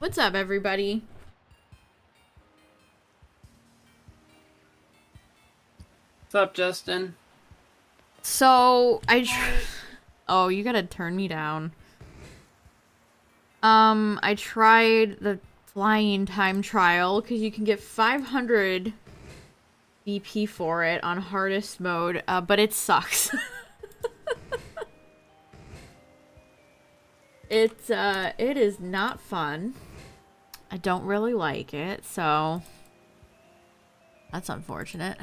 What's up, everybody? What's up, Justin? So, oh, you gotta turn me down. I tried the flying time trial, because you can get 500 BP for it on hardest mode, but it sucks. It is not fun. I don't really like it, so that's unfortunate.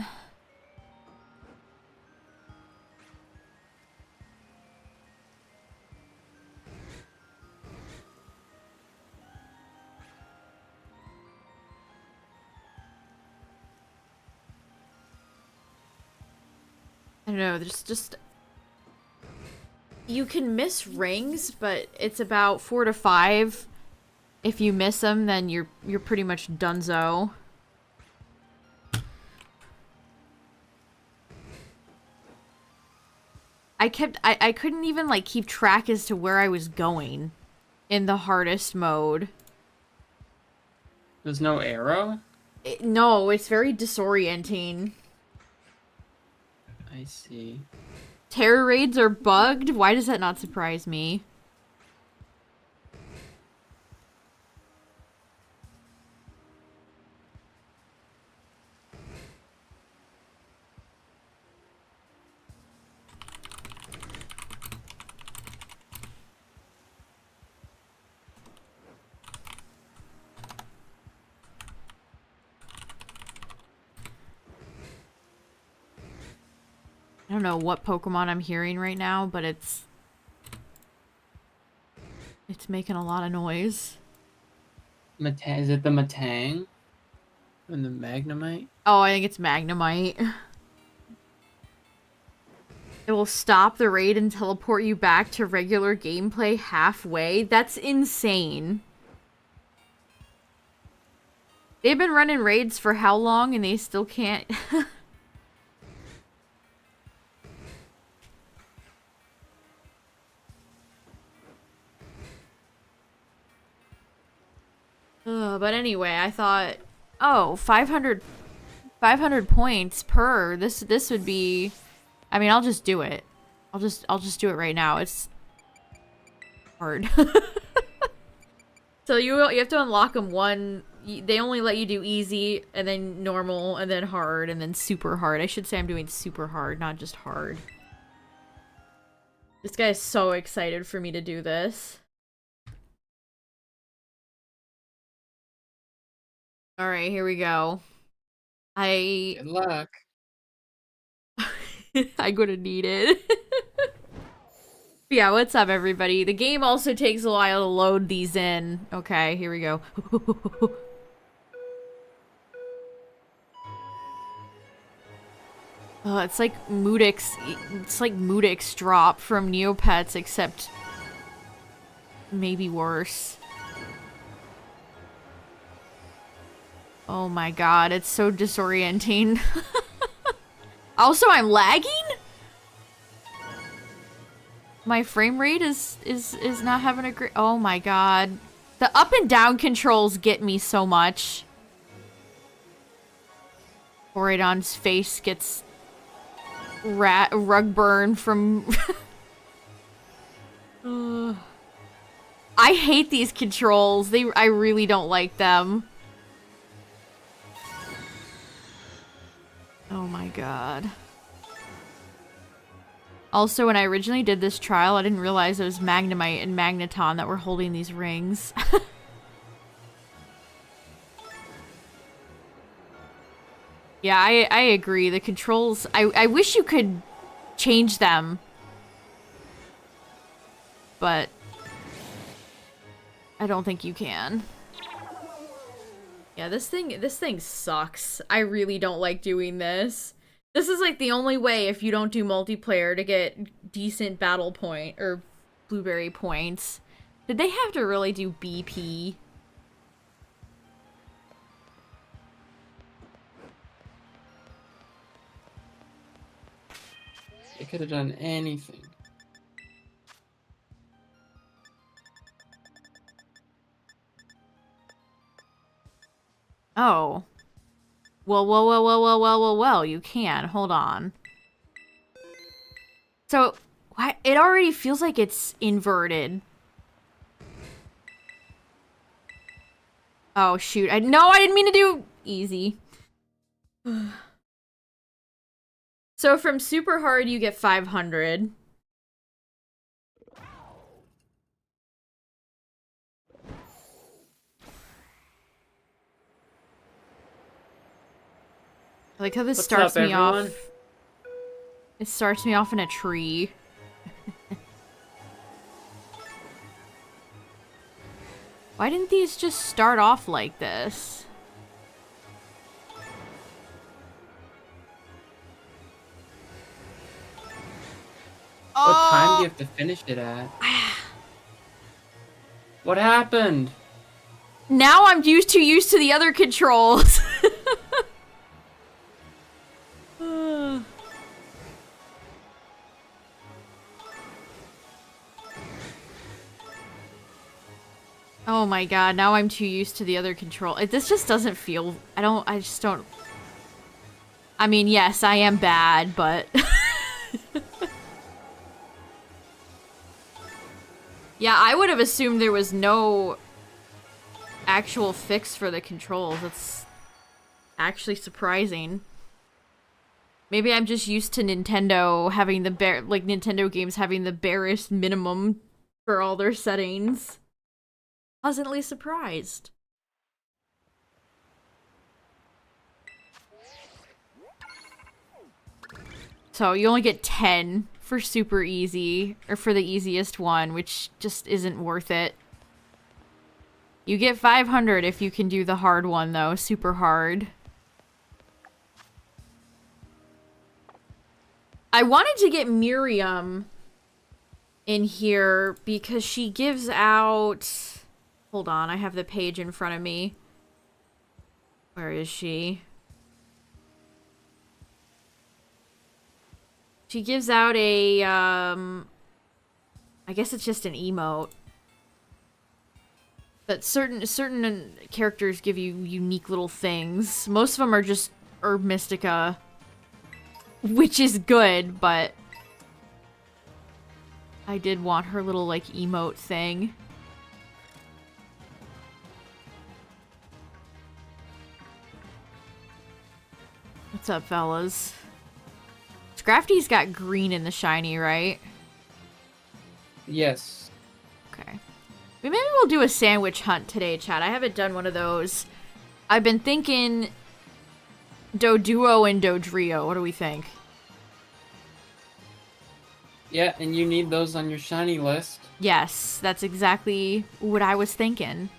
I don't know, there's just... You can miss rings, but it's about 4 to 5. If you miss them, then you're pretty much donezo. I couldn't even like keep track as to where I was going in the hardest mode. There's no arrow? No, it's very disorienting. I see. Terror raids are bugged? Why does that not surprise me? I don't know what Pokemon I'm hearing right now, but it's making a lot of noise. Is it the Matang? And the Magnemite? Oh, I think it's Magnemite. It will stop the raid and teleport you back to regular gameplay halfway. That's insane. They've been running raids for how long and they still can't... But anyway, I thought, oh, 500 points per. This would be, I mean, I'll just do it. I'll just do it right now. It's hard. So you have to unlock them one. They only let you do easy and then normal and then hard and then super hard. I should say I'm doing super hard, not just hard. This guy is so excited for me to do this. All right, here we go. Good luck. I'm gonna need it. Yeah, what's up, everybody? The game also takes a while to load these in. Okay, here we go. Oh, it's like Moodix. It's like Moodix drop from Neopets, except maybe worse. Oh my god, it's so disorienting. Also, I'm lagging? My frame rate is not having a great... Oh my god. The up and down controls get me so much. Koridon's face gets rug burn from... I hate these controls. I really don't like them. Oh my god. Also, when I originally did this trial, I didn't realize it was Magnemite and Magneton that were holding these rings. Yeah, I agree. The controls... I wish you could change them. But... I don't think you can. Yeah, this thing sucks. I really don't like doing this. This is like the only way if you don't do multiplayer to get decent battle point or blueberry points. Did they have to really do BP? They could have done anything. Oh. Well, you can. Hold on. So, it already feels like it's inverted. Oh, shoot. No, I didn't mean to do easy. So, from super hard, you get 500. I like how this starts me off. It starts me off in a tree. Why didn't these just start off like this? What time do you have to finish it at? What happened? Now I'm too used to the other controls. Oh my god, now I'm too used to the other control. This just doesn't feel... I just don't... I mean, yes, I am bad, but... Yeah, I would have assumed there was no actual fix for the controls. That's actually surprising. Maybe I'm just used to Nintendo having the Nintendo games having the barest minimum for all their settings. Pleasantly surprised. So you only get 10 for super easy, or for the easiest one, which just isn't worth it. You get 500 if you can do the hard one, though. Super hard. I wanted to get Miriam in here because she gives out... Hold on, I have the page in front of me. Where is she? She gives out a, I guess it's just an emote. But certain characters give you unique little things. Most of them are just Herb Mystica, which is good, but I did want her little, like, emote thing. What's up, fellas? Scrafty's got green in the shiny, right? Yes. Okay. Maybe we'll do a sandwich hunt today, chat. I haven't done one of those. I've been thinking Doduo and Dodrio. What do we think? Yeah, and you need those on your shiny list. Yes, that's exactly what I was thinking.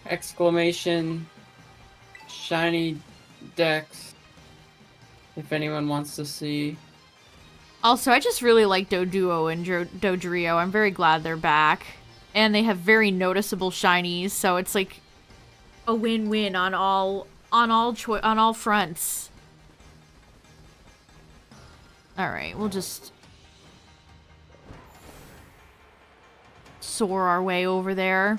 Exclamation shiny decks. If anyone wants to see. Also, I just really like Doduo and Dodrio. I'm very glad they're back. And they have very noticeable shinies, so it's like a win-win on all fronts. Alright, we'll just soar our way over there.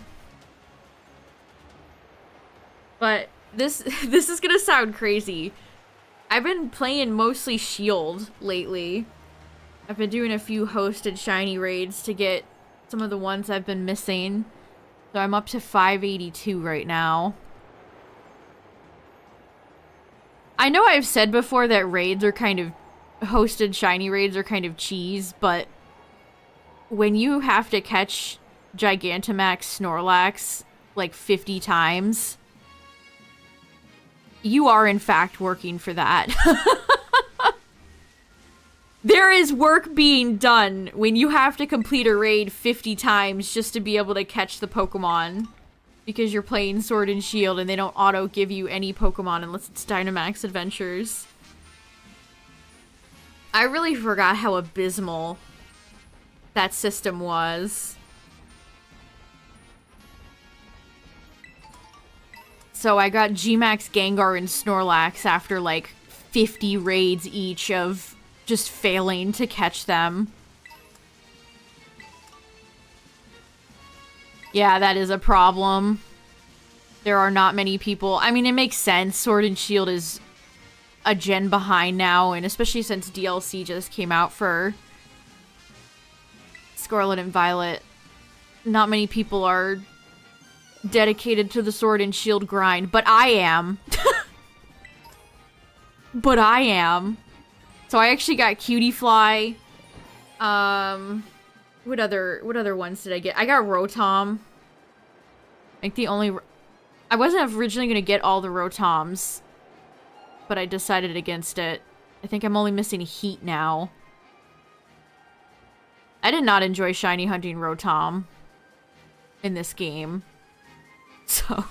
But this is gonna sound crazy. I've been playing mostly Shield lately. I've been doing a few hosted shiny raids to get some of the ones I've been missing. So I'm up to 582 right now. I know I've said before that raids are kind of... hosted shiny raids are kind of cheese, but when you have to catch Gigantamax Snorlax like 50 times... you are, in fact, working for that. There is work being done when you have to complete a raid 50 times just to be able to catch the Pokemon. Because you're playing Sword and Shield and they don't auto-give you any Pokemon unless it's Dynamax Adventures. I really forgot how abysmal that system was. So I got Gmax, Gengar, and Snorlax after like 50 raids each of just failing to catch them. Yeah, that is a problem. there are not many people. I mean, it makes sense. Sword and Shield is a gen behind now, and especially since DLC just came out for Scarlet and Violet, not many people are dedicated to the Sword and Shield grind, but I am. But I am. So I actually got Cutie Fly. What other ones did I get? I got Rotom. Like the only... I wasn't originally gonna get all the Rotoms, but I decided against it. I think I'm only missing Heat now. I did not enjoy shiny hunting Rotom in this game. So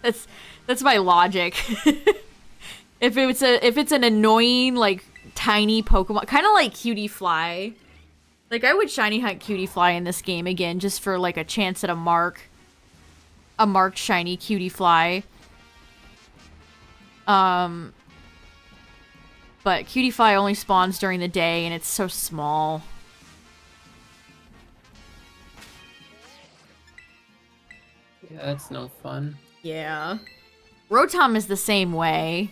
that's my logic. If it's an annoying, like, tiny Pokemon, kind of like Cutie Fly. Like, I would shiny hunt Cutie Fly in this game again, just for, like, a chance at a marked shiny Cutie Fly. But Cutie Fly only spawns during the day, and it's so small. Yeah, that's no fun. Yeah. Rotom is the same way.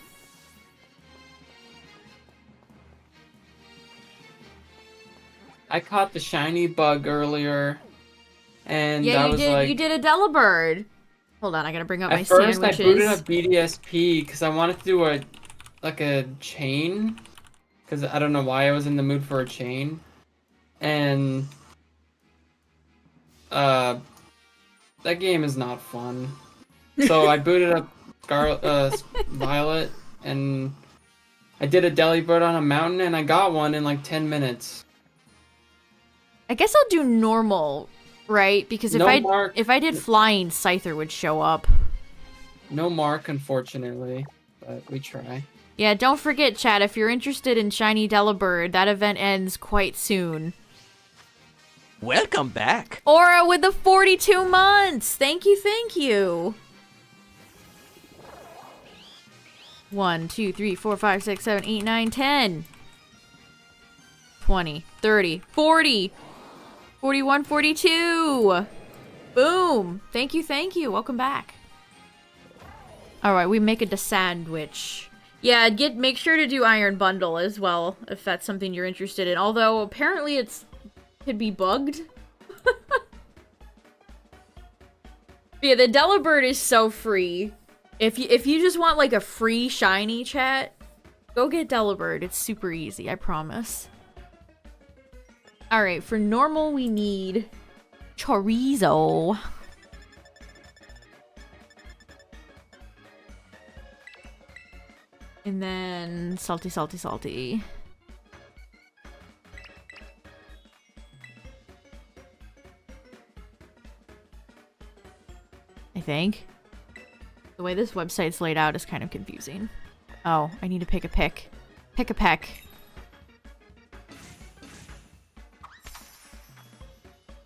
I caught the shiny bug earlier, and Yeah, I was like... you did a Delibird. Hold on, I gotta bring up my At first, sandwiches. I booted up BDSP because I wanted to do a chain, because I don't know why I was in the mood for a chain, and that game is not fun. So I booted up Violet, and I did a Delibird on a mountain, and I got one in like 10 minutes. I guess I'll do normal, right? Because if I did flying, Scyther would show up. No mark, unfortunately, but we try. Yeah, don't forget, chat, if you're interested in shiny Delibird, that event ends quite soon. Welcome back. Aura with the 42 months! Thank you, thank you! 1, 2, 3, 4, 5, 6, 7, 8, 9, 10. 20, 30, 40, 41, 42. Boom. Thank you, thank you. Welcome back. Alright, we make it a sandwich. Yeah, make sure to do Iron Bundle as well, if that's something you're interested in. Although, apparently could be bugged. Yeah, the Delibird is so free. If you just want, like, a free shiny, chat, go get Delibird. It's super easy, I promise. Alright, for normal, we need chorizo. And then salty, salty, salty. I think. The way this website's laid out is kind of confusing. Oh, I need to pick a pick. Pick a peck.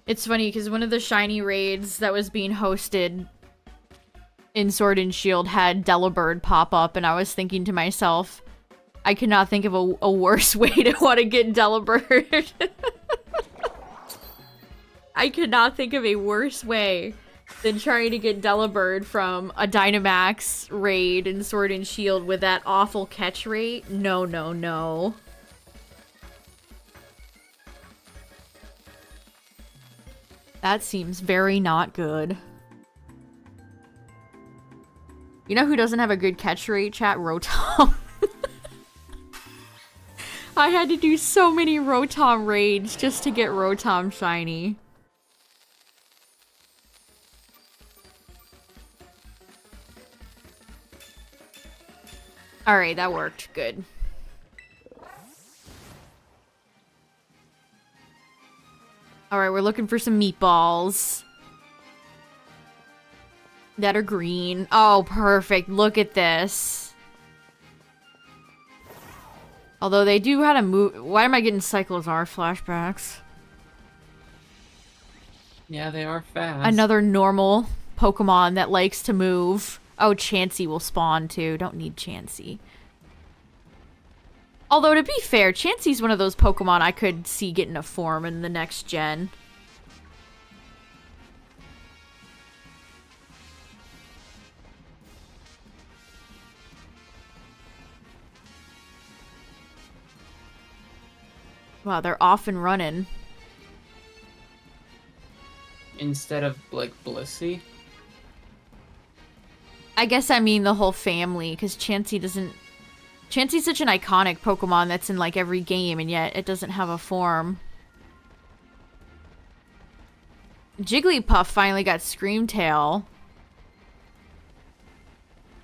It's funny because one of the shiny raids that was being hosted in Sword and Shield had Delibird pop up, and I was thinking to myself, I could not think of a worse way to want to get Delibird. I could not think of a worse way than trying to get Delibird from a Dynamax raid in Sword and Shield with that awful catch rate. No, no, no. That seems very not good. You know who doesn't have a good catch rate, chat? Rotom. I had to do so many Rotom raids just to get Rotom shiny. Alright, that worked. Good. Alright, we're looking for some meatballs. That are green. Oh, perfect. Look at this. Although they do have to move. Why am I getting Cyclozar flashbacks? Yeah, they are fast. Another normal Pokemon that likes to move. Oh, Chansey will spawn too. Don't need Chansey. Although, to be fair, Chansey's one of those Pokemon I could see getting a form in the next gen. Wow, they're off and running. Instead of, like, Blissey. I guess I mean the whole family, because Chansey doesn't... Chansey's such an iconic Pokemon that's in, like, every game, and yet it doesn't have a form. Jigglypuff finally got Screamtail.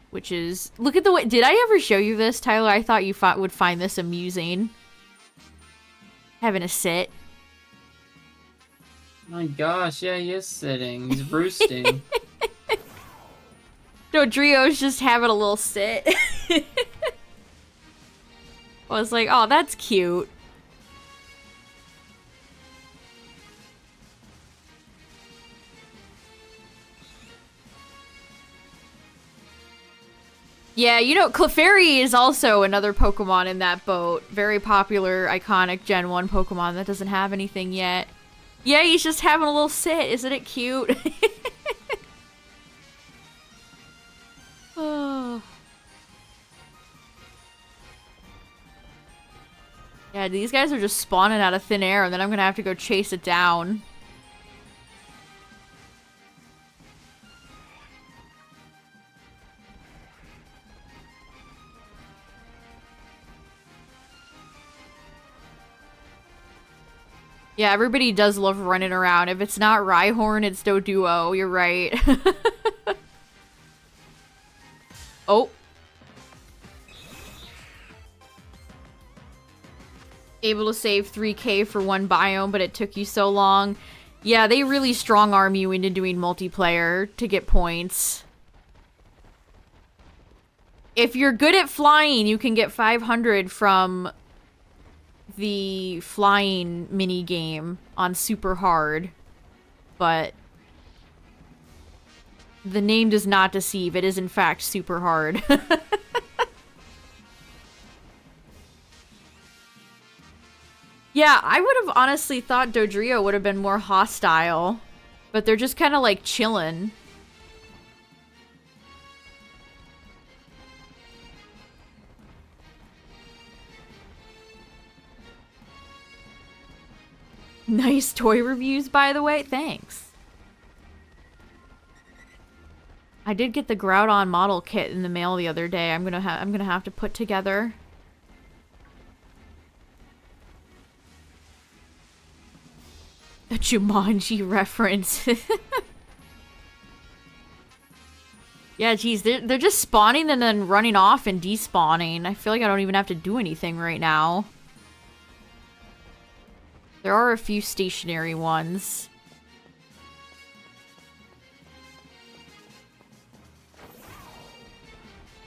Which is... Look at the way... Did I ever show you this, Tyler? I thought you would find this amusing. Having a sit. My gosh, yeah, he is sitting. He's roosting. Dodrio's just having a little sit. I was like, oh, that's cute. Yeah, you know, Clefairy is also another Pokemon in that boat. Very popular, iconic Gen 1 Pokemon that doesn't have anything yet. Yeah, he's just having a little sit. Isn't it cute? Oh. Yeah, these guys are just spawning out of thin air, and then I'm gonna have to go chase it down. Yeah, everybody does love running around. If it's not Rhyhorn, it's Doduo. You're right. Oh. Able to save 3k for one biome, but it took you so long. Yeah, they really strong-arm you into doing multiplayer to get points. If you're good at flying, you can get 500 from the flying mini game on super hard, but the name does not deceive. It is in fact super hard. Yeah, I would have honestly thought Dodrio would have been more hostile, but they're just kind of like chilling. Nice toy reviews, by the way. Thanks. I did get the Groudon model kit in the mail the other day. I'm gonna have to put together. A Jumanji reference. Yeah, geez, they're just spawning and then running off and despawning. I feel like I don't even have to do anything right now. There are a few stationary ones.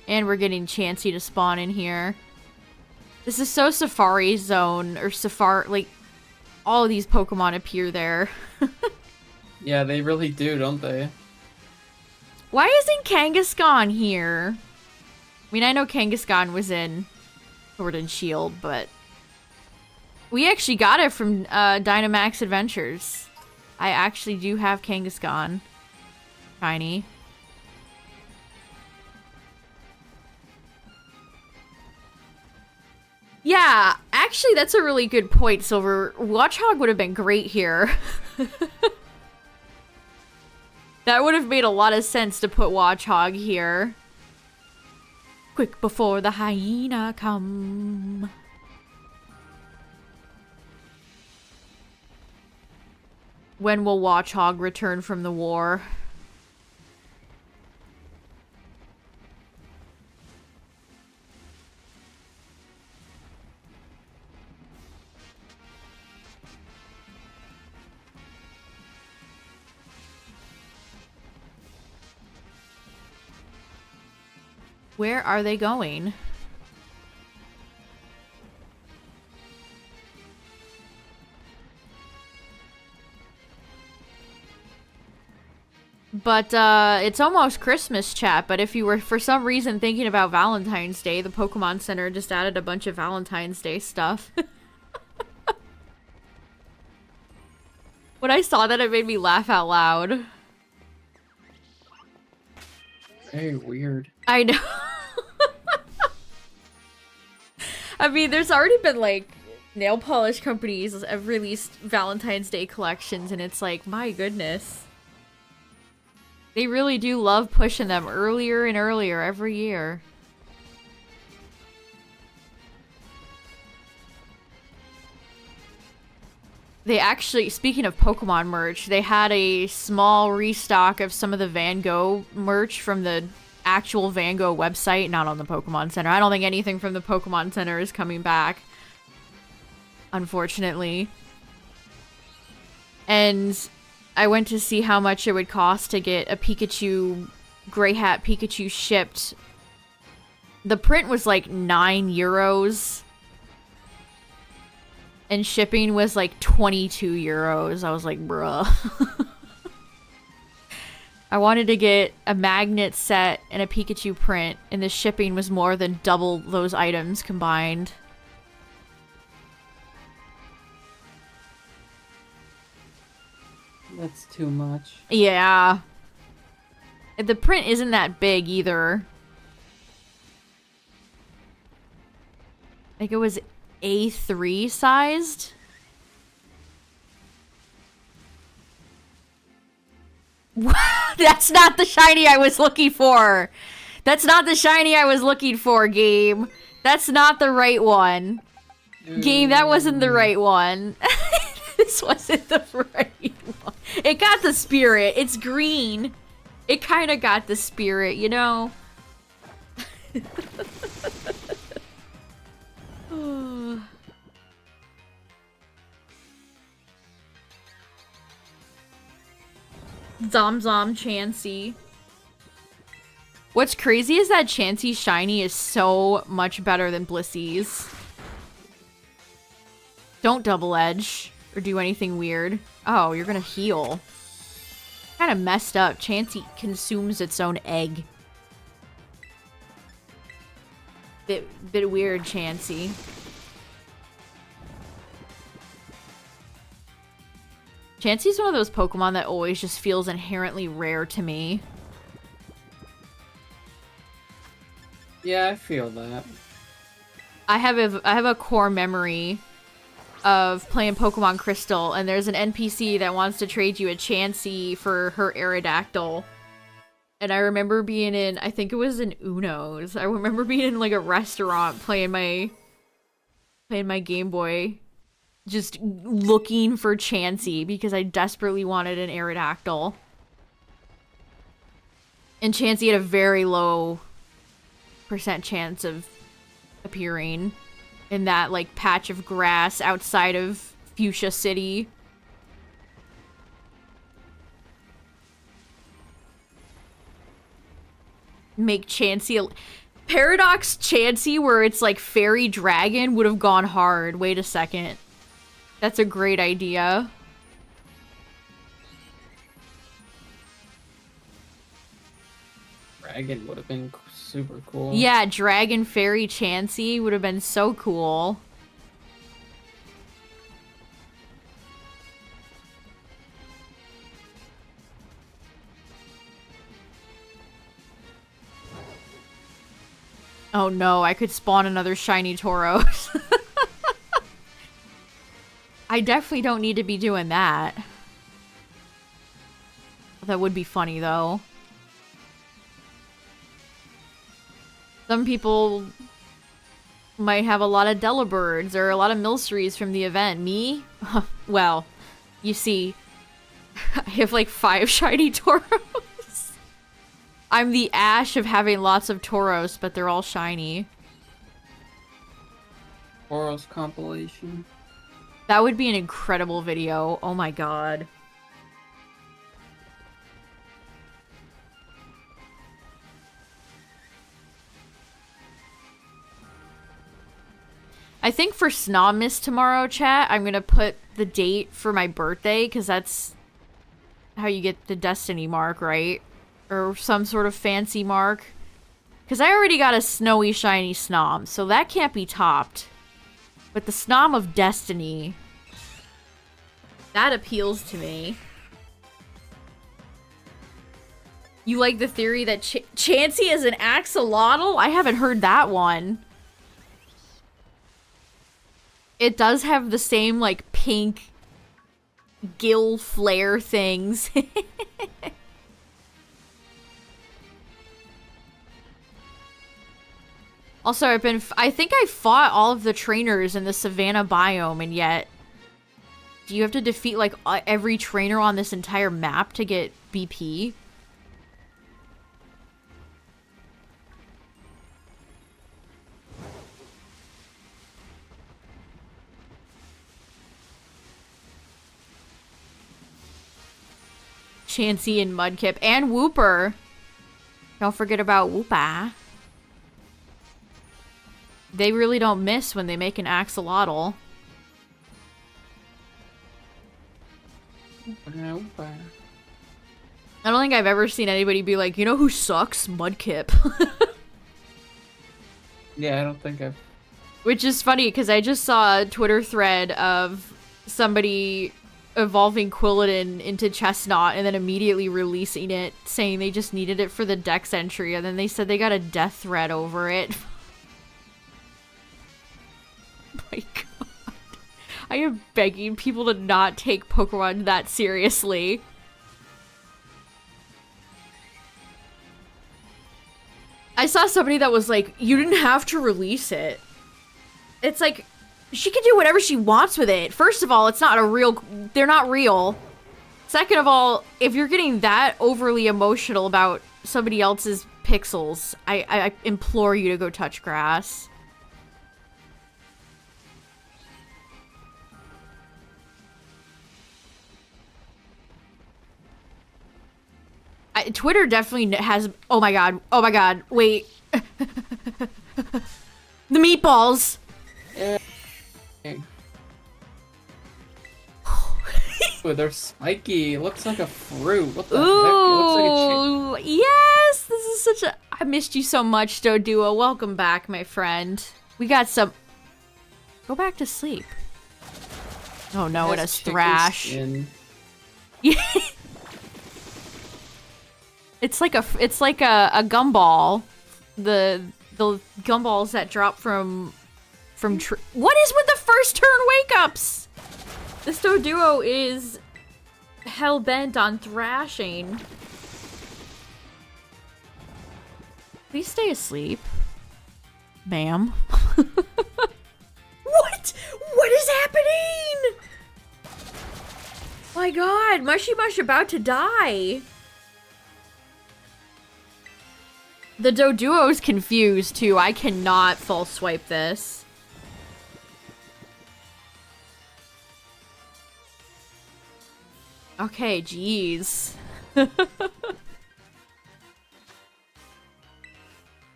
And we're getting Chansey to spawn in here. This is so Safari Zone, or Safari, like, all of these Pokemon appear there. Yeah, they really do, don't they? Why isn't Kangaskhan here? I mean, I know Kangaskhan was in Sword and Shield, but... We actually got it from Dynamax Adventures. I actually do have Kangaskhan. Shiny. Yeah, actually that's a really good point, Silver. Watchog would have been great here. That would have made a lot of sense to put Watchog here. Quick before the hyena come. When will Watchog return from the war? Where are they going? But, it's almost Christmas, chat, but if you were for some reason thinking about Valentine's Day, the Pokemon Center just added a bunch of Valentine's Day stuff. When I saw that, it made me laugh out loud. Very weird. I know. I mean, there's already been, like, nail polish companies have released Valentine's Day collections, and it's like, my goodness. They really do love pushing them earlier and earlier every year. They actually, speaking of Pokemon merch, they had a small restock of some of the Van Gogh merch from the actual Van Gogh website, not on the Pokemon Center. I don't think anything from the Pokemon Center is coming back, unfortunately. And I went to see how much it would cost to get a Pikachu, Grey Hat Pikachu shipped. The print was like €9. And shipping was like €22. I was like, bruh. I wanted to get a magnet set and a Pikachu print, and the shipping was more than double those items combined. That's too much. Yeah. The print isn't that big either. Like it was A3 sized. That's not the shiny I was looking for. That's not the shiny I was looking for, game. That's not the right one. Game, that wasn't the right one. This wasn't the right one. It got the spirit. It's green. It kind of got the spirit, you know? Zom Chansey. What's crazy is that Chansey's shiny is so much better than Blissy's. Don't double edge or do anything weird. Oh, you're gonna heal. Kind of messed up. Chansey consumes its own egg. Bit weird, Chansey. Chansey's one of those Pokemon that always just feels inherently rare to me. Yeah, I feel that. I have a core memory of playing Pokemon Crystal, and there's an NPC that wants to trade you a Chansey for her Aerodactyl. And I remember being in, I think it was in Uno's. I remember being in like a restaurant playing my Game Boy, just looking for Chansey because I desperately wanted an Aerodactyl. And Chansey had a very low % chance of appearing in that like patch of grass outside of Fuchsia City. Make Chansey Paradox Chansey where it's like Fairy Dragon would have gone hard. Wait a second. That's a great idea. Dragon would have been super cool. Yeah, Dragon Fairy Chansey would have been so cool. Oh no, I could spawn another shiny Tauros. I definitely don't need to be doing that. That would be funny though. Some people might have a lot of Delibirds or a lot of Milceries from the event. Me? Well, you see, I have like 5 shiny Tauros. I'm the Ash of having lots of Tauros, but they're all shiny. Tauros compilation. That would be an incredible video. Oh my god. I think for SNOM-MAS tomorrow, chat, I'm gonna put the date for my birthday, because that's how you get the Destiny mark, right? Or some sort of fancy mark. Because I already got a snowy shiny Snom, so that can't be topped. But the Snom of Destiny, that appeals to me. You like the theory that Chansey is an axolotl? I haven't heard that one. It does have the same, like, pink gill flare things. Also, I think I fought all of the trainers in the Savannah biome, and yet... Do you have to defeat, like, every trainer on this entire map to get BP? Chansey and Mudkip. And Wooper. Don't forget about Woopa. They really don't miss when they make an axolotl. I don't think I've ever seen anybody be like, you know who sucks? Mudkip. Yeah, I don't think I've... Which is funny, because I just saw a Twitter thread of somebody evolving Quilladin into Chestnut and then immediately releasing it, saying they just needed it for the Dex entry, and then they said they got a death threat over it. Oh my god. I am begging people to not take Pokemon that seriously. I saw somebody that was like, you didn't have to release it. It's like, she can do whatever she wants with it. First of all, it's not a real... They're not real. Second of all, if you're getting that overly emotional about somebody else's pixels, I implore you to go touch grass. Twitter definitely has... Oh my god. Oh my god. Wait. The meatballs. Ooh, they're spiky. It looks like a fruit. What the Ooh, heck? It looks like a yes! This is such a... I missed you so much, Doduo. Welcome back, my friend. We got some... Go back to sleep. Oh no, it has thrash. Yeah. It's like a gumball. The gumballs that drop from what is with the first turn wake-ups? This Doduo is hell-bent on thrashing. Please stay asleep. Ma'am. What? What is happening? My god, Mushy Mush about to die. The Doduo's confused, too. I cannot false swipe this. Okay, jeez.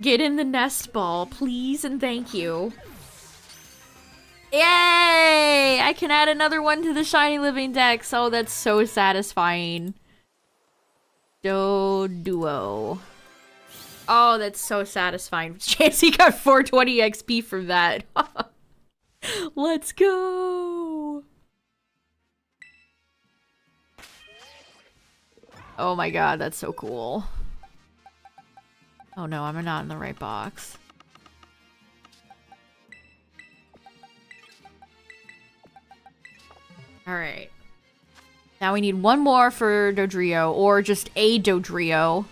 Get in the nest ball, please and thank you. Yay! I can add another one to the Shiny Living Dex. Oh, that's so satisfying. Doduo. Oh, that's so satisfying. Chansey got 420 XP from that. Let's go! Oh my god, that's so cool. Oh no, I'm not in the right box. Alright. Now we need one more for Dodrio, or just a Dodrio.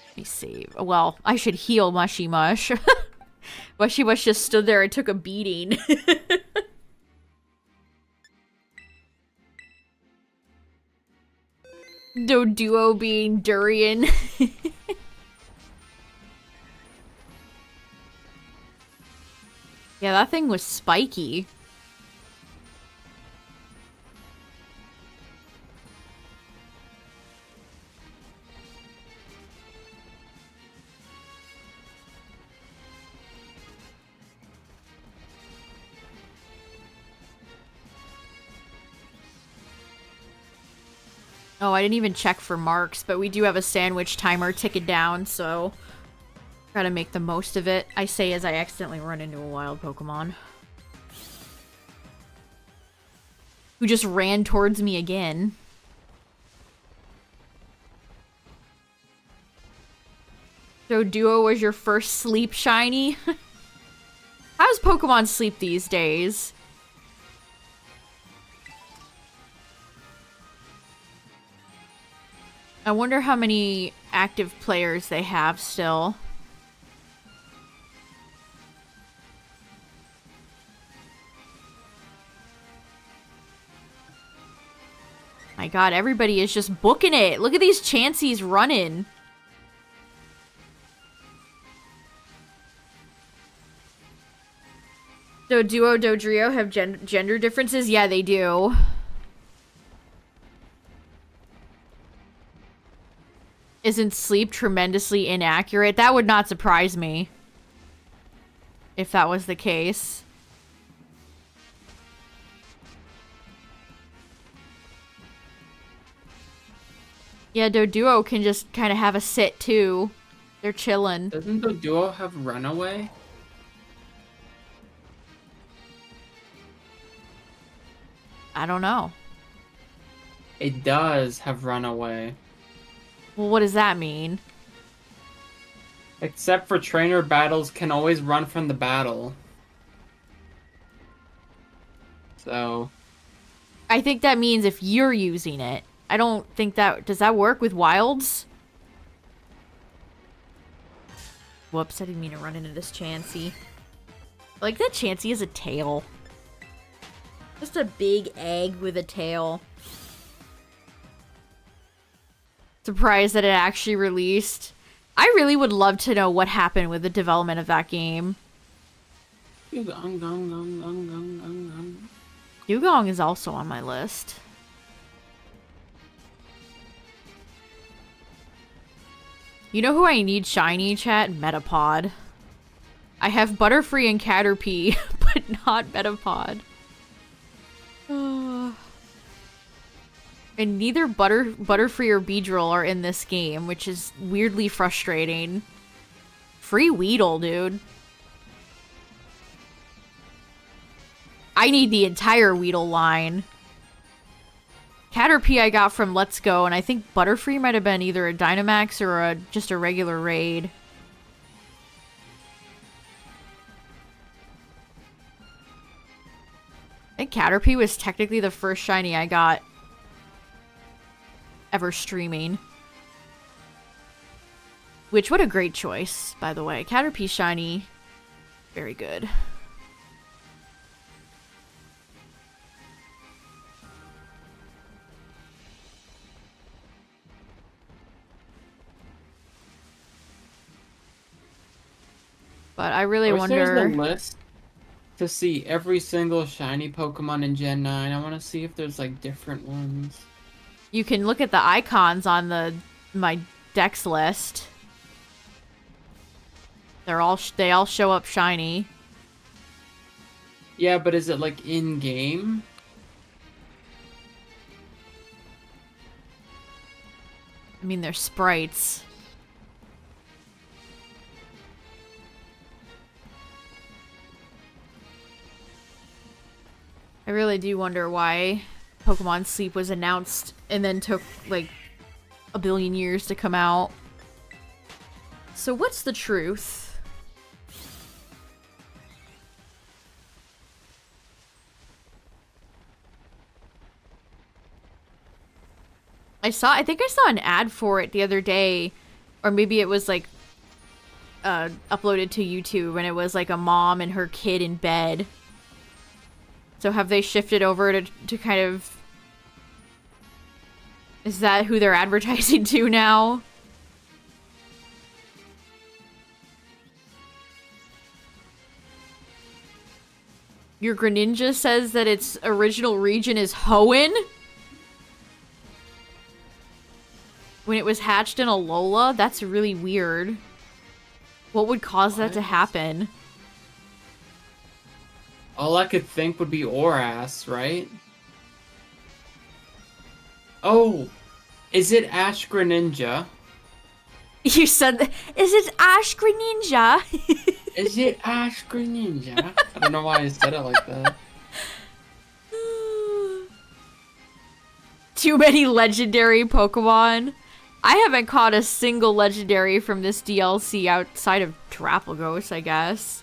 Let me save. Well, I should heal Mushy Mush. Mushy Mush just stood there and took a beating. Doduo being durian. Yeah, that thing was spiky. Oh, I didn't even check for marks, but we do have a sandwich timer ticking down, so gotta make the most of it. I say as I accidentally run into a wild Pokemon. Who just ran towards me again. Doduo was your first sleep shiny? How's Pokemon Sleep these days? I wonder how many active players they have still. My god, everybody is just booking it. Look at these Chanseys running. Do Duo Dodrio have gender differences? Yeah, they do. Isn't Sleep tremendously inaccurate? That would not surprise me if that was the case. Yeah, Doduo can just kind of have a sit too. They're chilling. Doesn't Doduo have Runaway? I don't know. It does have Runaway. Well, what does that mean? Except for trainer battles, can always run from the battle. So... I think that means if you're using it. I don't think that... Does that work with wilds? Whoops, I didn't mean to run into this Chansey. Like, that Chansey is a tail. Just a big egg with a tail. Surprised that it actually released. I really would love to know what happened with the development of that game. Dugong is also on my list. You know who I need shiny, chat? Metapod. I have Butterfree and Caterpie, but not Metapod. And neither Butterfree or Beedrill are in this game, which is weirdly frustrating. Free Weedle, dude. I need the entire Weedle line. Caterpie I got from Let's Go, and I think Butterfree might have been either a Dynamax or just a regular raid. I think Caterpie was technically the first shiny I got ever streaming. Which, what a great choice, by the way. Caterpie shiny, very good. But I really wonder... There's the list to see every single shiny Pokemon in Gen 9. I want to see if there's, like, different ones. You can look at the icons on my Dex list. They all show up shiny. Yeah, but is it, like, in-game? I mean, they're sprites. I really do wonder why Pokemon Sleep was announced and then took, like, a billion years to come out. So what's the truth? I think I saw an ad for it the other day, or maybe it was, like, uploaded to YouTube, and it was, like, a mom and her kid in bed. So have they shifted over to kind of... Is that who they're advertising to now? Your Greninja says that its original region is Hoenn? When it was hatched in Alola? That's really weird. What would cause that to happen? All I could think would be Oras, right? Oh! Is it Ash Greninja? You said that. Is it Ash Greninja? Is it Ash Greninja? I don't know why I said it like that. Too many legendary Pokemon. I haven't caught a single legendary from this DLC outside of Drapelghost, I guess.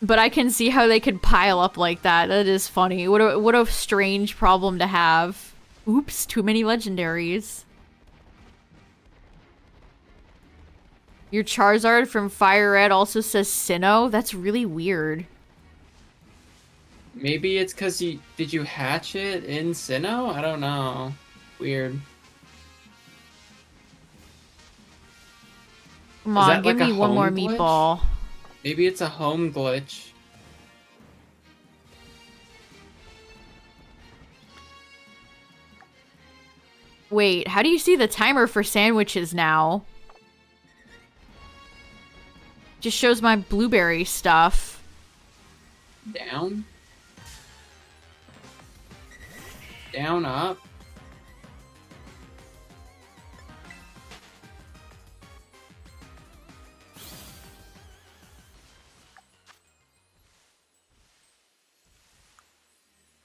But I can see how they could pile up like that. That is funny. What a strange problem to have. Oops, too many legendaries. Your Charizard from Fire Red also says Sinnoh? That's really weird. Maybe it's because did you hatch it in Sinnoh? I don't know. Weird. Come Is on, that give like a me one more home glitch? meatball. Maybe it's a home glitch. Wait, how do you see the timer for sandwiches now? Just shows my blueberry stuff. Down? Down, up?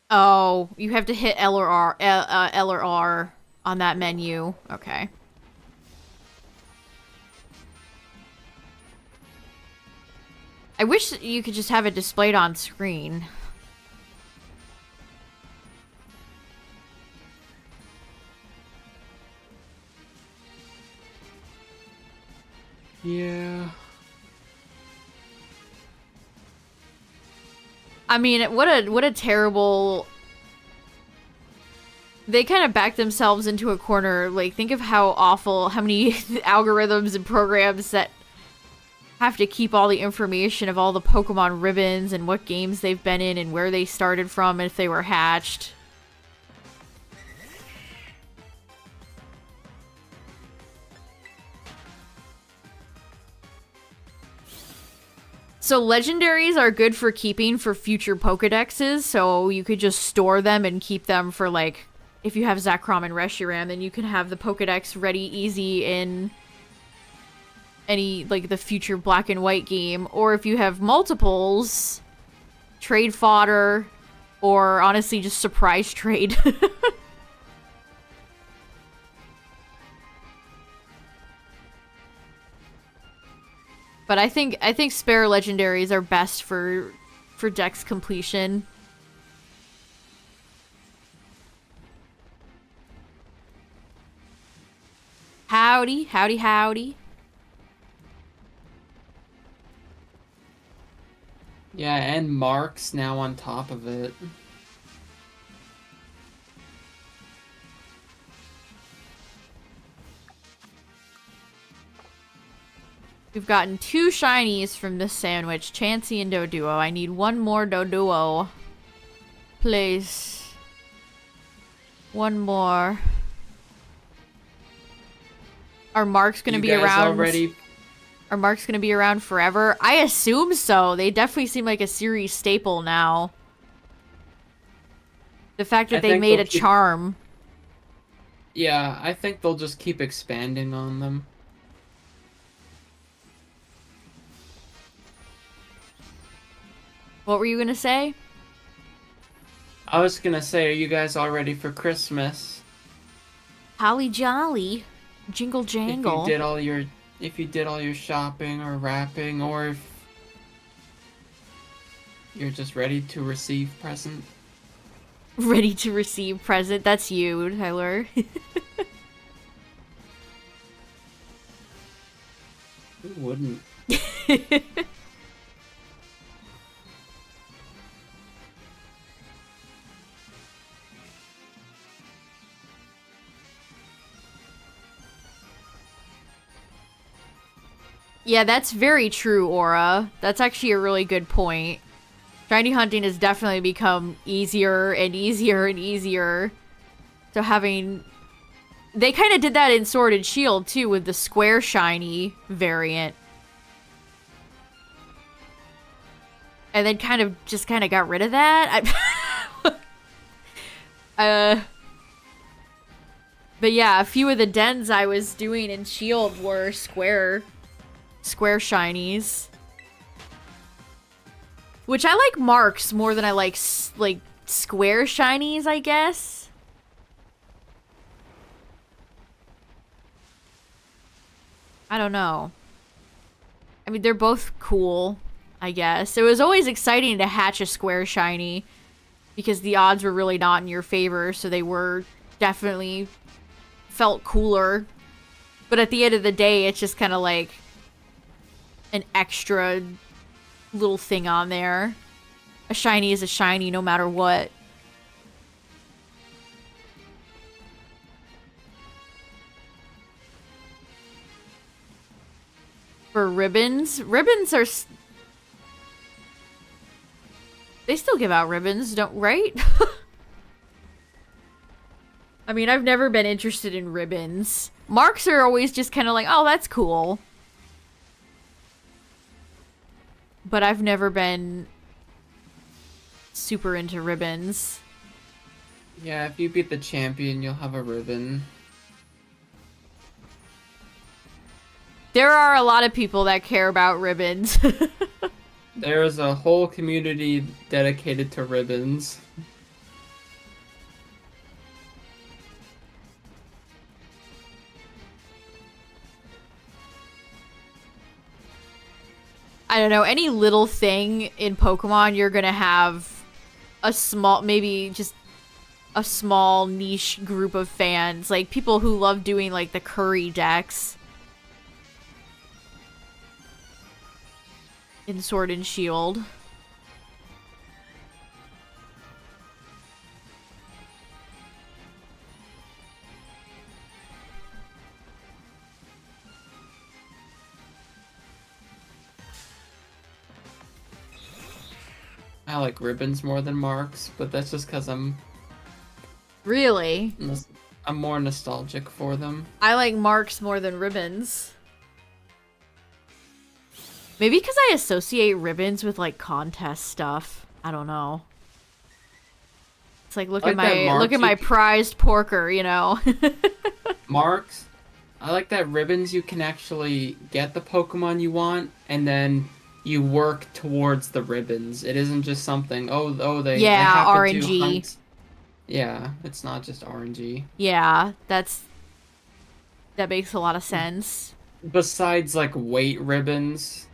Oh, you have to hit L or R, L or R on that menu. Okay. I wish you could just have it displayed on screen. Yeah. I mean, what a terrible... They kind of backed themselves into a corner. Like, think of how awful, how many algorithms and programs that have to keep all the information of all the Pokemon ribbons and what games they've been in and where they started from and if they were hatched. So legendaries are good for keeping for future Pokedexes, so you could just store them and keep them for, like, if you have Zekrom and Reshiram, then you can have the Pokedex ready easy in any, like, the future black and white game. Or if you have multiples, trade fodder, or honestly just surprise trade. But I think spare legendaries are best for dex completion. Howdy, howdy, howdy. Yeah, and marks now on top of it. We've gotten 2 shinies from this sandwich, Chansey and Doduo. I need one more Doduo. Please. One more. Are marks gonna be around? Are marks gonna be around forever? I assume so. They definitely seem like a series staple now. The fact that they made a charm. Yeah, I think they'll just keep expanding on them. What were you gonna say? I was gonna say, are you guys all ready for Christmas? Holly jolly. Jingle jangle. If you did all your shopping or wrapping, or if you're just ready to receive present. Ready to receive present. That's you, Tyler. Who wouldn't? Yeah, that's very true, Aura. That's actually a really good point. Shiny hunting has definitely become easier and easier and easier. So having... They kind of did that in Sword and Shield, too, with the square shiny variant. And then kind of got rid of that. But yeah, a few of the dens I was doing in Shield were square shinies. Which I like marks more than I like square shinies, I guess. I don't know. I mean, they're both cool. I guess. It was always exciting to hatch a square shiny because the odds were really not in your favor, so they were definitely felt cooler. But at the end of the day, it's just kind of like an extra little thing on there. A shiny is a shiny no matter what. For ribbons are... They still give out ribbons, right? I mean, I've never been interested in ribbons. Marks are always just kind of like, oh, that's cool. But I've never been super into ribbons. Yeah, if you beat the champion, you'll have a ribbon. There are a lot of people that care about ribbons. There's a whole community dedicated to ribbons. I don't know, any little thing in Pokemon, you're gonna have a small, maybe just a small niche group of fans. Like, people who love doing, like, the curry decks in Sword and Shield. I like ribbons more than marks, but that's just because I'm Really? more nostalgic for them. I like marks more than ribbons. Maybe because I associate ribbons with, like, contest stuff. I don't know. It's like, look at my prized porker, you know? Marks, I like that ribbons you can actually get the Pokemon you want, and then you work towards the ribbons. It isn't just something, they happen RNG. to hunt. Yeah, it's not just RNG. Yeah, that makes a lot of sense. Besides, like, weight ribbons.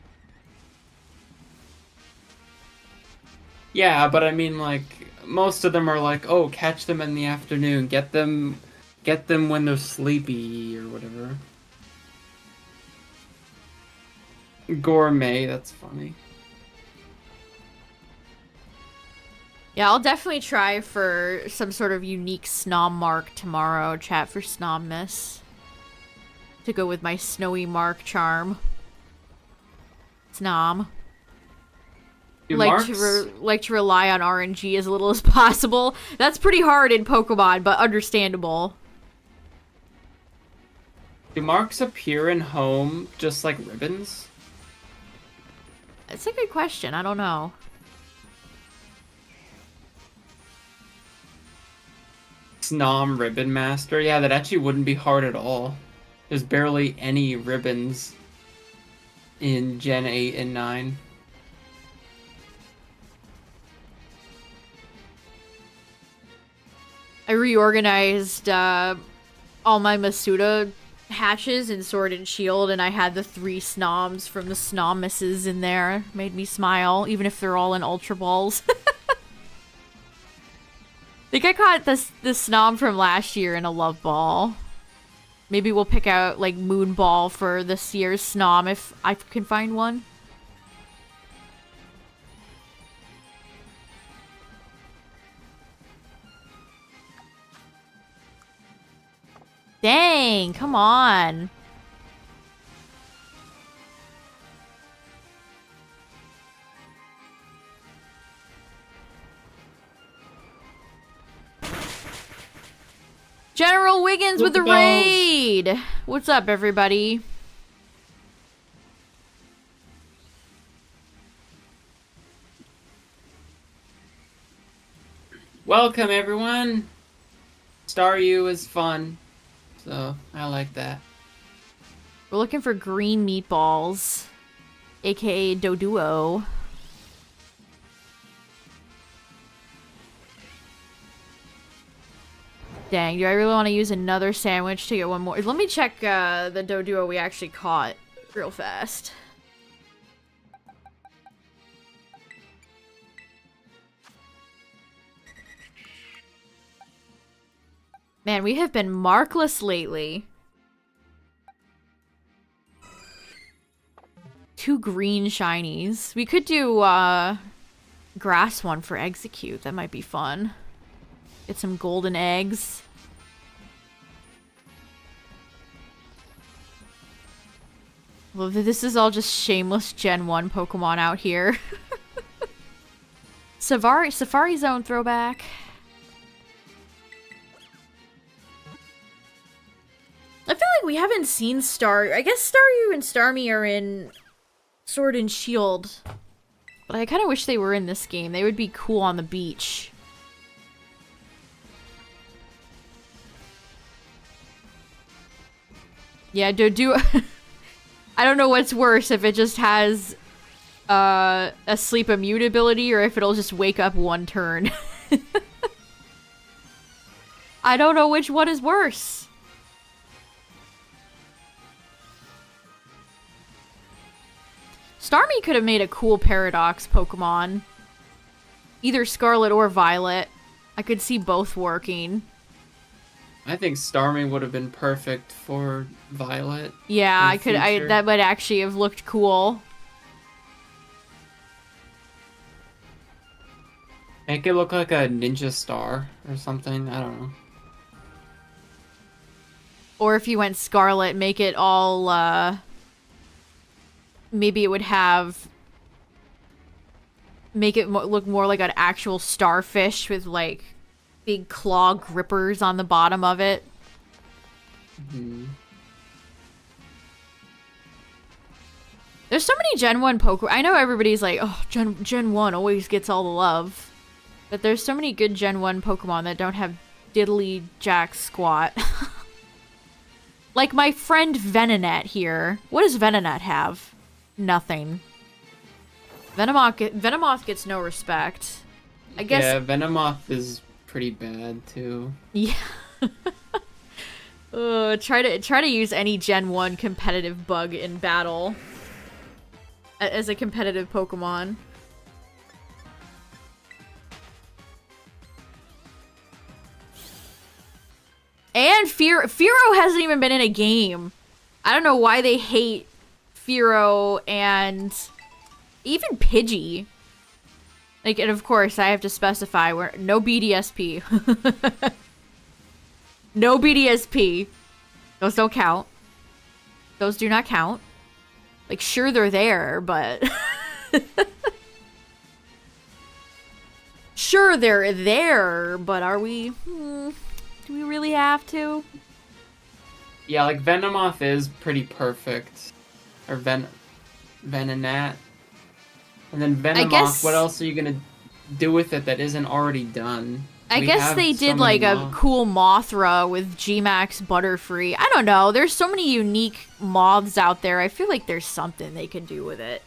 Yeah, but I mean, like, most of them are like, oh, catch them in the afternoon, get them when they're sleepy, or whatever. Gourmet, that's funny. Yeah, I'll definitely try for some sort of unique SNOM mark tomorrow. Chat for SNOM-MAS. To go with my snowy mark charm. SNOM. Like to rely on RNG as little as possible. That's pretty hard in Pokemon, but understandable. Do marks appear in home just like ribbons? It's a good question. I don't know. SNOM Ribbon Master? Yeah, that actually wouldn't be hard at all. There's barely any ribbons in Gen 8 and 9. I reorganized all my Masuda hatches in Sword and Shield, and I had the 3 SNOMs from the SNOM-MASes in there. Made me smile, even if they're all in Ultra Balls. I think I caught the SNOM from last year in a Love Ball. Maybe we'll pick out, like, Moon Ball for this year's SNOM if I can find one. Dang, come on. General Wiggins with the raid! What's up, everybody? Welcome, everyone! Staryu is fun. So, I like that. We're looking for green meatballs, aka Doduo. Dang, do I really want to use another sandwich to get one more? Let me check the Doduo we actually caught real fast. Man, we have been markless lately. 2 green shinies. We could do, grass one for execute. That might be fun. Get some golden eggs. Well, this is all just shameless Gen 1 Pokemon out here. Safari Zone throwback. I feel like we haven't seen I guess Staryu and Starmie are in Sword and Shield. But I kind of wish they were in this game. They would be cool on the beach. Yeah, do I don't know what's worse, if it just has a sleep immune ability or if it'll just wake up one turn. I don't know which one is worse. Starmie could have made a cool Paradox Pokemon. Either Scarlet or Violet. I could see both working. I think Starmie would have been perfect for Violet. Yeah, that would actually have looked cool. Make it look like a ninja star or something. I don't know. Or if you went Scarlet, make it all, maybe it would have... Make it look more like an actual starfish with, like, big claw grippers on the bottom of it. Mm-hmm. There's so many Gen 1 Pokemon. I know everybody's like, oh, Gen 1 always gets all the love. But there's so many good Gen 1 Pokemon that don't have diddly jack squat. Like my friend Venonat here. What does Venonat have? Nothing. Venomoth gets no respect. I guess. Yeah, Venomoth is pretty bad too. Yeah. Try to use any Gen 1 competitive bug in battle as a competitive Pokemon. And Fearow hasn't even been in a game. I don't know why they hate Fearow and even Pidgey. Like, and of course, I have to specify where no BDSP. No BDSP. Those don't count. Those do not count. Like, sure, they're there, but... Sure, they're there, but are we... do we really have to? Yeah, like, Venomoth is pretty perfect. Or Venonat. And then Venomoth, what else are you gonna do with it that isn't already done? I guess they did like a cool Mothra with Gmax Butterfree. I don't know. There's so many unique moths out there. I feel like there's something they could do with it.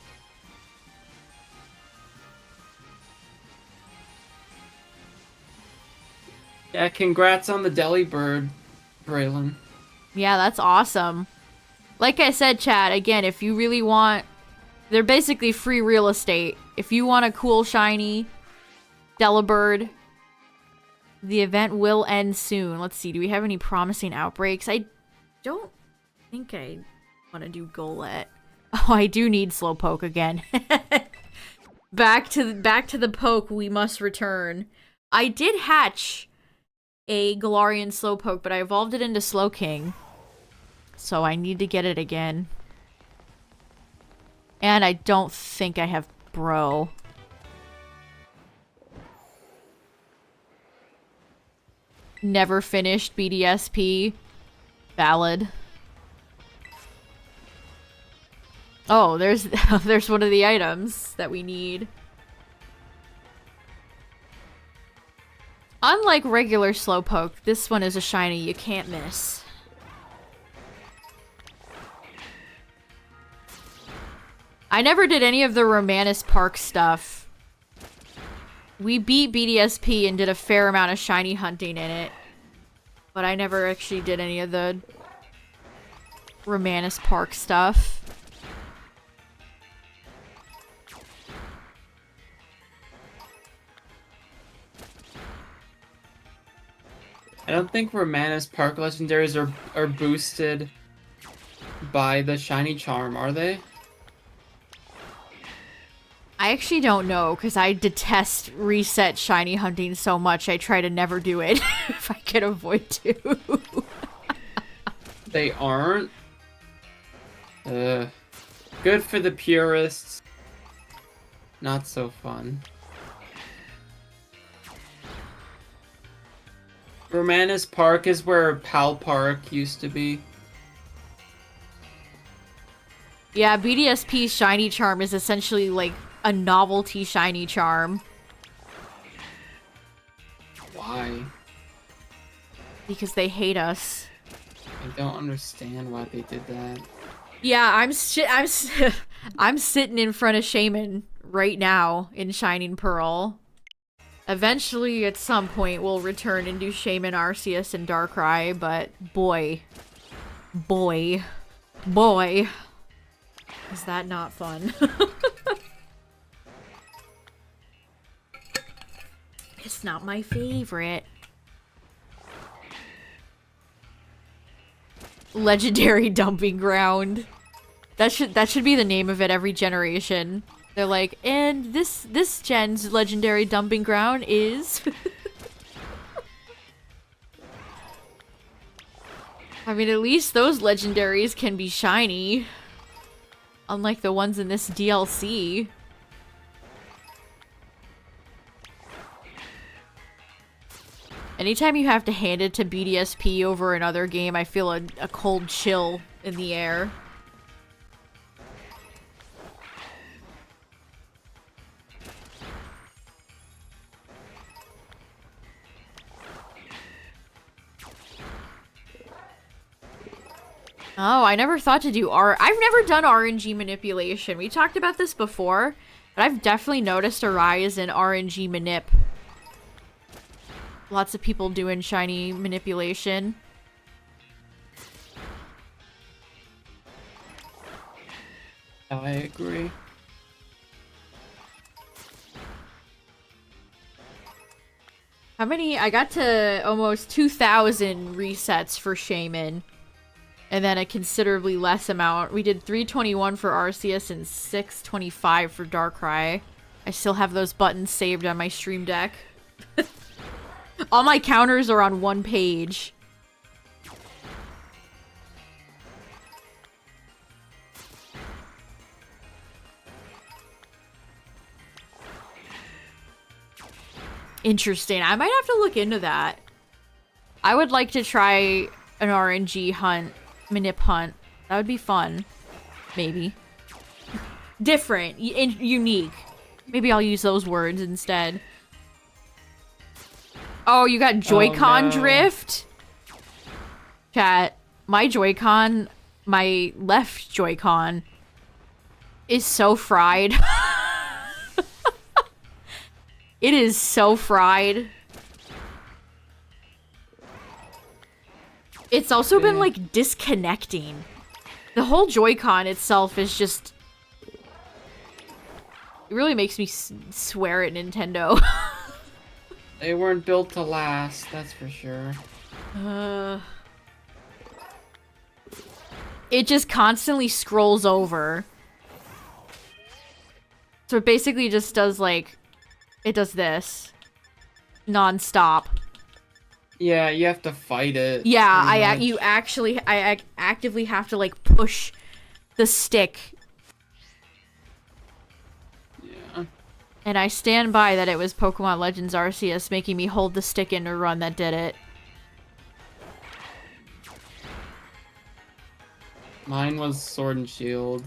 Yeah, congrats on the Delibird, Braylon. Yeah, that's awesome. Like I said, Chad, again, if you really want... They're basically free real estate. If you want a cool, shiny Delibird... The event will end soon. Let's see. Do we have any promising outbreaks? I don't think I want to do Golett. Oh, I do need Slowpoke again. Back to the poke we must return. I did hatch a Galarian Slowpoke, but I evolved it into Slowking. So I need to get it again. And I don't think I have Bro. Never finished BDSP. Valid. Oh, there's there's one of the items that we need. Unlike regular Slowpoke, this one is a shiny you can't miss. I never did any of the Romanus Park stuff. We beat BDSP and did a fair amount of shiny hunting in it. But I never actually did any of the Romanus Park stuff. don't think Romanus Park legendaries are boosted by the shiny charm, are they? I actually don't know, because I detest reset shiny hunting so much, I try to never do it if I can avoid to. They aren't? Good for the purists. Not so fun. Romanus Park is where Pal Park used to be. Yeah, BDSP's shiny charm is essentially like a novelty shiny charm. Why? Because they hate us. I don't understand why they did that. Yeah, I'm sitting in front of Shaman right now in Shining Pearl. Eventually, at some point, we'll return and do Shaman, Arceus, and Darkrai, but boy, is that not fun. It's not my favorite. Legendary dumping ground. That should be the name of it every generation. They're like, and this gen's legendary dumping ground is I mean, at least those legendaries can be shiny. Unlike the ones in this DLC. Anytime you have to hand it to BDSP over another game, I feel a cold chill in the air. Oh, I never thought to do I've never done RNG manipulation. We talked about this before, but I've definitely noticed a rise in RNG manip. Lots of people doing shiny manipulation. I agree. How many? I got to almost 2,000 resets for Shaman. And then a considerably less amount. We did 321 for Arceus and 625 for Darkrai. I still have those buttons saved on my stream deck. All my counters are on one page. Interesting. I might have to look into that. I would like to try an RNG hunt. Manip hunt. That would be fun. Maybe. Different. Unique. Maybe I'll use those words instead. Oh, you got Joy-Con drift? Chat. My Joy-Con, my left Joy-Con, is so fried. It is so fried. It's also been, like, disconnecting. The whole Joy-Con itself is just... It really makes me swear at Nintendo. They weren't built to last, that's for sure. It just constantly scrolls over. So it basically just does, like... It does this. Non-stop. Yeah, you have to fight it. Yeah, I actively have to like push the stick. Yeah. And I stand by that it was Pokemon Legends Arceus making me hold the stick in to run that did it. Mine was Sword and Shield.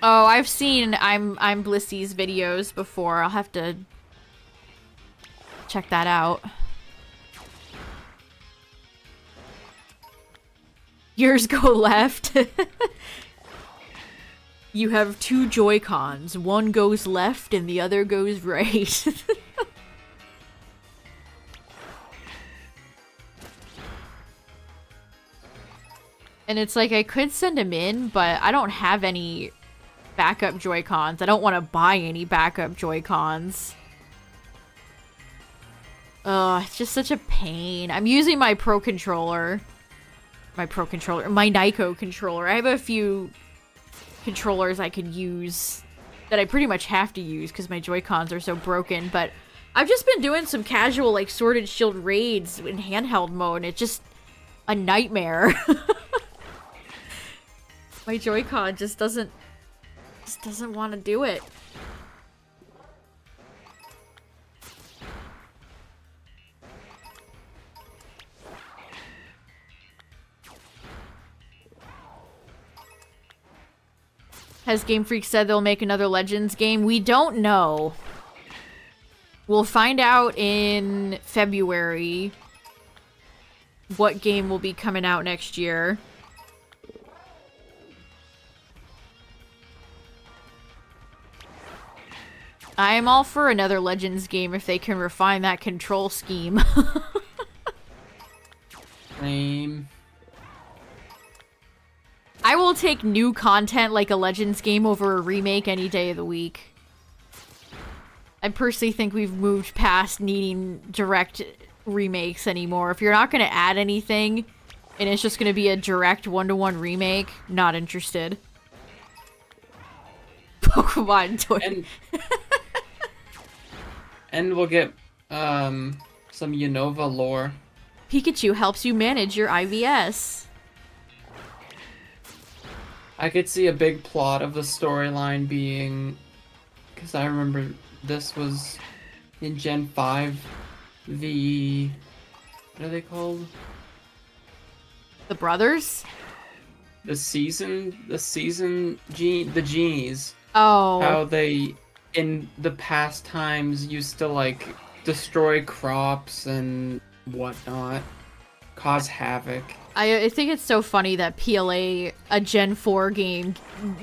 Oh, I've seen I'm Blissy's videos before. I'll have to check that out. Yours go left. You have two Joy-Cons. One goes left and the other goes right. And it's like I could send him in, but I don't have any backup Joy-Cons. I don't want to buy any backup Joy-Cons. Ugh, it's just such a pain. I'm using my Pro controller. My Nyko controller. I have a few controllers I could use that I pretty much have to use because my Joy-Cons are so broken, but I've just been doing some casual, like, Sword and Shield raids in handheld mode, and it's just a nightmare. My Joy-Con just doesn't want to do it. Has Game Freak said they'll make another Legends game? We don't know. We'll find out in February what game will be coming out next year. I am all for another Legends game if they can refine that control scheme. Lame. I will take new content like a Legends game over a remake any day of the week. I personally think we've moved past needing direct remakes anymore. If you're not going to add anything and it's just going to be a direct one-to-one remake, not interested. Pokemon toy. And we'll get some Unova lore. Pikachu helps you manage your IVS. I could see a big plot of the storyline being, because I remember this was in Gen 5, the, what are they called? The brothers? The genies. Oh. How they, in the past times, used to, like, destroy crops and whatnot, cause havoc. I think it's so funny that PLA, a Gen 4 game,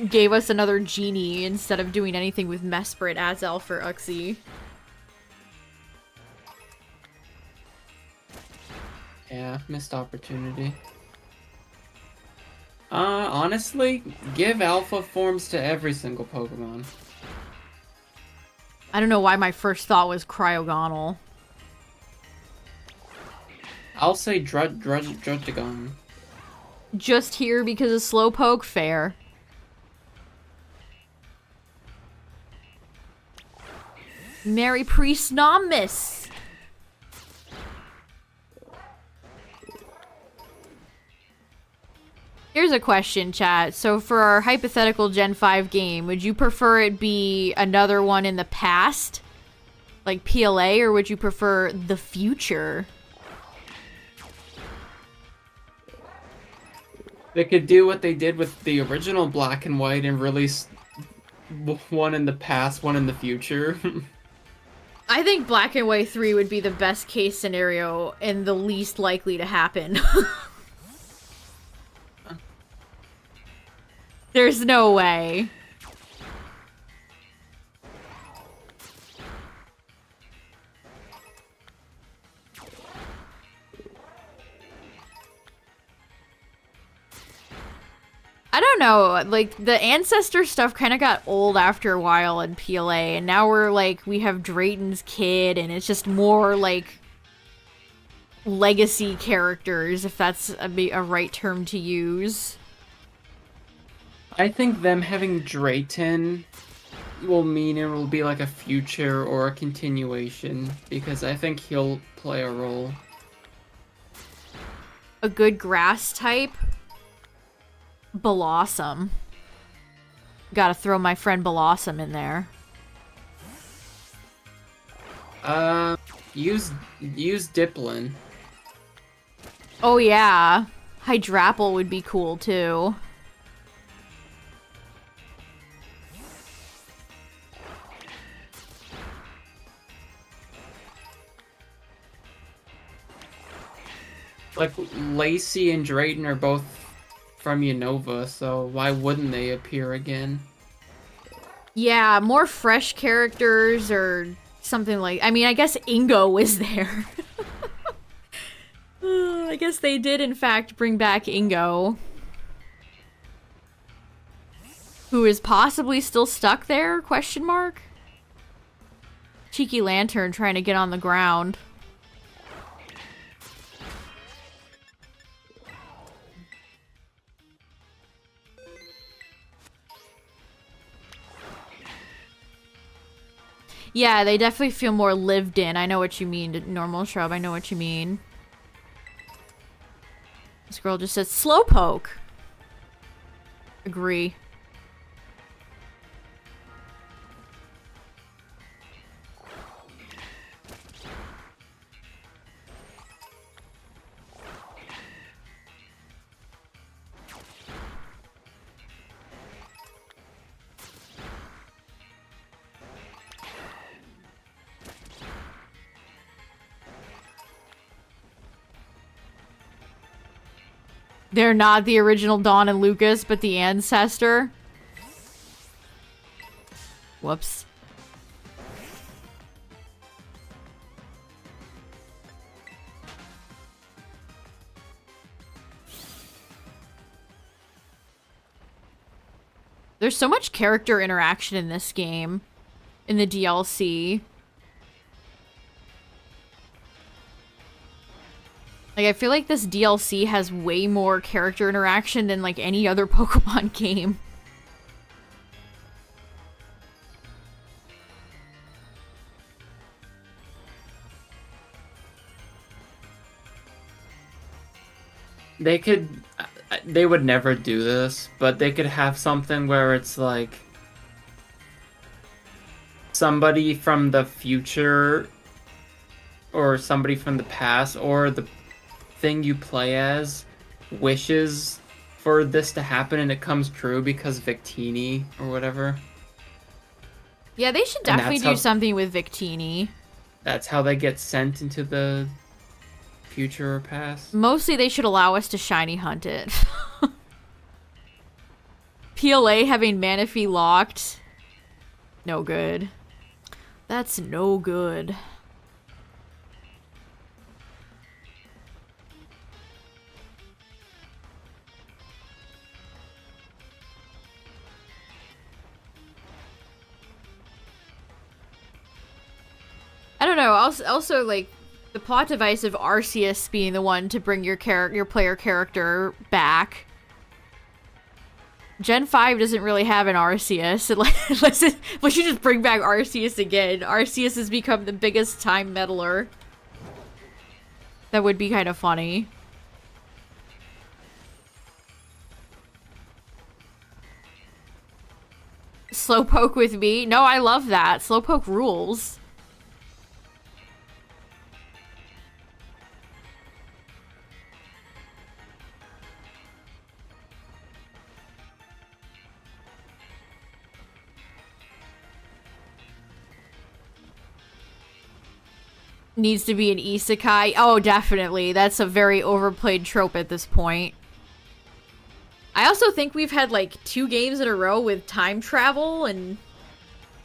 gave us another genie instead of doing anything with Mesprit, Azelf, or Uxie. Yeah, missed opportunity. Honestly, give alpha forms to every single Pokemon. I don't know why my first thought was Cryogonal. I'll say Druddigon. Just here because of Slowpoke? Fair. Mary Priest SNOM-MAS! Here's a question, chat. So for our hypothetical Gen 5 game, would you prefer it be another one in the past? Like PLA, or would you prefer the future? They could do what they did with the original Black and White and release one in the past, one in the future. I think Black and White 3 would be the best case scenario and the least likely to happen. There's no way. I don't know, like, the ancestor stuff kind of got old after a while in PLA, and now we're, like, we have Drayton's kid, and it's just more, like, legacy characters, if that's a right term to use. I think them having Drayton will mean it will be, like, a future or a continuation, because I think he'll play a role. A good grass type? Blossom. Gotta throw my friend Blossom in there. Use Diplin. Oh yeah. Hydrapple would be cool too. Like, Lacey and Drayton are both from Unova, so why wouldn't they appear again? Yeah, more fresh characters or something like... I mean, I guess Ingo was there. I guess they did, in fact, bring back Ingo. Who is possibly still stuck there? Question mark? Cheeky Lantern trying to get on the ground. Yeah, they definitely feel more lived in. I know what you mean. Normal shrub, I know what you mean. This girl just says slowpoke. Agree. They're not the original Dawn and Lucas, but the ancestor. Whoops. There's so much character interaction in this game. In the DLC. Like, I feel like this DLC has way more character interaction than, like, any other Pokemon game. They would never do this, but they could have something where it's like somebody from the future or somebody from the past or the thing you play as wishes for this to happen and it comes true because Victini or whatever. Yeah, they should definitely do something with Victini. That's how they get sent into the future or past. Mostly they should allow us to shiny hunt it. PLA having Manaphy locked. No good. That's no good. I don't know. Also, like, the plot device of Arceus being the one to bring your player character back. Gen 5 doesn't really have an Arceus, unless you just bring back Arceus again. Arceus has become the biggest time meddler. That would be kind of funny. Slowpoke with me? No, I love that. Slowpoke rules. Needs to be an isekai. Oh, definitely. That's a very overplayed trope at this point. I also think we've had, like, 2 games in a row with time travel, and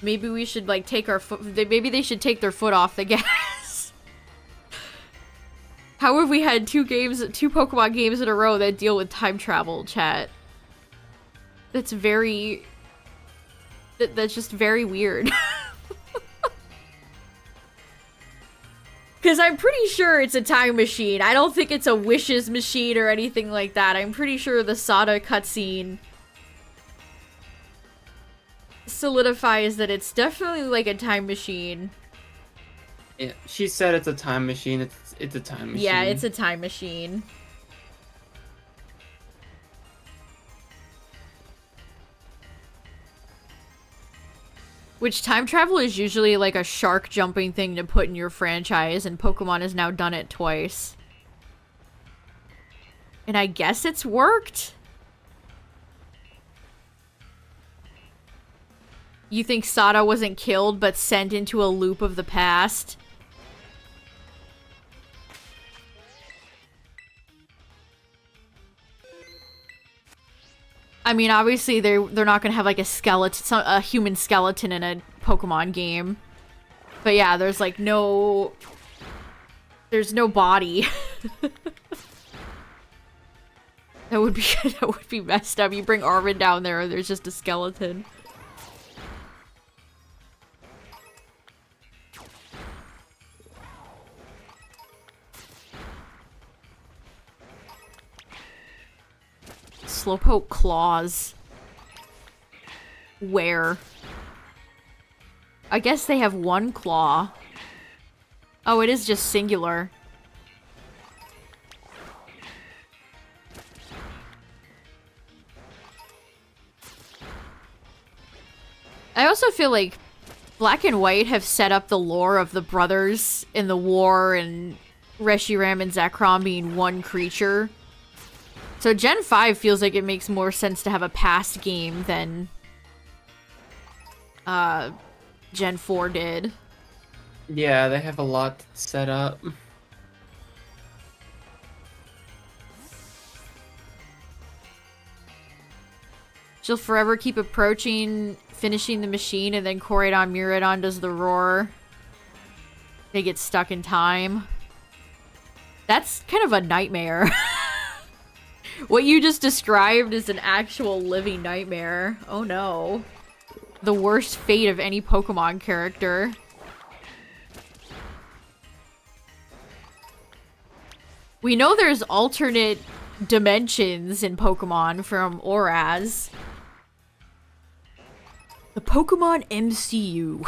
maybe we should, like, take our foot... Maybe they should take their foot off the gas. How have we had 2 Pokemon games in a row that deal with time travel, chat? That's very... That's just very weird. Because I'm pretty sure it's a time machine. I don't think it's a wishes machine or anything like that. I'm pretty sure the Sada cutscene solidifies that it's definitely like a time machine. Yeah, she said it's a time machine. It's a time machine. Yeah, it's a time machine. Which time travel is usually like a shark jumping thing to put in your franchise, and Pokemon has now done it twice. And I guess it's worked? You think Sada wasn't killed but sent into a loop of the past? I mean, obviously they're not gonna have like a skeleton, a human skeleton in a Pokemon game. But yeah, there's like no body. That would be messed up. You bring Armin down there, and there's just a skeleton. Slowpoke claws. Where? I guess they have one claw. Oh, it is just singular. I also feel like Black and White have set up the lore of the brothers in the war and Reshiram and Zekrom being one creature. So Gen 5 feels like it makes more sense to have a past game than Gen 4 did. Yeah, they have a lot set up. She'll forever keep approaching, finishing the machine, and then Koridon Muradon does the roar. They get stuck in time. That's kind of a nightmare. What you just described is an actual living nightmare. Oh no. The worst fate of any Pokemon character. We know there's alternate dimensions in Pokemon from Oraz. The Pokemon MCU.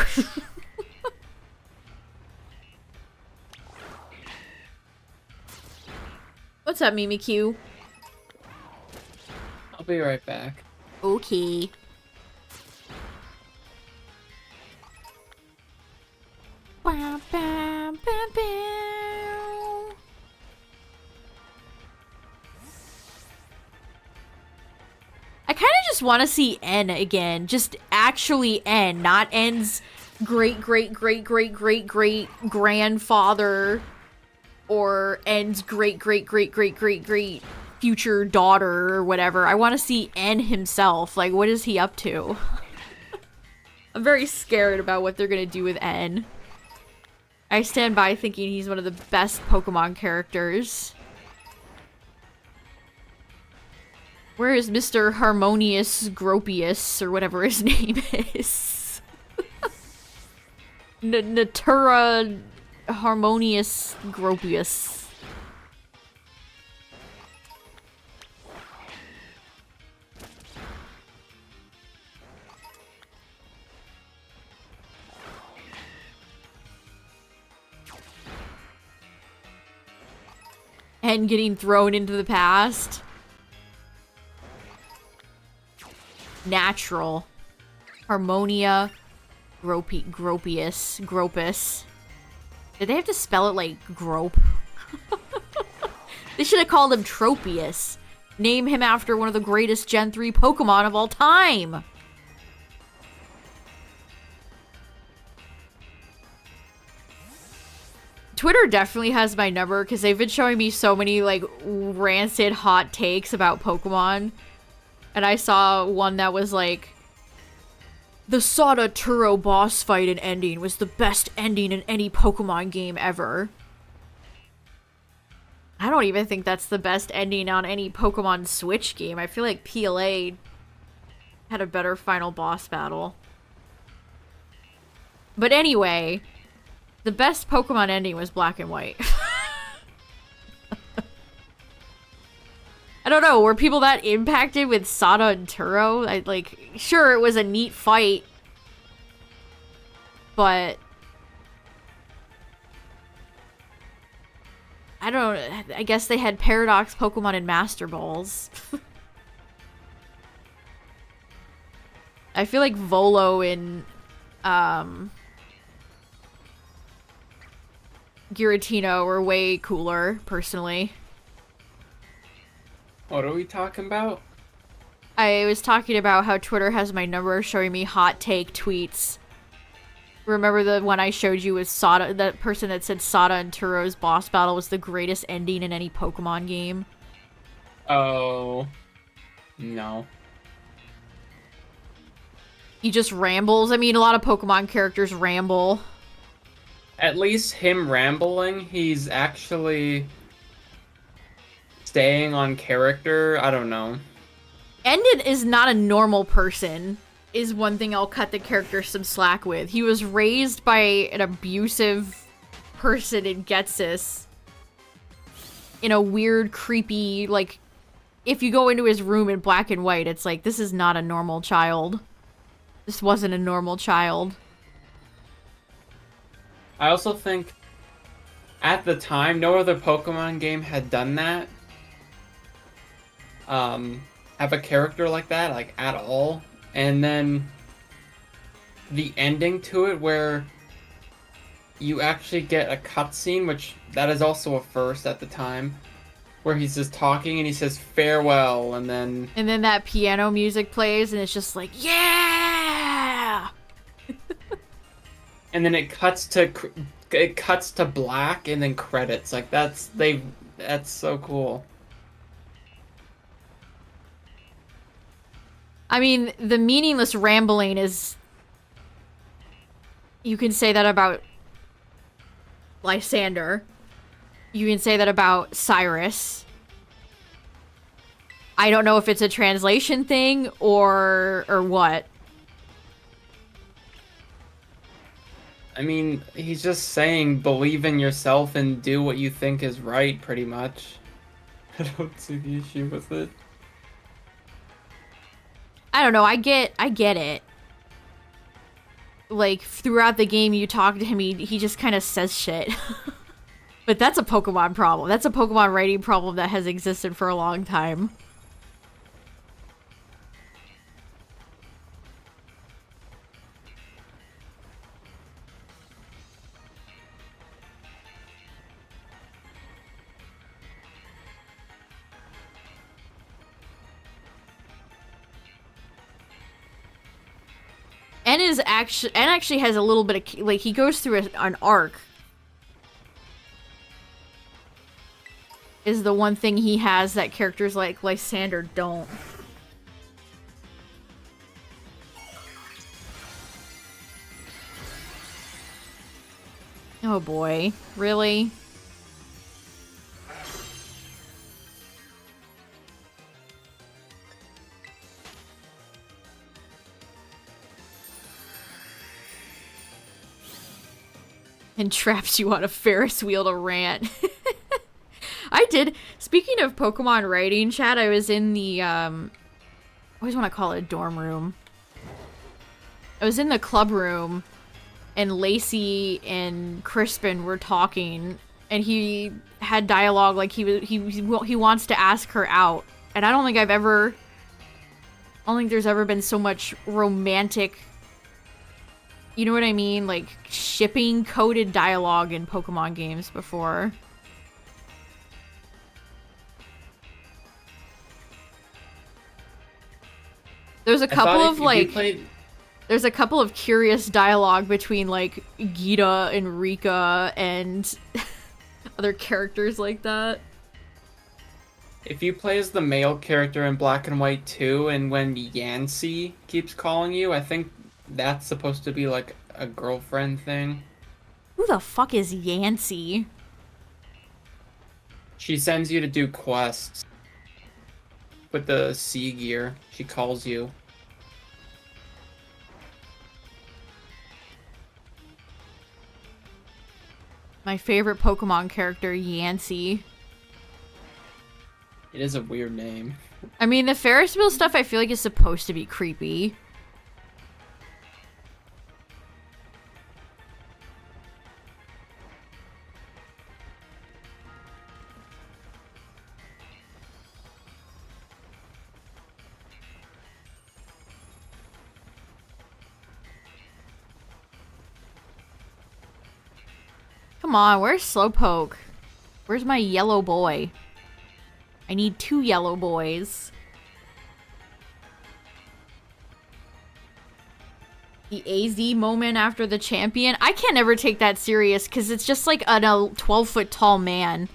What's up, Mimikyu? I'll be right back. Okay. Bow, bow, bow, bow. I kind of just want to see N again. Just actually N, not N's great grandfather or N's great future daughter or whatever. I want to see N himself. Like, what is he up to? I'm very scared about what they're gonna do with N. I stand by thinking he's one of the best Pokemon characters. Where is Mr. Harmonious Gropius, or whatever his name is? Natura Harmonious Gropius. And getting thrown into the past. Natural. Harmonia. Gropus. Did they have to spell it like grope? They should have called him Tropius. Name him after one of the greatest Gen 3 Pokemon of all time. Twitter definitely has my number because they've been showing me so many like rancid hot takes about Pokemon. And I saw one that was like, the Sada Turo boss fight and ending was the best ending in any Pokemon game ever. I don't even think that's the best ending on any Pokemon Switch game. I feel like PLA had a better final boss battle. But anyway, the best Pokemon ending was Black and White. I don't know, were people that impacted with Sada and Turo? Sure, it was a neat fight, but I guess they had Paradox Pokemon and Master Balls. I feel like Volo and Giratina were way cooler, personally. What are we talking about? I was talking about how Twitter has my number showing me hot take tweets. Remember the one I showed you with Sada, that person that said Sada and Turo's boss battle was the greatest ending in any Pokemon game? Oh. No. He just rambles. I mean, a lot of Pokemon characters ramble. At least him rambling, he's actually staying on character. I don't know. Ended is not a normal person, is one thing I'll cut the character some slack with. He was raised by an abusive person in Getsis. In a weird, creepy, like, if you go into his room in Black and White, it's like, this is not a normal child. This wasn't a normal child. I also think at the time, no other Pokemon game had done that. Have a character like that, like at all. And then the ending to it where you actually get a cutscene, which that is also a first at the time, where he's just talking and he says farewell, and then that piano music plays and it's just like, yeah! and then it cuts to black and then credits. Like that's so cool. I mean, the meaningless rambling is... You can say that about Lysander. You can say that about Cyrus. I don't know if it's a translation thing or what. I mean, he's just saying believe in yourself and do what you think is right, pretty much. I don't see the issue with it. I don't know, I get it. Like, throughout the game you talk to him, he just kind of says shit. But that's a Pokemon problem. That's a Pokemon writing problem that has existed for a long time. And actually has a little bit of, like, he goes through an arc. Is the one thing he has that characters like Lysander don't. Oh boy, really? And traps you on a Ferris wheel to rant. I did. Speaking of Pokemon writing, chat, I was in the, I always want to call it a dorm room. I was in the club room, and Lacey and Crispin were talking, and he had dialogue like he wants to ask her out. And I don't think there's ever been so much romantic, you know what I mean? Like, shipping coded dialogue in Pokemon games before. There's a couple of, like... There's a couple of curious dialogue between, like, Gita and Rika and other characters like that. If you play as the male character in Black and White 2, and when Yancy keeps calling you, I think that's supposed to be, like, a girlfriend thing. Who the fuck is Yancy? She sends you to do quests. With the sea gear. She calls you. My favorite Pokemon character, Yancy. It is a weird name. I mean, the Ferris wheel stuff I feel like is supposed to be creepy. Come on, where's Slowpoke? Where's my yellow boy? I need 2 yellow boys. The AZ moment after the champion? I can't ever take that serious because it's just like a 12-foot tall man.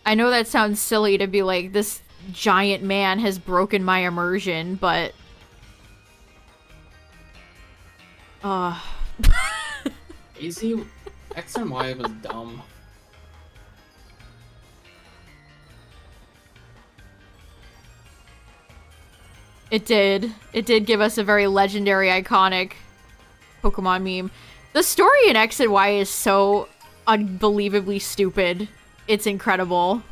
I know that sounds silly to be like, this giant man has broken my immersion, but... AZ X and Y was dumb. It did. It did give us a very legendary, iconic Pokemon meme. The story in X and Y is so unbelievably stupid. It's incredible.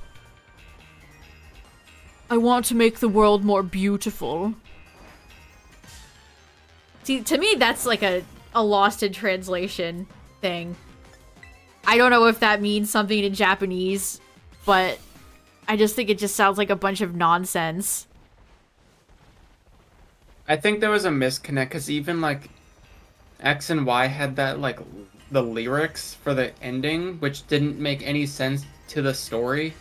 I want to make the world more beautiful. See, to me, that's like a lost in translation thing. I don't know if that means something in Japanese, but I just think it just sounds like a bunch of nonsense. I think there was a misconnect because even like X and Y had that like the lyrics for the ending, which didn't make any sense to the story.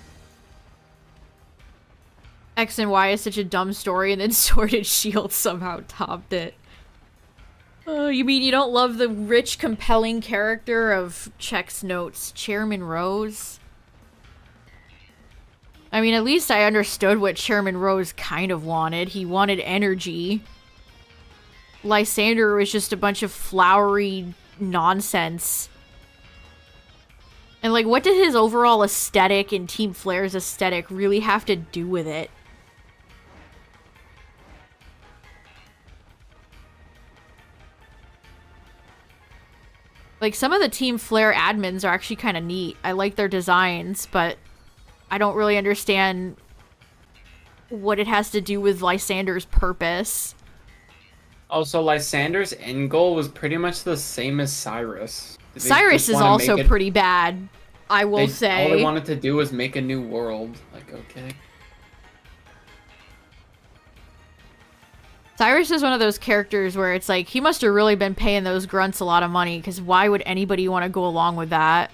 X and Y is such a dumb story, and then Sword and Shield somehow topped it. Oh, you mean you don't love the rich, compelling character of Check's notes, Chairman Rose? I mean, at least I understood what Chairman Rose kind of wanted. He wanted energy. Lysander was just a bunch of flowery nonsense. And, like, what did his overall aesthetic and Team Flare's aesthetic really have to do with it? Like, some of the Team Flare admins are actually kind of neat. I like their designs, but I don't really understand what it has to do with Lysander's purpose. Also, Lysander's end goal was pretty much the same as Cyrus. They Cyrus just is wanna also make it- pretty bad, I will say. All they wanted to do was make a new world. Like, okay. Cyrus is one of those characters where it's like, he must have really been paying those grunts a lot of money, because why would anybody want to go along with that?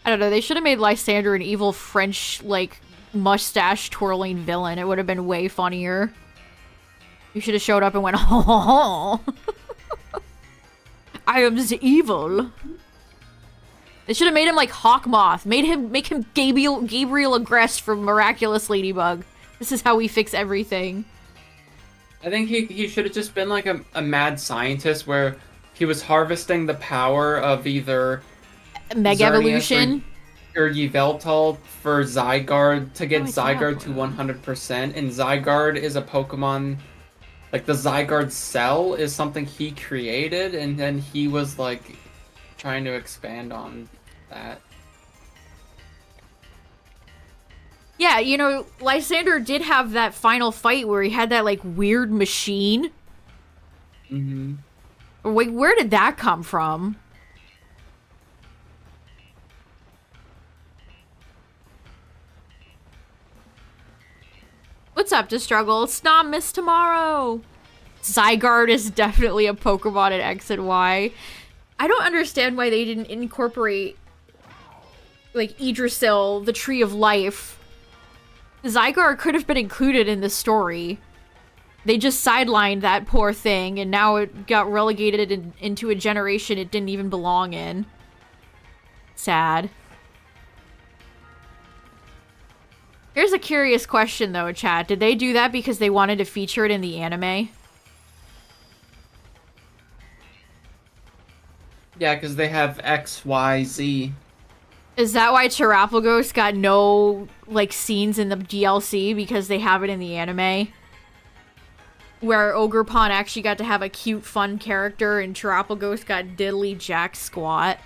I don't know, they should have made Lysander an evil French, like, mustache-twirling villain. It would have been way funnier. You should have showed up and went, oh, I am the evil. They should have made him like Hawkmoth. Make him Gabriel Agrest from Miraculous Ladybug. This is how we fix everything. I think he should have just been like a mad scientist where he was harvesting the power of either Mega Evolution or Yveltal for Zygarde to get Oh, I thought Zygarde to 100%, and Zygarde is a Pokemon. Like the Zygarde cell is something he created, and then he was like trying to expand on that. Yeah, you know, Lysander did have that final fight where he had that, like, weird machine. Mm-hmm. Wait, where did that come from? What's up, Destruggle? SNOM-MAS tomorrow! Zygarde is definitely a Pokemon in X and Y. I don't understand why they didn't incorporate, like, Yggdrasil, the Tree of Life. Zygarde could have been included in the story. They just sidelined that poor thing, and now it got relegated into a generation it didn't even belong in. Sad. Here's a curious question, though, chat. Did they do that because they wanted to feature it in the anime? Yeah, because they have X, Y, Z. Is that why Terapagos got no, like, scenes in the DLC? Because they have it in the anime? Where Ogerpon actually got to have a cute, fun character, and Terapagos got diddly jack squat.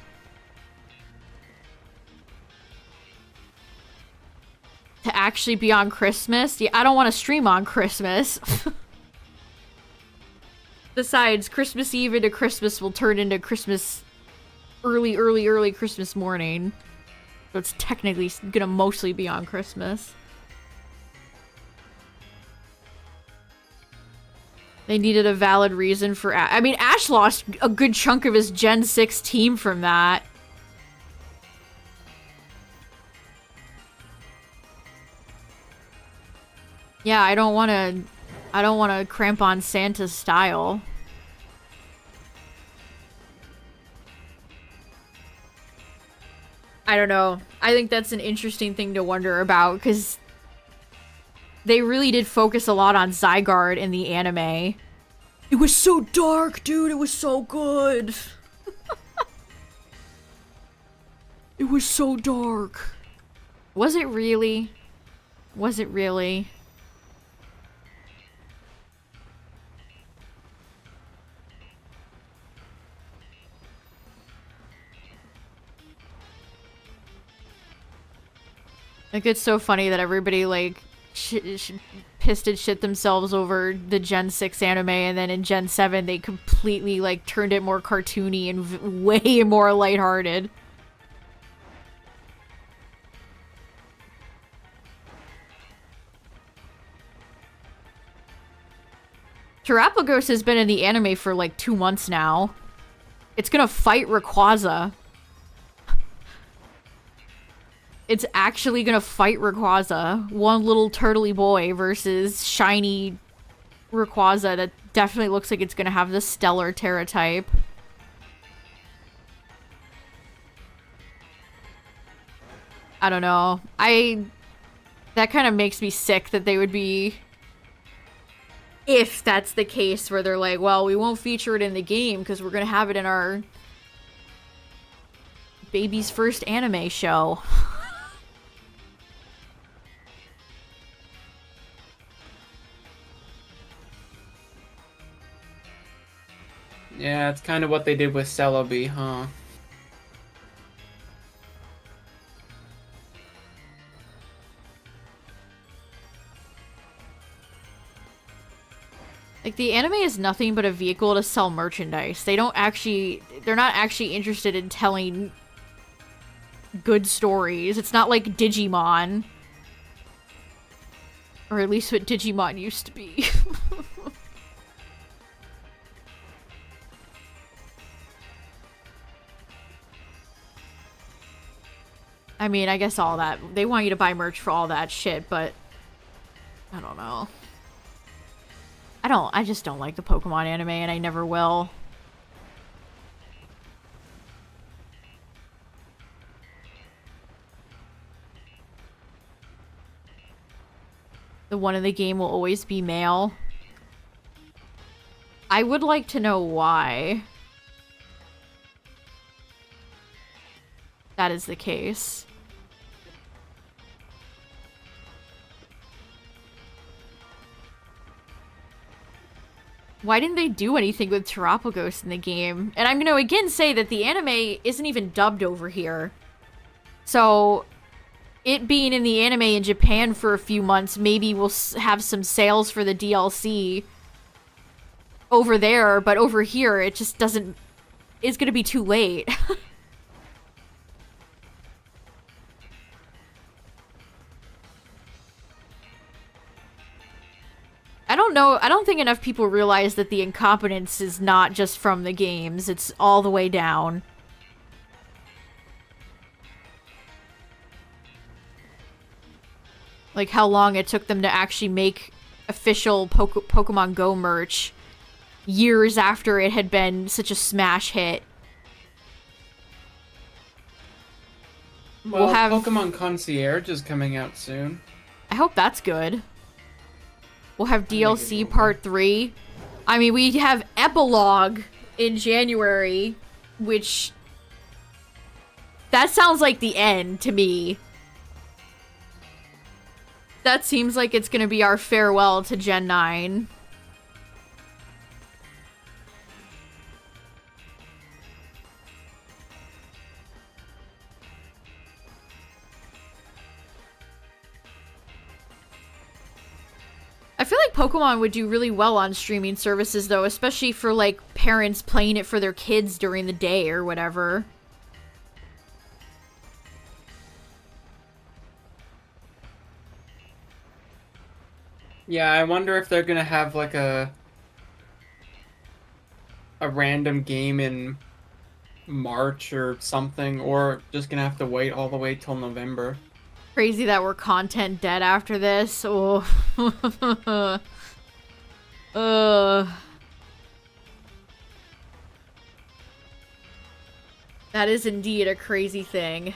To actually be on Christmas? Yeah, I don't want to stream on Christmas. Besides, Christmas Eve into Christmas will turn into Christmas... early Christmas morning. So it's technically gonna mostly be on Christmas. They needed a valid reason for... I mean, Ash lost a good chunk of his Gen 6 team from that. Yeah, I don't want to cramp on Santa's style. I don't know. I think that's an interesting thing to wonder about, because they really did focus a lot on Zygarde in the anime. It was so dark, dude. It was so good. It was so dark. Was it really? Was it really? Like, it's so funny that everybody, like, pissed and shit themselves over the Gen 6 anime, and then in Gen 7 they completely, like, turned it more cartoony and way more lighthearted. Terapagos has been in the anime for, like, 2 months now. It's gonna fight Rayquaza. It's actually gonna fight Rayquaza. One little turtly boy versus shiny Rayquaza that definitely looks like it's gonna have the stellar Terra type. I don't know. That kind of makes me sick that they would be... If that's the case, where they're like, well, we won't feature it in the game because we're gonna have it in our baby's first anime show. Yeah, it's kind of what they did with Celebi, huh? Like, the anime is nothing but a vehicle to sell merchandise. They're not actually interested in telling good stories. It's not like Digimon. Or at least what Digimon used to be. I mean, I guess all that. They want you to buy merch for all that shit, but I don't know. I just don't like the Pokemon anime, and I never will. The one in the game will always be male. I would like to know why that is the case. Why didn't they do anything with Terapagos in the game? And I'm going to again say that the anime isn't even dubbed over here. So, it being in the anime in Japan for a few months, maybe we'll have some sales for the DLC over there, but over here, it just doesn't... It's going to be too late. I don't know. I don't think enough people realize that the incompetence is not just from the games. It's all the way down. Like how long it took them to actually make official Pokemon Go merch years after it had been such a smash hit. Well, we'll have Pokemon Concierge is coming out soon. I hope that's good. We'll have DLC Part 3. I mean, we have Epilogue in January, which... That sounds like the end to me. That seems like it's gonna be our farewell to Gen 9. I feel like Pokemon would do really well on streaming services, though, especially for, like, parents playing it for their kids during the day or whatever. Yeah, I wonder if they're gonna have, like, a random game in March or something, or just gonna have to wait all the way till November. Crazy that we're content dead after this. Oh. That is indeed a crazy thing.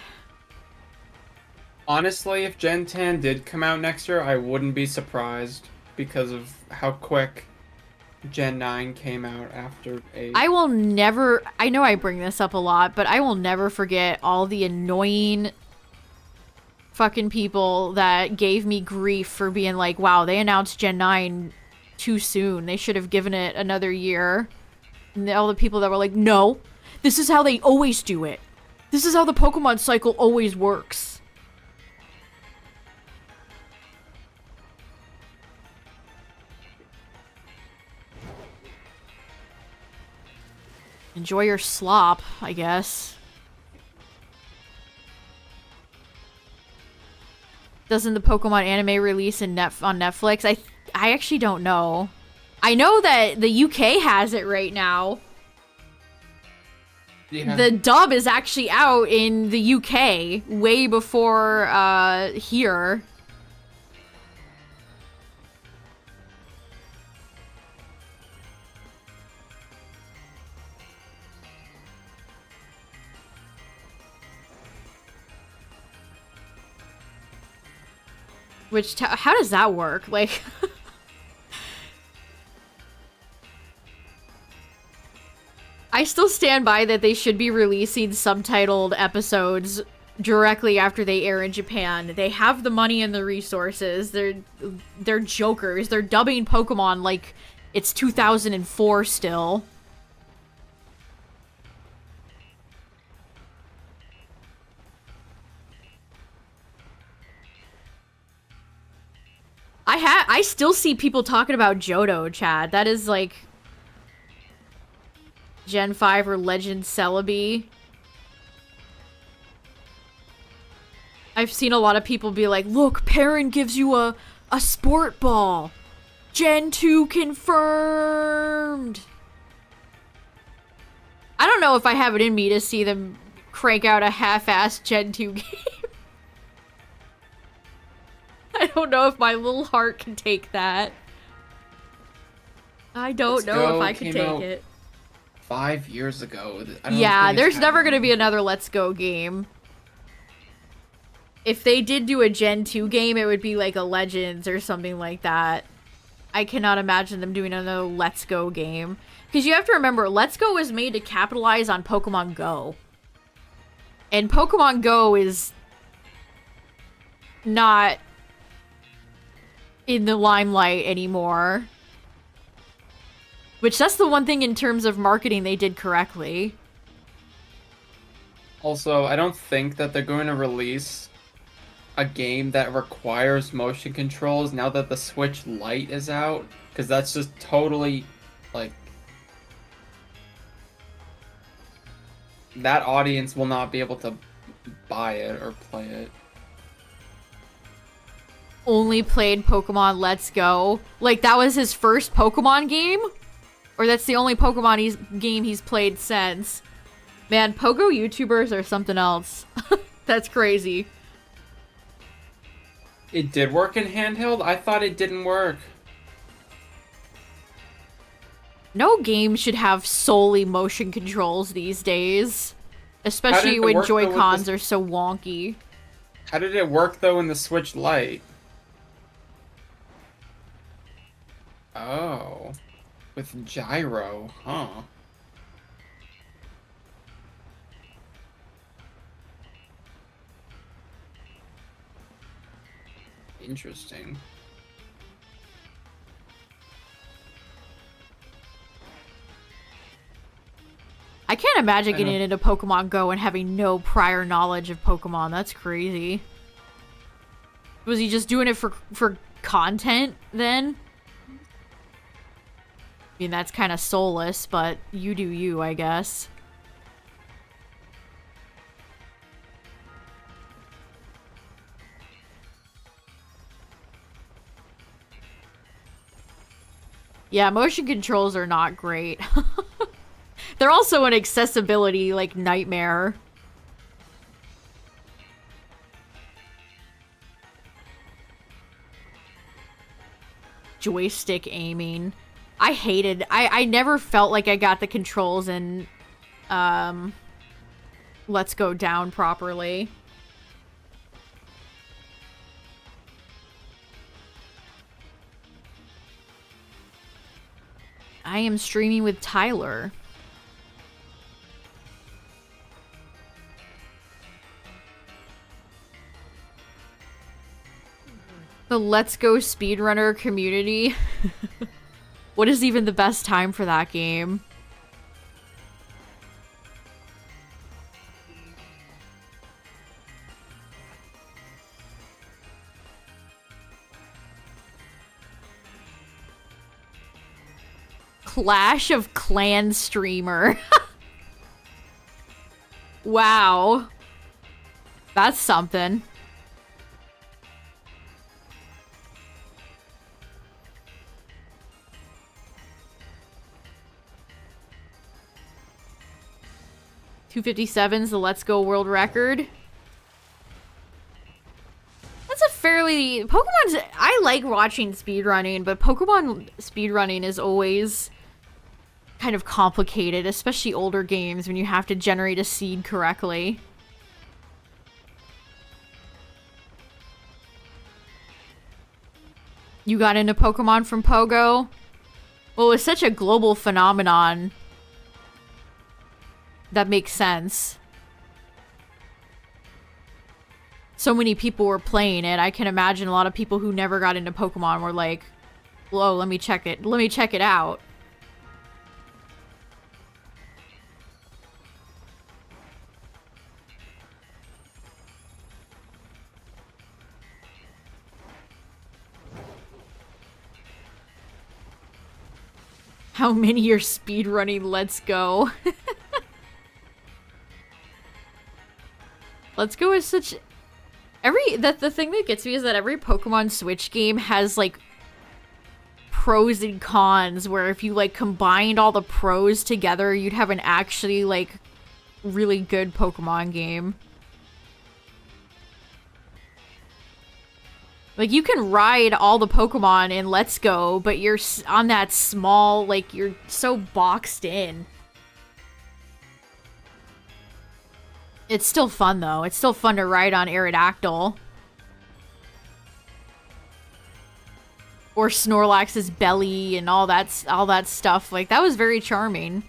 Honestly, if Gen 10 did come out next year, I wouldn't be surprised because of how quick Gen 9 came out after 8. I will never... I know I bring this up a lot, but I will never forget all the annoying fucking people that gave me grief for being like, wow, they announced Gen 9 too soon. They should have given it another year. And all the people that were like, no, this is how they always do it. This is how the Pokemon cycle always works. Enjoy your slop, I guess. Doesn't the Pokemon anime release on Netflix? I actually don't know. I know that the UK has it right now. Yeah. The dub is actually out in the UK way before here. Which, how does that work? Like, I still stand by that they should be releasing subtitled episodes directly after they air in Japan. They have the money and the resources. They're jokers. They're dubbing Pokemon like it's 2004 still. I still see people talking about Johto, Chad. That is like Gen 5 or Legend Celebi. I've seen a lot of people be like, look, Perrin gives you a sport ball. Gen 2 confirmed. I don't know if I have it in me to see them crank out a half-assed Gen 2 game. I don't know if my little heart can take that. I don't know if I can take it. 5 years ago. Yeah, there's never gonna be another Let's Go game. If they did do a Gen 2 game, it would be like a Legends or something like that. I cannot imagine them doing another Let's Go game. Because you have to remember, Let's Go was made to capitalize on Pokemon Go. And Pokemon Go is not in the limelight anymore. Which, that's the one thing in terms of marketing they did correctly. Also, I don't think that they're going to release a game that requires motion controls now that the Switch Lite is out. Because that's just totally, like... that audience will not be able to buy it or play it. Only played Pokemon Let's Go. Like, that was his first Pokemon game? Or that's the only Pokemon game he's played since? Man, Pogo YouTubers are something else. That's crazy. It did work in handheld? I thought it didn't work. No game should have solely motion controls these days. Especially when Joy-Cons are so wonky. How did it work, though, in the Switch Lite? Oh. With gyro, huh? Interesting. I can't imagine getting into Pokemon Go and having no prior knowledge of Pokemon. That's crazy. Was he just doing it for content then? I mean, that's kind of soulless, but you do you, I guess. Yeah, motion controls are not great. They're also an accessibility, like, nightmare. Joystick aiming. I never felt like I got the controls in, Let's Go down properly. I am streaming with Tyler. The Let's Go speedrunner community. What is even the best time for that game? Clash of Clans streamer. Wow. That's something. .257's the Let's Go world record. That's a fairly... Pokemon's... I like watching speedrunning, but Pokemon speedrunning is always kind of complicated, especially older games when you have to generate a seed correctly. You got into Pokemon from Pogo? Well, it was such a global phenomenon. That makes sense. So many people were playing it. I can imagine a lot of people who never got into Pokemon were like, whoa, let me check it. Let me check it out. How many are speedrunning Let's Go? Let's Go is such... The thing that gets me is that every Pokemon Switch game has, like, pros and cons, where if you, like, combined all the pros together, you'd have an actually, like, really good Pokemon game. Like, you can ride all the Pokemon in Let's Go, but you're on that small, like, you're so boxed in. It's still fun, though. It's still fun to ride on Aerodactyl. Or Snorlax's belly and all that stuff. Like, that was very charming.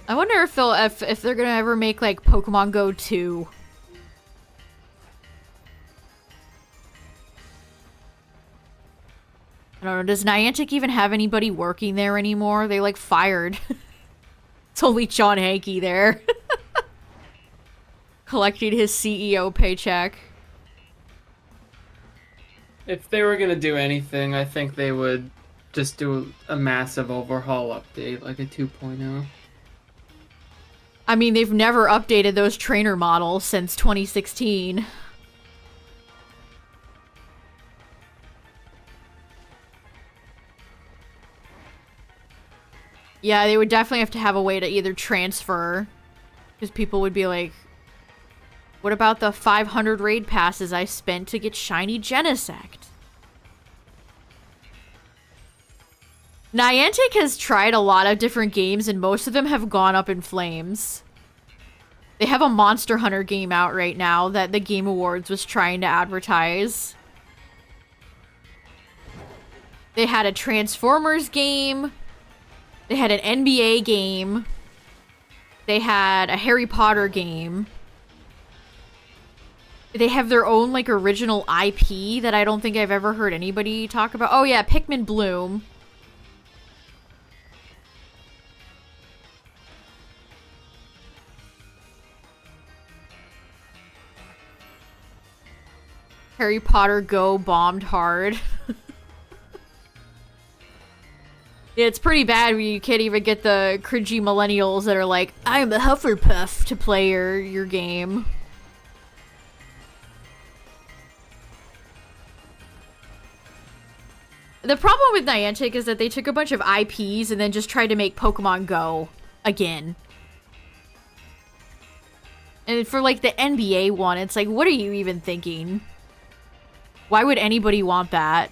I wonder if they're gonna ever make, like, Pokemon Go 2. I don't know, does Niantic even have anybody working there anymore? They, like, fired. It's only John Hankey there. Collecting his CEO paycheck. If they were gonna do anything, I think they would just do a massive overhaul update, like a 2.0. I mean, they've never updated those trainer models since 2016. Yeah, they would definitely have to have a way to either transfer. Because people would be like, what about the 500 raid passes I spent to get shiny Genesect? Niantic has tried a lot of different games, and most of them have gone up in flames. They have a Monster Hunter game out right now that the Game Awards was trying to advertise. They had a Transformers game. They had an NBA game. They had a Harry Potter game. They have their own, like, original IP that I don't think I've ever heard anybody talk about. Oh yeah, Pikmin Bloom. Harry Potter Go bombed hard. Yeah, it's pretty bad when you can't even get the cringy millennials that are like, I'm a Hufflepuff to play your game. The problem with Niantic is that they took a bunch of IPs and then just tried to make Pokemon Go again. And for, like, the NBA one, it's like, what are you even thinking? Why would anybody want that?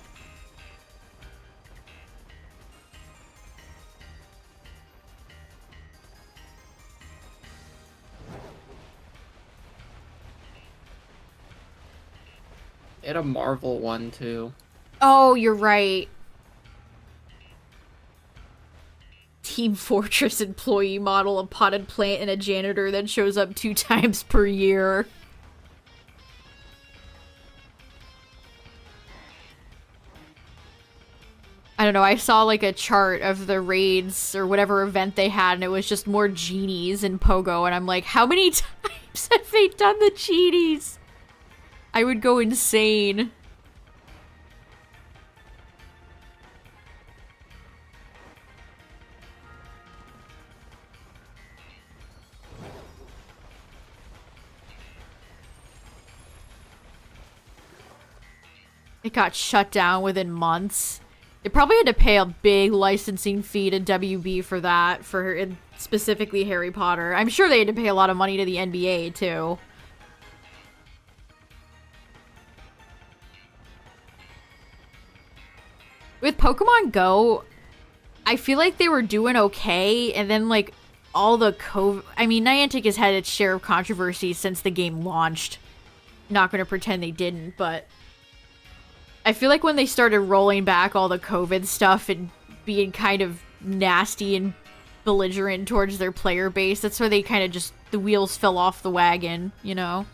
They had a Marvel one, too. Oh, you're right. Team Fortress employee model, a potted plant, and a janitor that shows up 2 times per year. I don't know, I saw like a chart of the raids or whatever event they had, and it was just more genies in Pogo, and I'm like, how many times have they done the genies? I would go insane. It got shut down within months. They probably had to pay a big licensing fee to WB for that, for specifically Harry Potter. I'm sure they had to pay a lot of money to the NBA, too. With Pokemon Go, I feel like they were doing okay, and then, like, all the COVID... I mean, Niantic has had its share of controversy since the game launched. Not gonna pretend they didn't, but... I feel like when they started rolling back all the COVID stuff and being kind of nasty and belligerent towards their player base, that's where they kind of just, the wheels fell off the wagon, you know?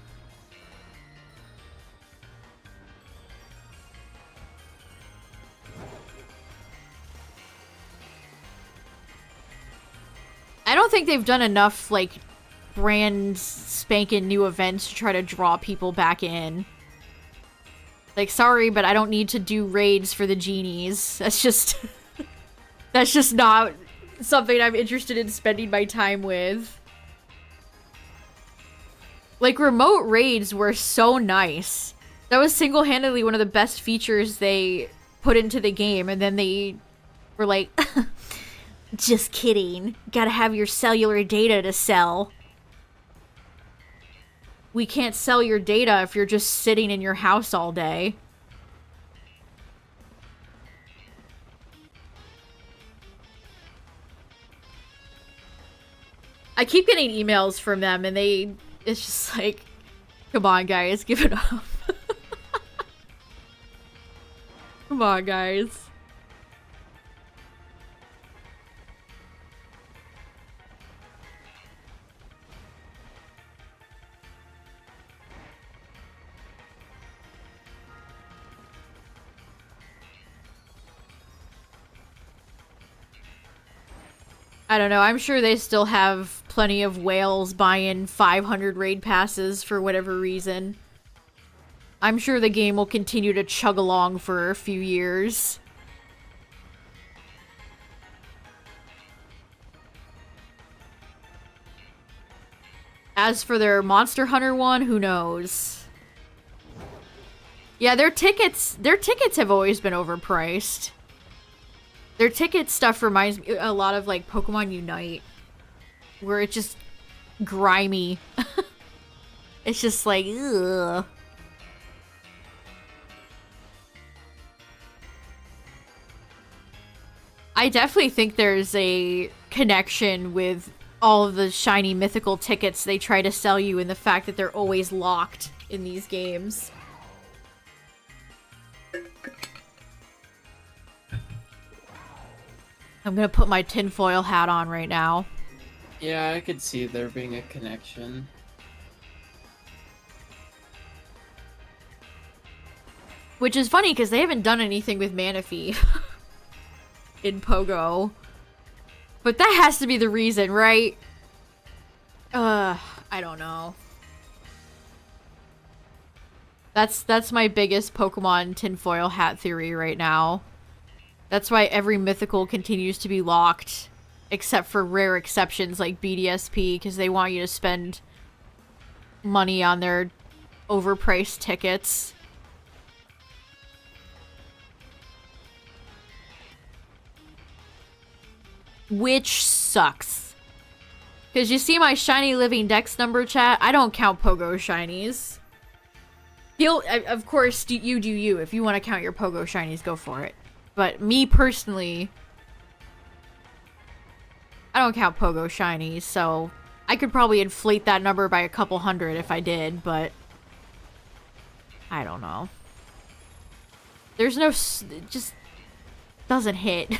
I don't think they've done enough, like, brand spanking new events to try to draw people back in. Like, sorry, but I don't need to do raids for the genies. That's just... that's just not something I'm interested in spending my time with. Like, remote raids were so nice. That was single-handedly one of the best features they put into the game, and then they were like, just kidding. Gotta have your cellular data to sell. We can't sell your data if you're just sitting in your house all day. I keep getting emails from them and it's just like, come on guys, give it up. Come on guys. I don't know, I'm sure they still have plenty of whales buying 500 raid passes for whatever reason. I'm sure the game will continue to chug along for a few years. As for their Monster Hunter one, who knows? Yeah, their tickets have always been overpriced. Their ticket stuff reminds me a lot of, like, Pokemon Unite. Where it's just grimy. It's just like, ugh. I definitely think there's a connection with all of the shiny mythical tickets they try to sell you and the fact that they're always locked in these games. I'm gonna put my tinfoil hat on right now. Yeah, I could see there being a connection. Which is funny, because they haven't done anything with Manaphy in Pogo. But that has to be the reason, right? I don't know. That's my biggest Pokemon tinfoil hat theory right now. That's why every mythical continues to be locked, except for rare exceptions like BDSP, because they want you to spend money on their overpriced tickets. Which sucks. Because you see my shiny living dex number, chat? I don't count Pogo shinies. Of course, you do you. If you want to count your Pogo shinies, go for it. But me personally, I don't count Pogo shinies, so I could probably inflate that number by a couple hundred if I did, but I don't know. There's no... It just doesn't hit.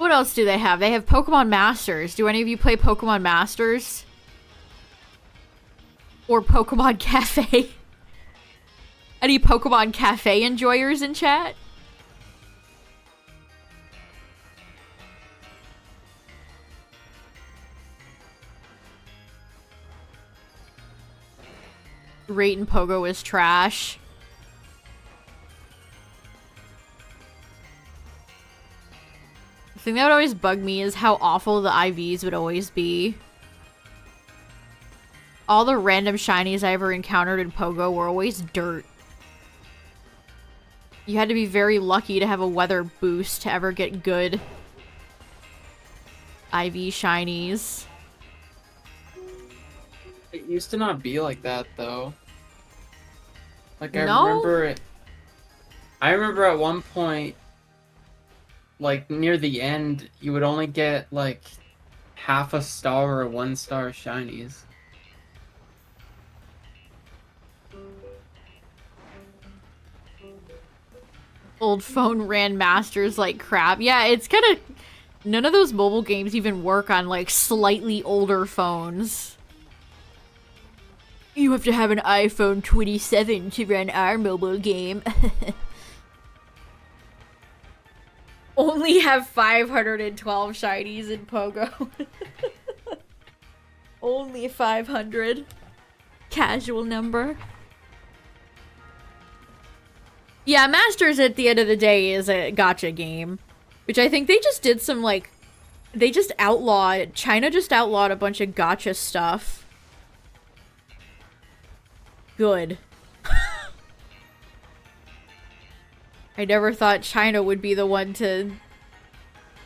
What else do they have? They have Pokemon Masters. Do any of you play Pokemon Masters? Or Pokemon Cafe? Any Pokemon Cafe enjoyers in chat? Rate and Pogo is trash. The thing that would always bug me is how awful the IVs would always be. All the random shinies I ever encountered in Pogo were always dirt. You had to be very lucky to have a weather boost to ever get good IV shinies. It used to not be like that though. Like I No? remember it. I remember at one point, like near the end, you would only get like half a star or 1-star shinies. Old phone ran Masters like crap. Yeah, it's kind of... None of those mobile games even work on like slightly older phones. You have to have an iPhone 27 to run our mobile game. Only have 512 shinies in Pogo. Only 500. Casual number. Yeah, Masters at the end of the day is a gacha game. Which I think they just did some like... They just outlawed... China just outlawed a bunch of gacha stuff. Good. I never thought China would be the one to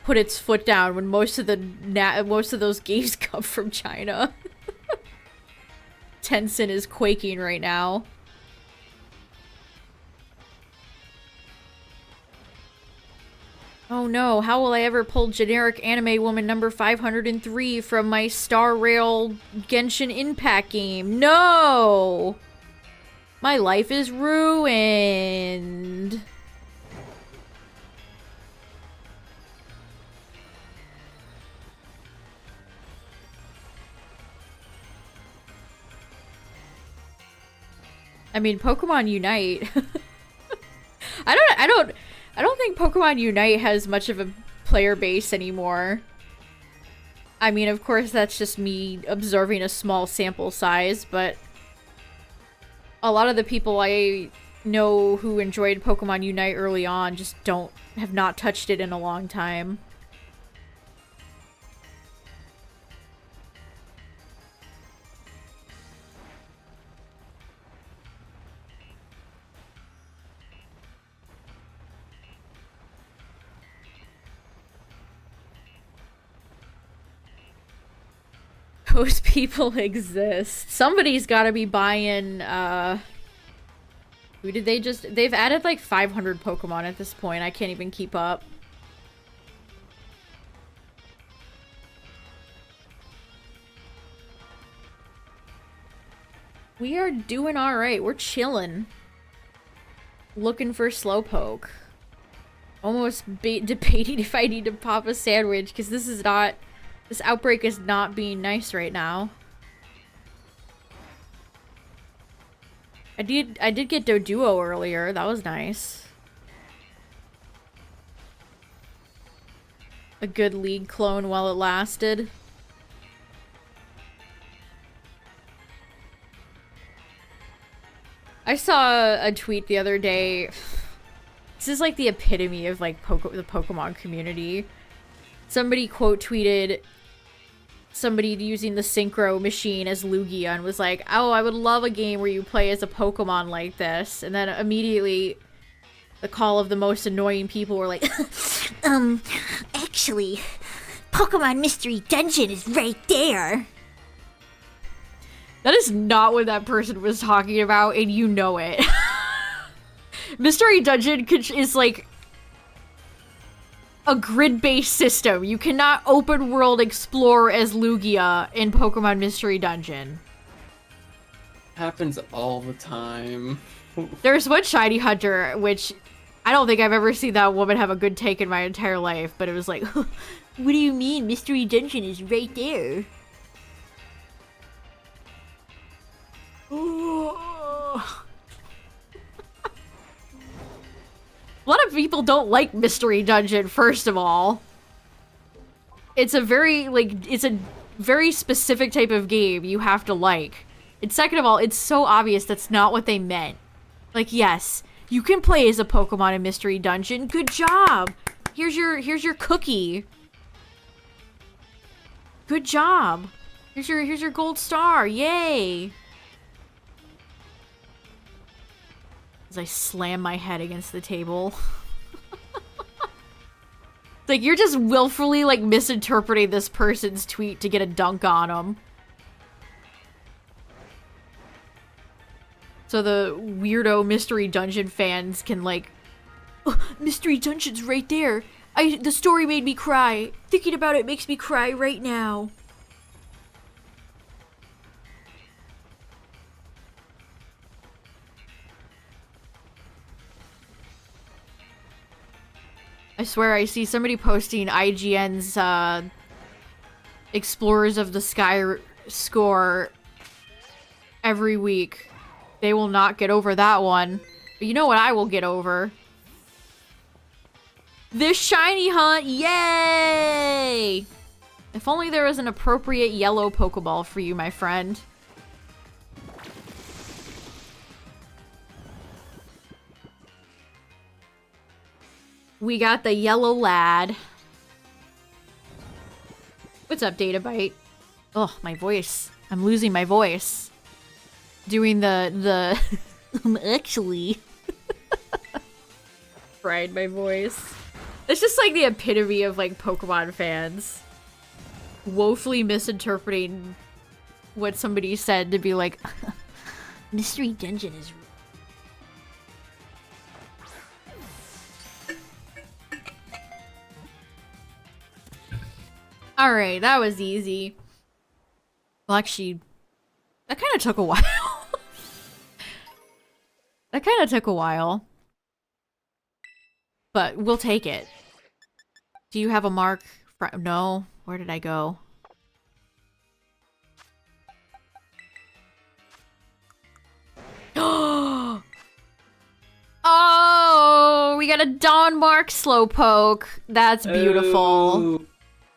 put its foot down when most of those games come from China. Tencent is quaking right now. Oh no, how will I ever pull generic anime woman number 503 from my Star Rail Genshin Impact game? No! My life is ruined. I mean, Pokemon Unite. I don't think Pokemon Unite has much of a player base anymore. I mean, of course, that's just me observing a small sample size, but a lot of the people I know who enjoyed Pokemon Unite early on just have not touched it in a long time. Those people exist. Somebody's gotta be buying, who did they just... They've added like 500 Pokemon at this point. I can't even keep up. We are doing alright. We're chilling. Looking for Slowpoke. Almost debating if I need to pop a sandwich, because this is not... This outbreak is not being nice right now. I did get Doduo earlier. That was nice. A good League clone while it lasted. I saw a tweet the other day. This is like the epitome of like the Pokemon community. Somebody quote tweeted somebody using the Synchro machine as Lugia and was like, oh, I would love a game where you play as a Pokemon like this. And then immediately the call of the most annoying people were like, actually, Pokemon Mystery Dungeon is right there. That is not what that person was talking about, and you know it. Mystery Dungeon is like a grid-based system. You cannot open world explore as Lugia in Pokemon Mystery Dungeon. Happens all the time. There's one shiny hunter, which I don't think I've ever seen that woman have a good take in my entire life, but it was like, What do you mean? Mystery Dungeon is right there. a lot of people don't like Mystery Dungeon, first of all. It's a very, like, it's a very specific type of game you have to like. And second of all, it's so obvious that's not what they meant. Like, yes, you can play as a Pokemon in Mystery Dungeon. Good job. Here's your cookie. Good job. Here's your gold star. Yay. As I slam my head against the table. Like, you're just willfully, like, misinterpreting this person's tweet to get a dunk on them. So the weirdo Mystery Dungeon fans can, like, oh, Mystery Dungeon's right there. The story made me cry. Thinking about it makes me cry right now. I swear I see somebody posting IGN's Explorers of the Sky score every week. They will not get over that one. But you know what I will get over? This shiny hunt! Yay! If only there was an appropriate yellow Pokeball for you, my friend. We got the yellow lad. What's up, Databyte? Oh, my voice. I'm losing my voice. Doing the actually. Fried my voice. It's just like the epitome of like Pokemon fans. Woefully misinterpreting what somebody said to be like, Mystery Dungeon is... Alright, that was easy. Well, actually, that kind of took a while. That kind of took a while. But we'll take it. Do you have a mark? No. Where did I go? Oh, we got a Dawn Mark Slowpoke. That's beautiful. Ooh,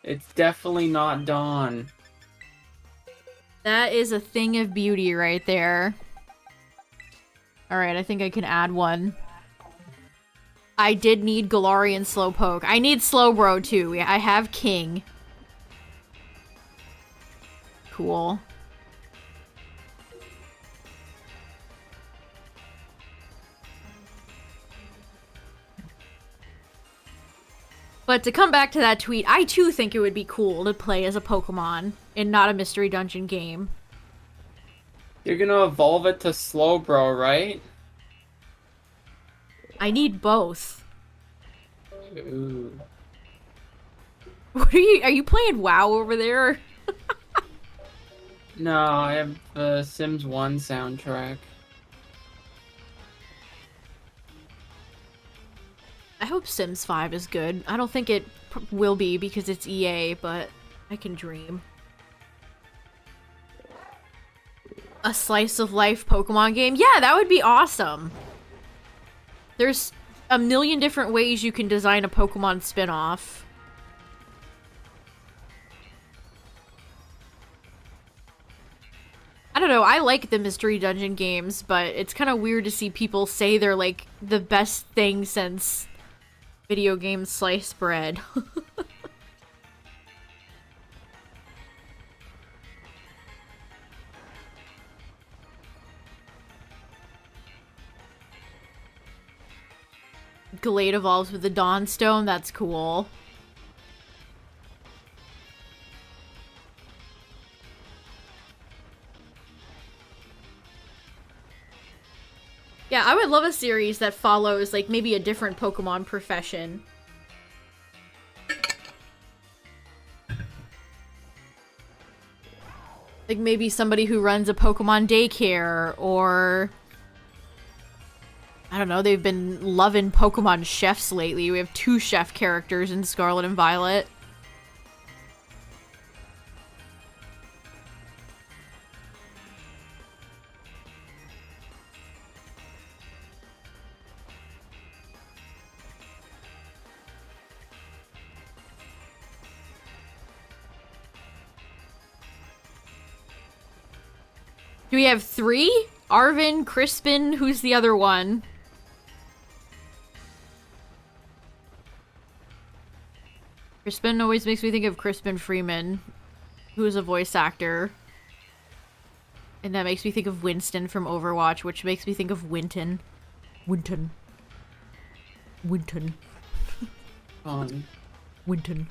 it's definitely not Dawn. That is a thing of beauty right there. Alright, I think I can add one. I did need Galarian Slowpoke. I need Slowbro too. I have King. Cool. But to come back to that tweet, I too think it would be cool to play as a Pokemon and not a Mystery Dungeon game. You're gonna evolve it to Slowbro, right? I need both. Ooh. What are you playing WoW over there? No, I have the Sims 1 soundtrack. I hope Sims 5 is good. I don't think it will be because it's EA, but I can dream. A slice of life Pokemon game? Yeah, that would be awesome. There's a million different ways you can design a Pokemon spin-off. I don't know, I like the Mystery Dungeon games, but it's kind of weird to see people say they're like the best thing since video game sliced bread. Glade evolves with the Dawnstone, that's cool. Yeah, I would love a series that follows, like, maybe a different Pokemon profession. Like, maybe somebody who runs a Pokemon daycare, or... I don't know, they've been loving Pokemon chefs lately. We have 2 chef characters in Scarlet and Violet. Do we have 3? Arvin, Crispin, who's the other one? Crispin always makes me think of Crispin Freeman, who is a voice actor. And that makes me think of Winston from Overwatch, which makes me think of Winton. Winton. Winton. Winton.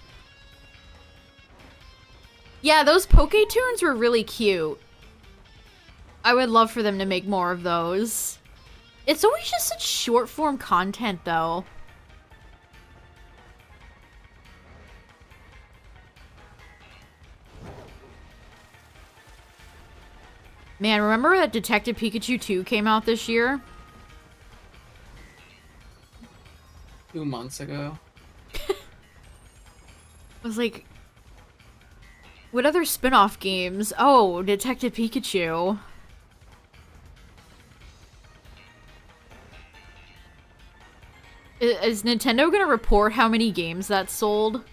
Yeah, those Poke-Tunes were really cute. I would love for them to make more of those. It's always just such short form content, though. Man, remember that Detective Pikachu 2 came out this year? 2 months ago. I was like, what other spin-off games? Oh, Detective Pikachu. Is Nintendo gonna report how many games that sold?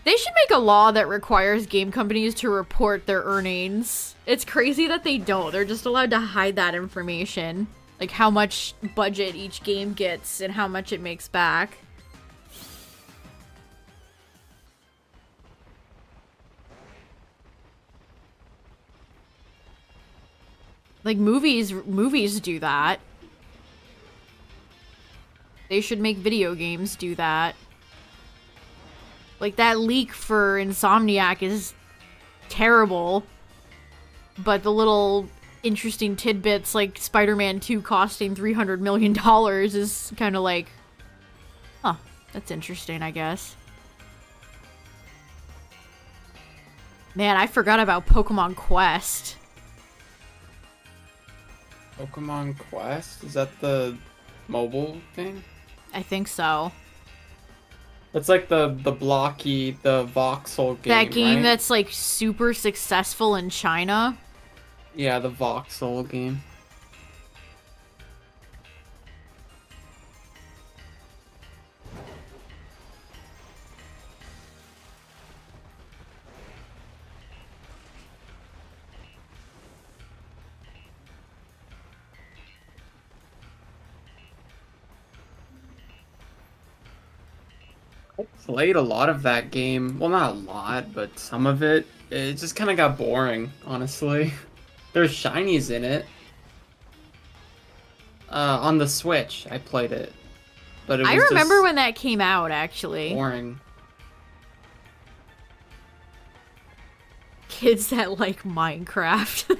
They should make a law that requires game companies to report their earnings. It's crazy that they don't. They're just allowed to hide that information. Like how much budget each game gets and how much it makes back. Like movies do that. They should make video games do that. Like, that leak for Insomniac is terrible. But the little interesting tidbits, like Spider-Man 2 costing $300 million, is kind of like, huh, that's interesting, I guess. Man, I forgot about Pokemon Quest. Pokemon Quest? Is that the mobile thing? I think so. That's like the blocky, the voxel game, That game right? that's like super successful in China. Yeah, the voxel game. I played a lot of that game. Well, not a lot, but some of it. It just kind of got boring, honestly. There's shinies in it. On the Switch, I played it. But it was I remember just when that came out, actually. boring. Kids that like Minecraft.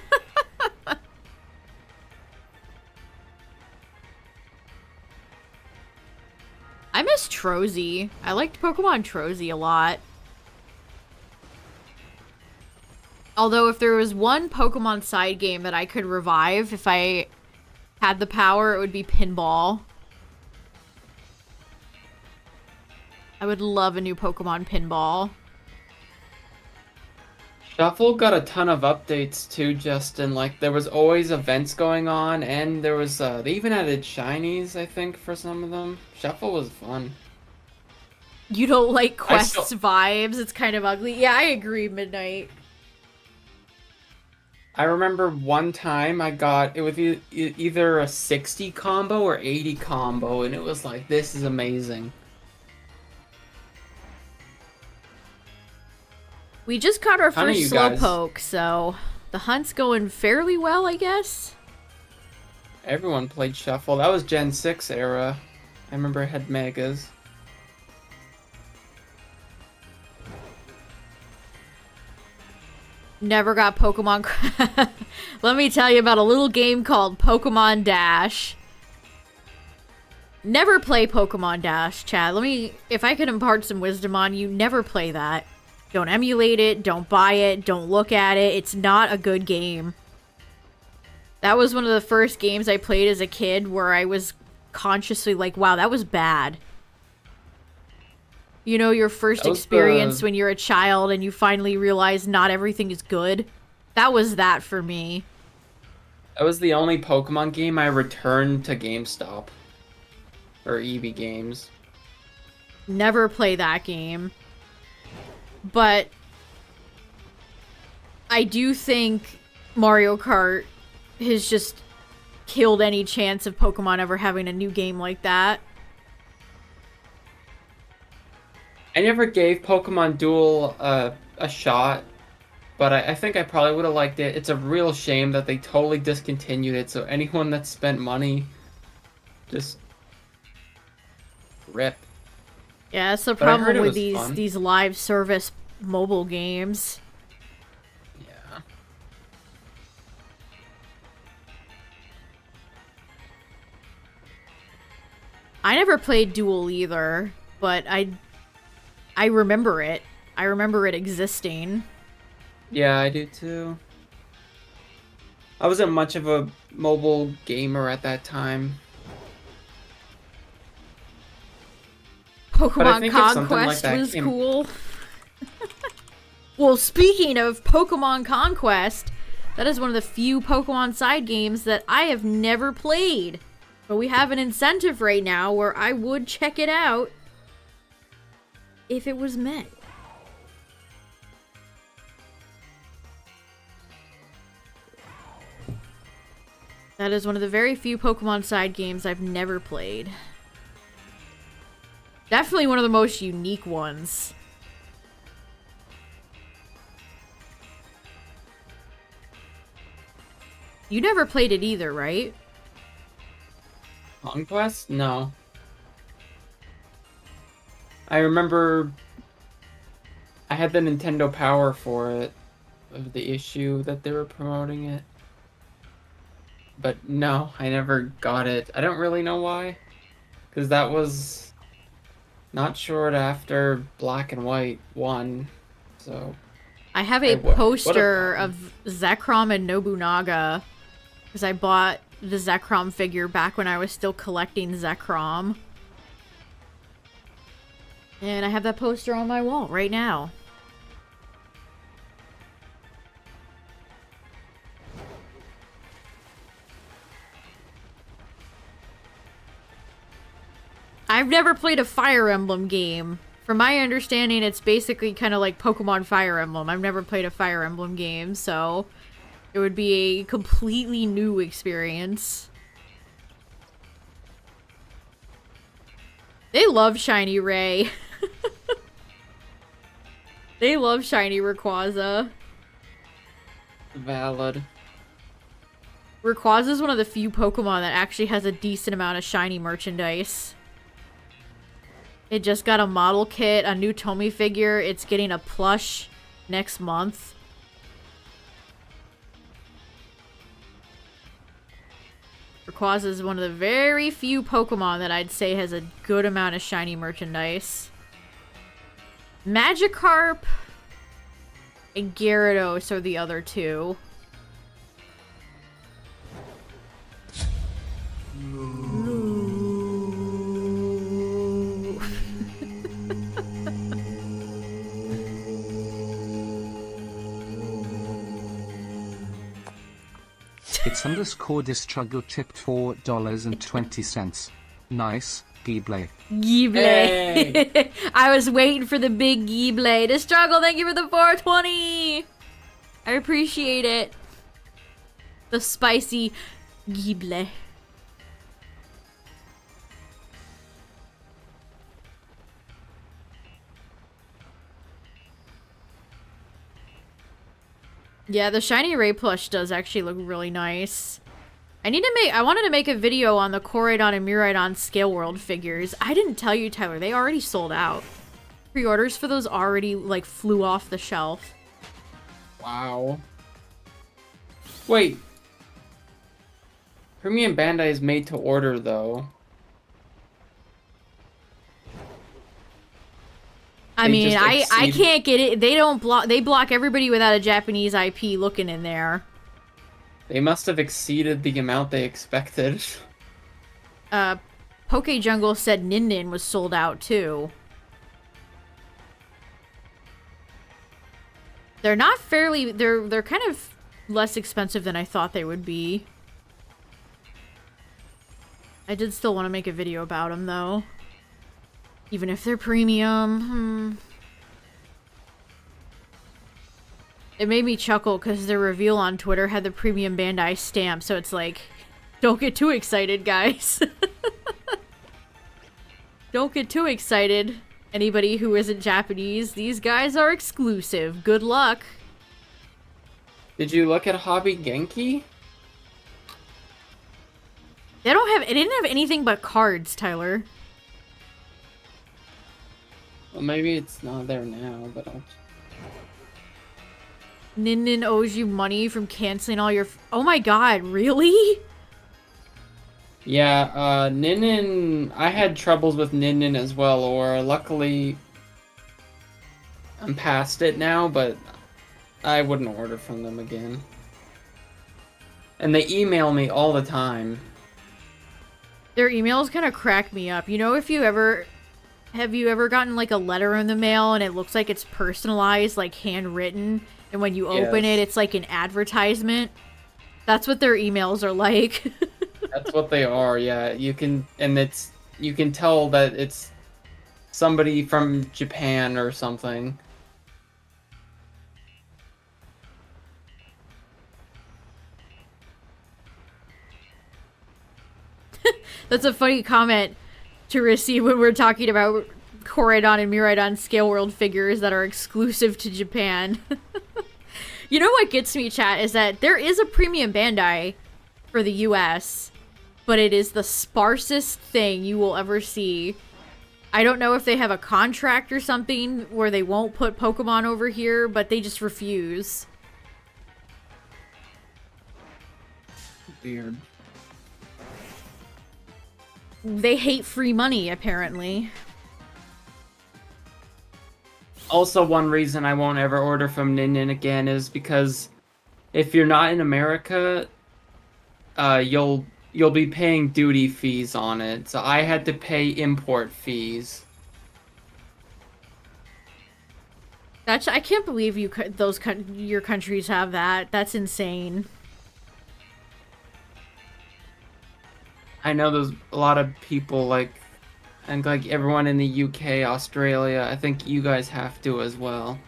I miss Trozy. I liked Pokemon Trozy a lot. Although if there was one Pokemon side game that I could revive if I had the power, it would be Pinball. I would love a new Pokemon Pinball. Shuffle got a ton of updates too, Justin. Like, there was always events going on, and there was, they even added shinies, I think, for some of them. Shuffle was fun. You don't like I Quest's still- vibes? It's kind of ugly. Yeah, I agree, Midnight. I remember one time I got, it was either a 60 combo or 80 combo, and it was like, this is amazing. We just caught our None of first you guys- Slowpoke, so the hunt's going fairly well, I guess. Everyone played Shuffle. That was Gen 6 era. I remember it had Megas. Never got Pokemon. Let me tell you about a little game called Pokemon Dash. Never play Pokemon Dash, Chad. If I could impart some wisdom on you, never play that. Don't emulate it, don't buy it, don't look at it. It's not a good game. That was one of the first games I played as a kid where I was consciously like, wow, that was bad. You know, your first experience when you're a child and you finally realize not everything is good? That was that for me. That was the only Pokemon game I returned to GameStop. Or EB Games. Never play that game. But I do think Mario Kart has just killed any chance of Pokemon ever having a new game like that. I never gave Pokemon Duel a shot, but I think I probably would have liked it. It's a real shame that they totally discontinued it, so anyone that spent money, just rip. Yeah, that's the But I heard problem it with was fun. these live service mobile games. Yeah. I never played Duel either, but I remember it. I remember it existing. Yeah, I do too. I wasn't much of a mobile gamer at that time. Pokemon think if something like Conquest that was came- cool. Well, speaking of Pokemon Conquest, that is one of the few Pokemon side games that I have never played. But we have an incentive right now where I would check it out if it was met. That is one of the very few Pokemon side games I've never played. Definitely one of the most unique ones. You never played it either, right? Conquest? No. I remember I had the Nintendo Power for it, of the issue that they were promoting it. But no, I never got it. I don't really know why. Because that was not short after Black and White won, so... I have a poster of Zekrom and Nobunaga. Because I bought the Zekrom figure back when I was still collecting Zekrom. And I have that poster on my wall right now. I've never played a Fire Emblem game. From my understanding, it's basically kind of like Pokemon Fire Emblem. I've never played a Fire Emblem game, so it would be a completely new experience. They love Shiny Ray. They love Shiny Rayquaza. Valid. Rayquaza is one of the few Pokemon that actually has a decent amount of shiny merchandise. It just got a model kit, a new Tomy figure. It's getting a plush next month. Rayquaza is one of the very few Pokemon that I'd say has a good amount of shiny merchandise. Magikarp and Gyarados are the other two. It's underscore distruggle tipped $4.20. Nice, Gible. Gible. Hey. I was waiting for the big Gible to struggle. Thank you for the 420. I appreciate it. The spicy Gible. Yeah, the shiny Ray plush does actually look really nice. I wanted to make a video on the Koraidon and Miraidon Scale World figures. I didn't tell you, Tyler, they already sold out. Pre-orders for those already, like, flew off the shelf. Wow. Wait. Premium Bandai is made to order, though. I They mean, just I exceed- can't get it. They block everybody without a Japanese IP looking in there. They must have exceeded the amount they expected. Poke Jungle said Nin Nin was sold out too. They're not fairly. They're kind of less expensive than I thought they would be. I did still want to make a video about them though, even if they're premium. It made me chuckle because their reveal on Twitter had the premium Bandai stamp, so it's like, don't get too excited, guys. Don't get too excited. Anybody who isn't Japanese, these guys are exclusive. Good luck. Did you look at Hobby Genki? They don't have. It didn't have anything but cards, Tyler. Well, maybe it's not there now, but I'll... Nin Nin owes you money from canceling all your. Oh my god, really? Yeah, Nin Nin... I had troubles with Nin Nin as well, or luckily... I'm past it now, but I wouldn't order from them again. And they email me all the time. Their emails kind of crack me up. You know, if you ever... Have you ever gotten, like, a letter in the mail and it looks like it's personalized, like, handwritten? And when you open it, it's like an advertisement? That's what their emails are like. That's what they are, yeah. You can tell that it's somebody from Japan or something. That's a funny comment to receive when we're talking about Koraidon and Miraidon Scale World figures that are exclusive to Japan. You know what gets me, chat, is that there is a premium Bandai for the US, but it is the sparsest thing you will ever see. I don't know if they have a contract or something where they won't put Pokemon over here, but they just refuse. Weird. They hate free money, apparently. Also, one reason I won't ever order from Nin Nin again is because if you're not in America, you'll be paying duty fees on it. So I had to pay import fees. That's, I can't believe your countries have that. That's insane. I know there's a lot of people and like everyone in the UK, Australia, I think you guys have to as well.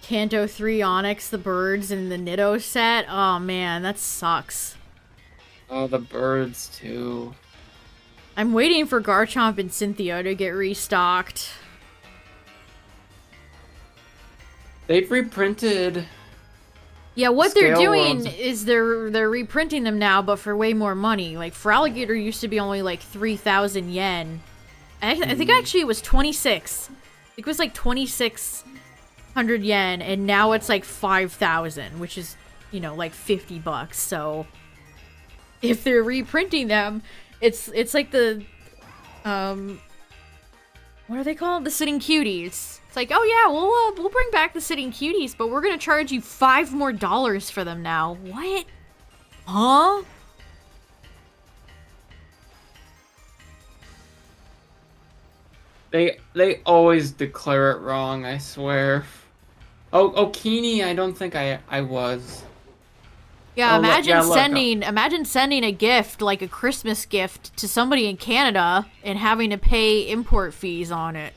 Kanto 3 Onyx, the birds, and the Nitto set. Oh man, that sucks. Oh, the birds too. I'm waiting for Garchomp and Cynthia to get restocked. They've reprinted. Yeah, what they're Scale doing Worlds. is they're reprinting them now, but for way more money. Like, for Alligator used to be only like 3,000 yen. I think actually it was 26. It was like 2,600 yen, and now it's like 5,000, which is, you know, like $50. So if they're reprinting them, it's like the what are they called? The Sitting Cuties. It's like, oh yeah, we'll bring back the Sitting Cuties, but we're gonna charge you $5 more for them now. What? Huh? They always declare it wrong, I swear. Oh, Okini, I don't think I was. Yeah, Oh, look, imagine yeah, look. imagine sending a gift, like a Christmas gift, to somebody in Canada and having to pay import fees on it.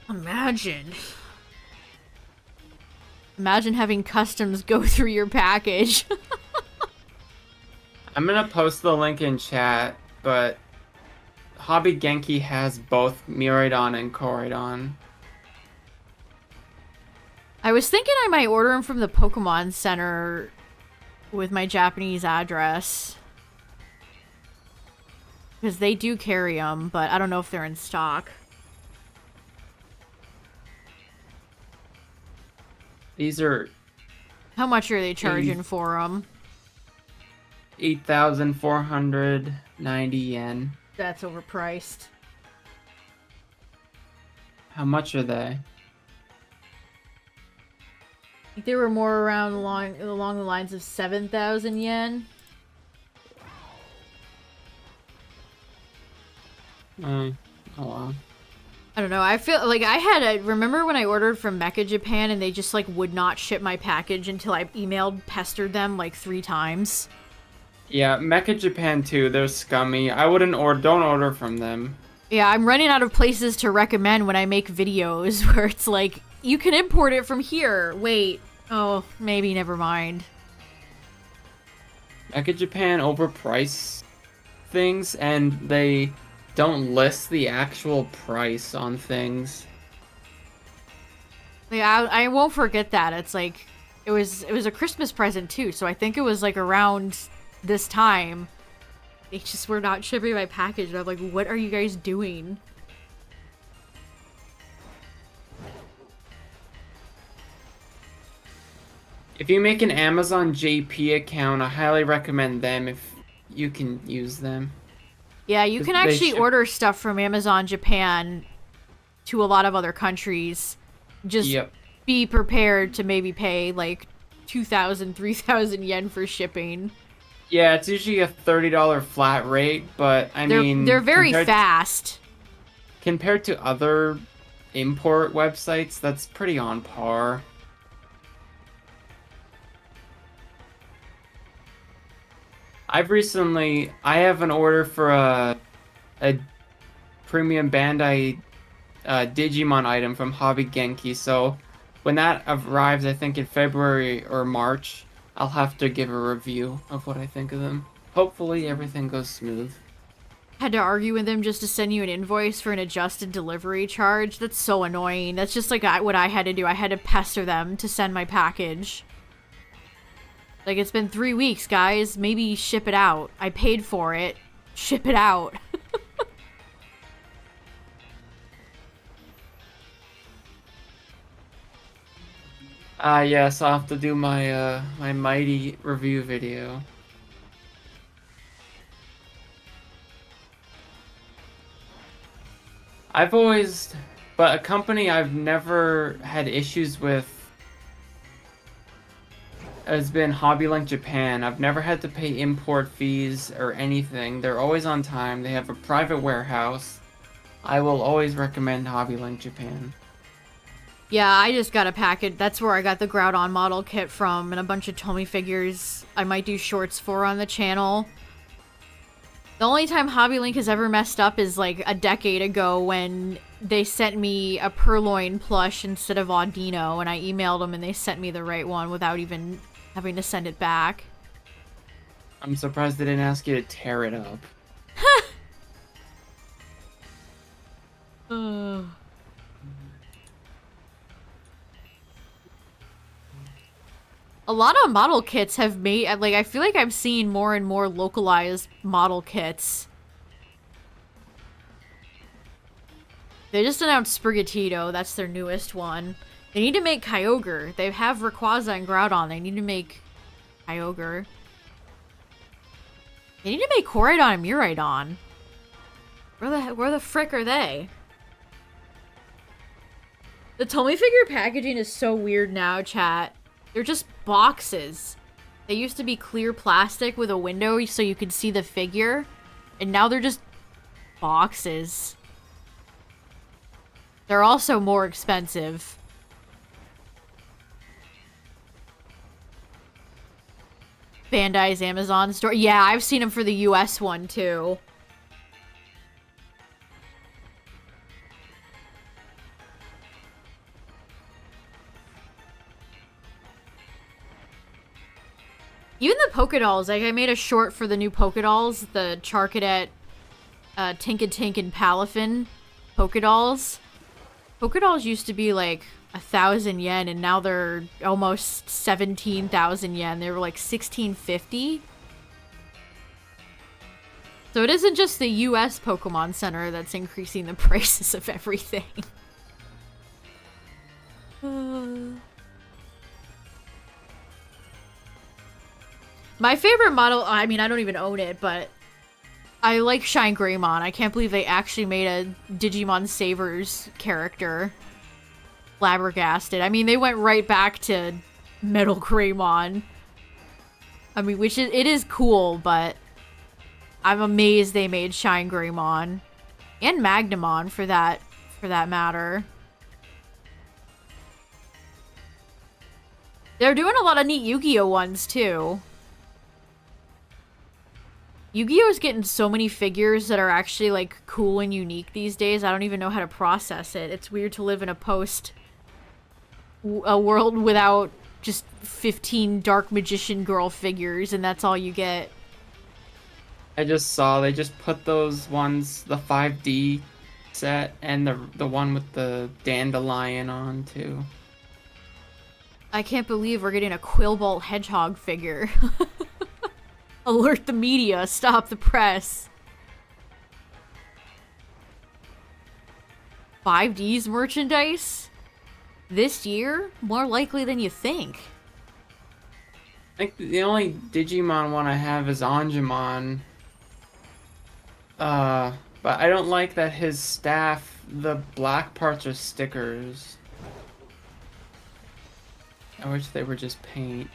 Imagine. Imagine having customs go through your package. I'm gonna post the link in chat, but Hobby Genki has both Miraidon and Koraidon. I was thinking I might order them from the Pokemon Center with my Japanese address. Because they do carry them, but I don't know if they're in stock. These are How much are they charging for them? 8,490 yen. That's overpriced. How much are they? I think they were more around along the lines of 7,000 yen. Oh wow. I don't know. I feel like remember when I ordered from Mecca Japan and they just like would not ship my package until I pestered them like 3 times. Yeah, Mecha Japan too. They're scummy. I wouldn't don't order from them. Yeah, I'm running out of places to recommend when I make videos where it's like, you can import it from here. Wait. Oh, maybe never mind. Mecha Japan overprice things and they don't list the actual price on things. Yeah, I won't forget that. It's like it was a Christmas present too, so I think it was like around this time. They just were not shipping my package, and I'm like, what are you guys doing? If you make an Amazon JP account, I highly recommend them if you can use them. Yeah, you can actually order stuff from Amazon Japan to a lot of other countries. Just be prepared to maybe pay like 2,000, 3,000 yen for shipping. Yeah, it's usually a $30 flat rate, but I mean... They're very fast. Compared to other import websites, that's pretty on par. I have an order for a premium Bandai Digimon item from Hobby Genki, so when that arrives, I think in February or March, I'll have to give a review of what I think of them. Hopefully everything goes smooth. Had to argue with them just to send you an invoice for an adjusted delivery charge. That's so annoying. That's just like what I had to do. I had to pester them to send my package. Like, it's been 3 weeks, guys. Maybe ship it out. I paid for it. Ship it out. Yes, I'll have to do my my Mighty review video. But a company I've never had issues with has been HobbyLink Japan. I've never had to pay import fees or anything. They're always on time. They have a private warehouse. I will always recommend HobbyLink Japan. Yeah, I just got a package. That's where I got the Groudon model kit from and a bunch of Tomy figures I might do shorts for on the channel. The only time HobbyLink has ever messed up is like a decade ago when they sent me a Purloin plush instead of Audino, and I emailed them and they sent me the right one without even having to send it back. I'm surprised they didn't ask you to tear it up. A lot of model kits have made, like, I feel like I'm seeing more and more localized model kits. They just announced Sprigatito, that's their newest one. They need to make Kyogre. They have Rayquaza and Groudon. They need to make Kyogre. They need to make Koraidon and Miraidon. Where the frick are they? The Tomy figure packaging is so weird now, chat. They're just boxes. They used to be clear plastic with a window so you could see the figure. And now they're just boxes. They're also more expensive. Bandai's Amazon store. Yeah, I've seen them for the US one too. Even the Pokedolls, like I made a short for the new Pokedolls, the Charcadet, Tinkatink, and Palafin Pokedolls. Pokedolls used to be like 1,000 yen, and now they're almost 17,000 yen. They were like 1,650. So it isn't just the US Pokemon Center that's increasing the prices of everything. My favorite model, I mean, I don't even own it, but I like Shine Greymon. I can't believe they actually made a Digimon Savers character. Flabbergasted. I mean, they went right back to Metal Greymon. I mean, it is cool, but I'm amazed they made Shine Greymon and Magnamon for that matter. They're doing a lot of neat Yu-Gi-Oh ones too. Yu-Gi-Oh is getting so many figures that are actually like cool and unique these days. I don't even know how to process it. It's weird to live in a world without just 15 Dark Magician girl figures and that's all you get. I just saw they just put those ones, the 5D set and the one with the dandelion on too. I can't believe we're getting a Quillbolt Hedgehog figure. Alert the media, stop the press. 5D's merchandise? This year? More likely than you think. I think the only Digimon one I have is Angemon. But I don't like that his staff, the black parts are stickers. I wish they were just paint.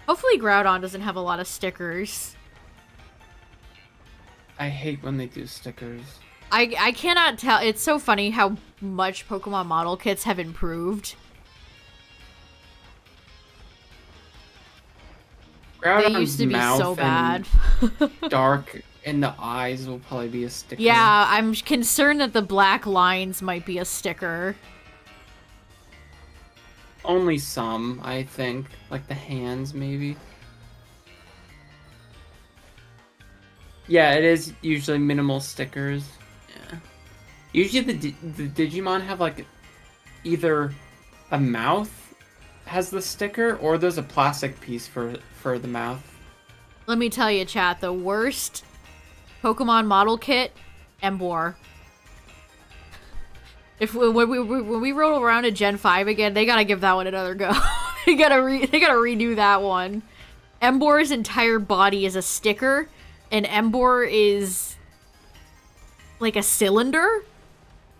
Hopefully Groudon doesn't have a lot of stickers. I hate when they do stickers. I cannot tell. It's so funny how much Pokemon model kits have improved. Groudon's They used to be mouth so bad. and dark in the eyes will probably be a sticker. Yeah, I'm concerned that the black lines might be a sticker. Only some, I think. Like the hands, maybe. Yeah, it is usually minimal stickers. Yeah. Usually the Digimon have like either a mouth has the sticker or there's a plastic piece for the mouth. Let me tell you, chat, the worst Pokemon model kit, Emboar. When we roll around to Gen 5 again, they gotta give that one another go. they gotta redo that one. Emboar's entire body is a sticker, and Emboar is like a cylinder.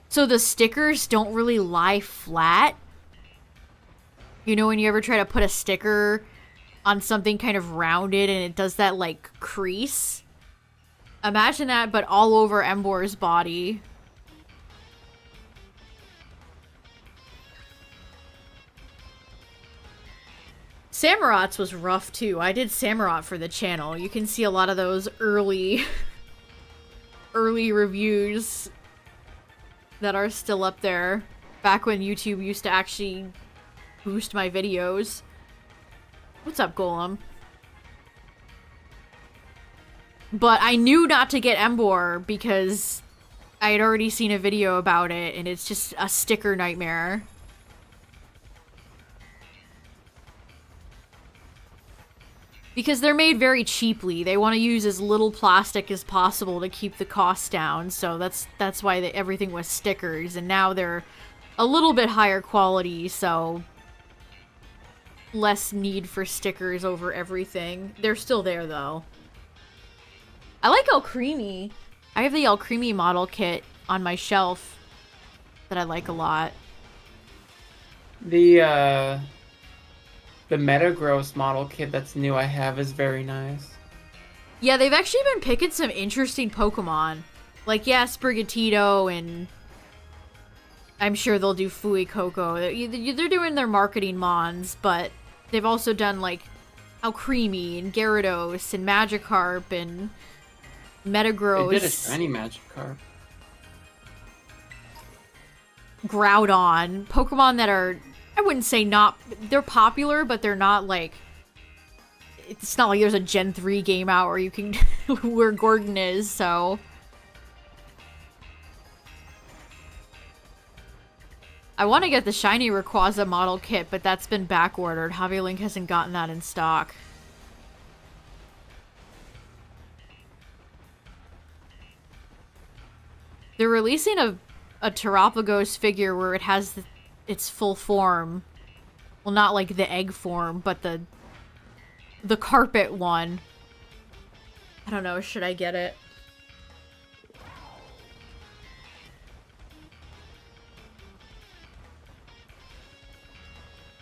So the stickers don't really lie flat. You know when you ever try to put a sticker on something kind of rounded and it does that like crease? Imagine that, but all over Emboar's body. Samurot's was rough too. I did Samurott for the channel. You can see a lot of those early reviews that are still up there. Back when YouTube used to actually boost my videos. What's up, Golem? But I knew not to get Emboar because I had already seen a video about it and it's just a sticker nightmare. Because they're made very cheaply. They want to use as little plastic as possible to keep the cost down. So that's why everything was stickers. And now they're a little bit higher quality, so less need for stickers over everything. They're still there, though. I like Alcremie. I have the Alcremie model kit on my shelf that I like a lot. The Metagross model kit that's new I have is very nice. Yeah, they've actually been picking some interesting Pokemon. Like, yeah, Sprigatito, and I'm sure they'll do Fuecoco. They're doing their marketing mons, but they've also done, like, Alcremie, and Gyarados, and Magikarp, and Metagross. They did a shiny Magikarp. Groudon. Pokemon that are, I wouldn't say they're popular, but they're not like, it's not like there's a Gen 3 game out where you can, where Gordon is, so. I want to get the shiny Rayquaza model kit, but that's been back-ordered. Hobby Link hasn't gotten that in stock. They're releasing a Terapagos figure where it has its full form. Well, not like the egg form, but the carpet one. I don't know, should I get it?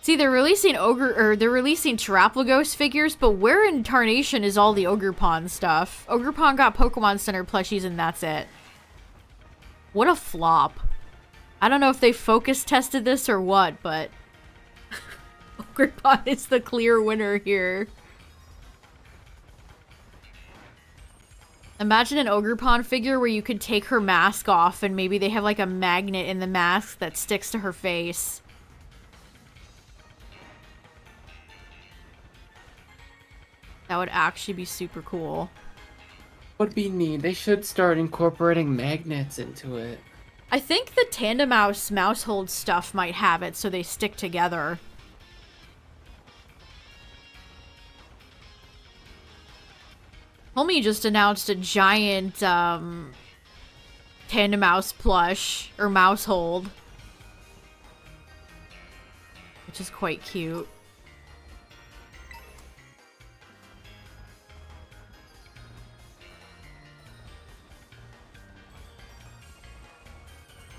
See, they're releasing they're releasing Terraplagos figures, but where in Tarnation is all the Ogrepon stuff? Ogrepon got Pokemon Center plushies and that's it. What a flop. I don't know if they focus tested this or what, but Ogrepon is the clear winner here. Imagine an Ogrepon figure where you could take her mask off and maybe they have like a magnet in the mask that sticks to her face. That would actually be super cool. Would be neat. They should start incorporating magnets into it. I think the Tandem Mouse Mousehold stuff might have it so they stick together. Homie just announced a giant Tandem Mouse plush or Mousehold, which is quite cute.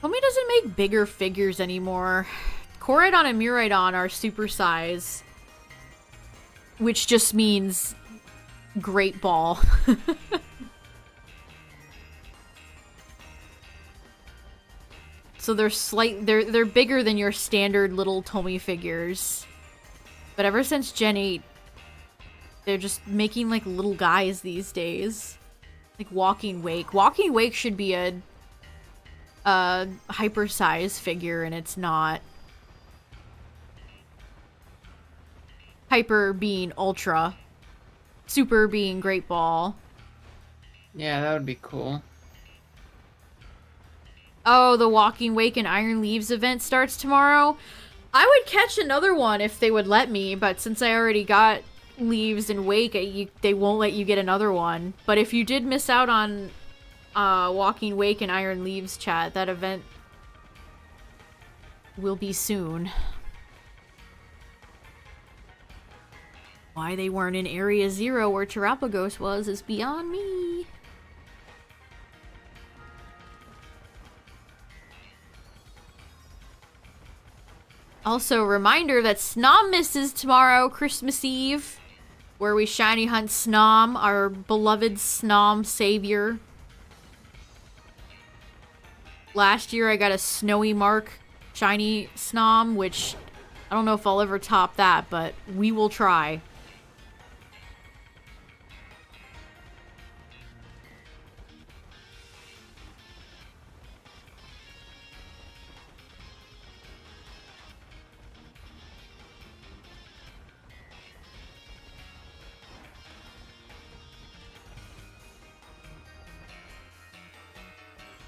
Homie doesn't make bigger figures anymore. Koraidon and Miraidon are super size, which just means Great Ball. So they're bigger than your standard little Tomy figures. But ever since Gen 8, they're just making like little guys these days. Like Walking Wake. Walking Wake should be a hyper-size figure, and it's not. Hyper being Ultra. Super being Great Ball. Yeah, that would be cool. Oh, the Walking Wake and Iron Leaves event starts tomorrow. I would catch another one if they would let me, but since I already got Leaves and Wake, they won't let you get another one. But if you did miss out on Walking Wake and Iron Leaves, chat, that event will be soon. Why they weren't in Area 0 where Terraplagos was is beyond me. Also, reminder that SNOM-MAS is tomorrow, Christmas Eve, where we shiny hunt Snom, our beloved Snom savior. Last year I got a Snowy Mark shiny Snom, which I don't know if I'll ever top that, but we will try.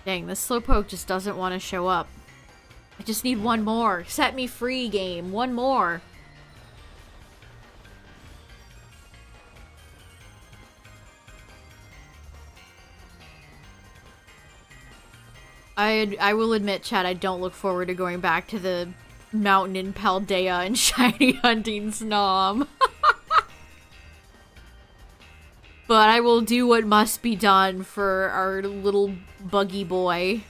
Dang, this Slowpoke just doesn't want to show up. I just need one more. Set me free, game. One more. I will admit, chat, I don't look forward to going back to the mountain in Paldea and shiny hunting Snom. But I will do what must be done for our little buggy boy.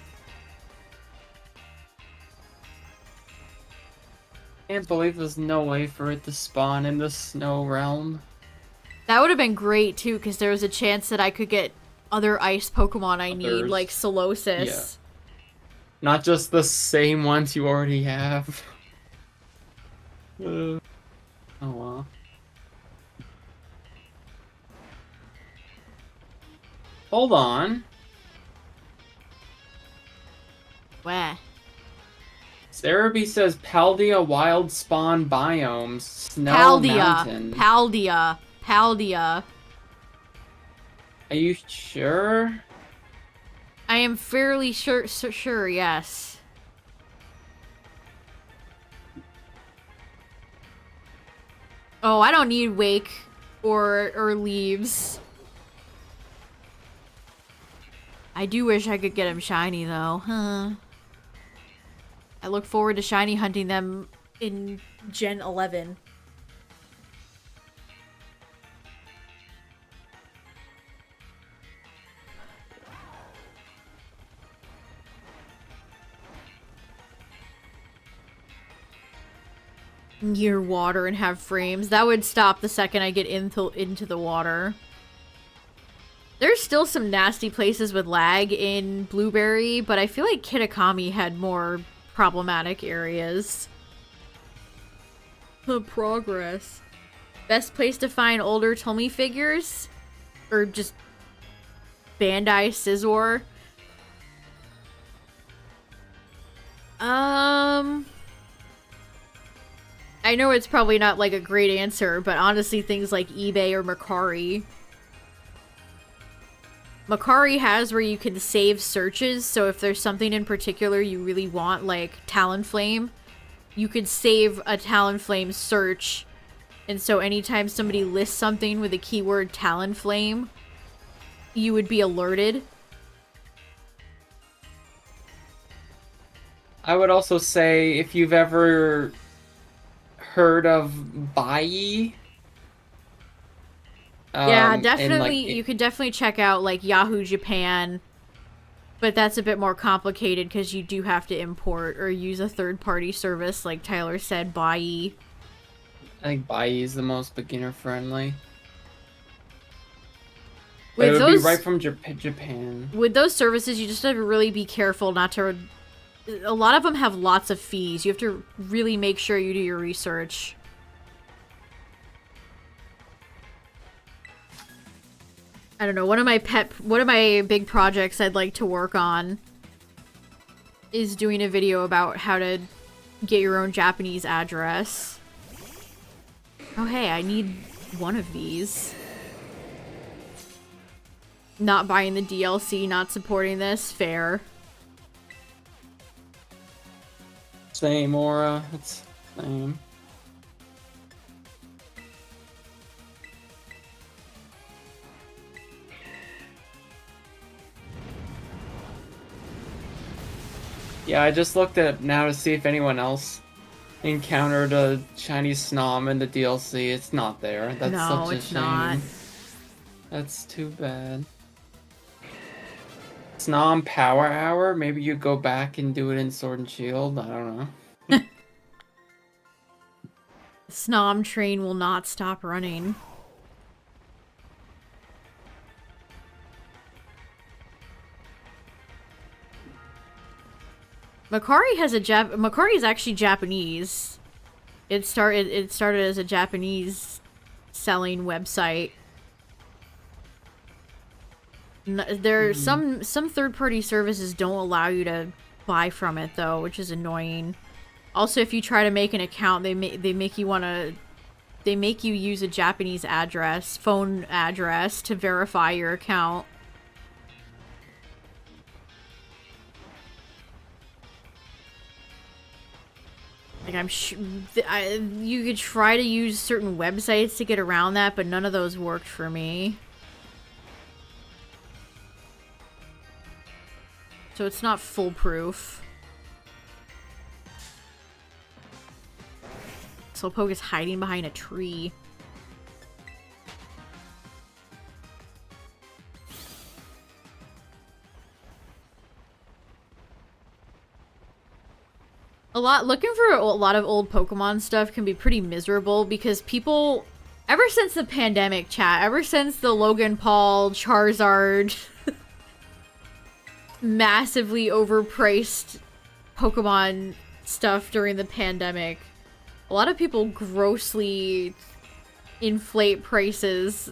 Can't believe there's no way for it to spawn in the snow realm. That would have been great too, because there was a chance that I could get other ice Pokemon I need, like Solosis. Yeah. Not just the same ones you already have. Oh well. Hold on. Where? Cerebi says Paldea wild spawn biomes. Snow Mountain. Paldea. Are you sure? I am fairly sure, yes. Oh, I don't need Wake or Leaves. I do wish I could get him shiny, though. Huh. I look forward to shiny hunting them in Gen 11. near water and have frames. That would stop the second I get into the water. There's still some nasty places with lag in Blueberry, but I feel like Kitakami had more problematic areas. The progress. Best place to find older Tomy figures? Or just Bandai Scizor? I know it's probably not like a great answer, but honestly things like eBay or Mercari. Mercari has where you can save searches, so if there's something in particular you really want, like Talonflame, you could save a Talonflame search, and so anytime somebody lists something with the keyword Talonflame, you would be alerted. I would also say if you've ever heard of Bai. Yeah, and, definitely. like, You could definitely check out like Yahoo Japan, but that's a bit more complicated because you do have to import or use a third-party service, like Tyler said, Bai. I think Bai is the most beginner friendly. But it would be right from Japan. With those services, you just have to really be careful not to. A lot of them have lots of fees. You have to really make sure you do your research. I don't know, one of my big projects I'd like to work on is doing a video about how to get your own Japanese address. Oh hey, I need one of these. Not buying the DLC, not supporting this, fair. Same, Aura. It's same. Yeah, I just looked at now to see if anyone else encountered a Chinese SNOM in the DLC. It's not there. That's No, such a it's shame. not. That's too bad. SNOM Power Hour? Maybe you go back and do it in Sword and Shield? I don't know. Snom train will not stop running. Mercari has Mercari is actually Japanese. It started as a Japanese selling website. There some third-party services don't allow you to buy from it though, which is annoying. Also, if you try to make an account, they make you use a Japanese phone address to verify your account. Like you could try to use certain websites to get around that, but none of those worked for me. So it's not foolproof. Slowpoke is hiding behind a tree. Looking for a lot of old Pokemon stuff can be pretty miserable because people, ever since the pandemic, ever since the Logan Paul, Charizard, massively overpriced Pokemon stuff during the pandemic, a lot of people grossly inflate prices.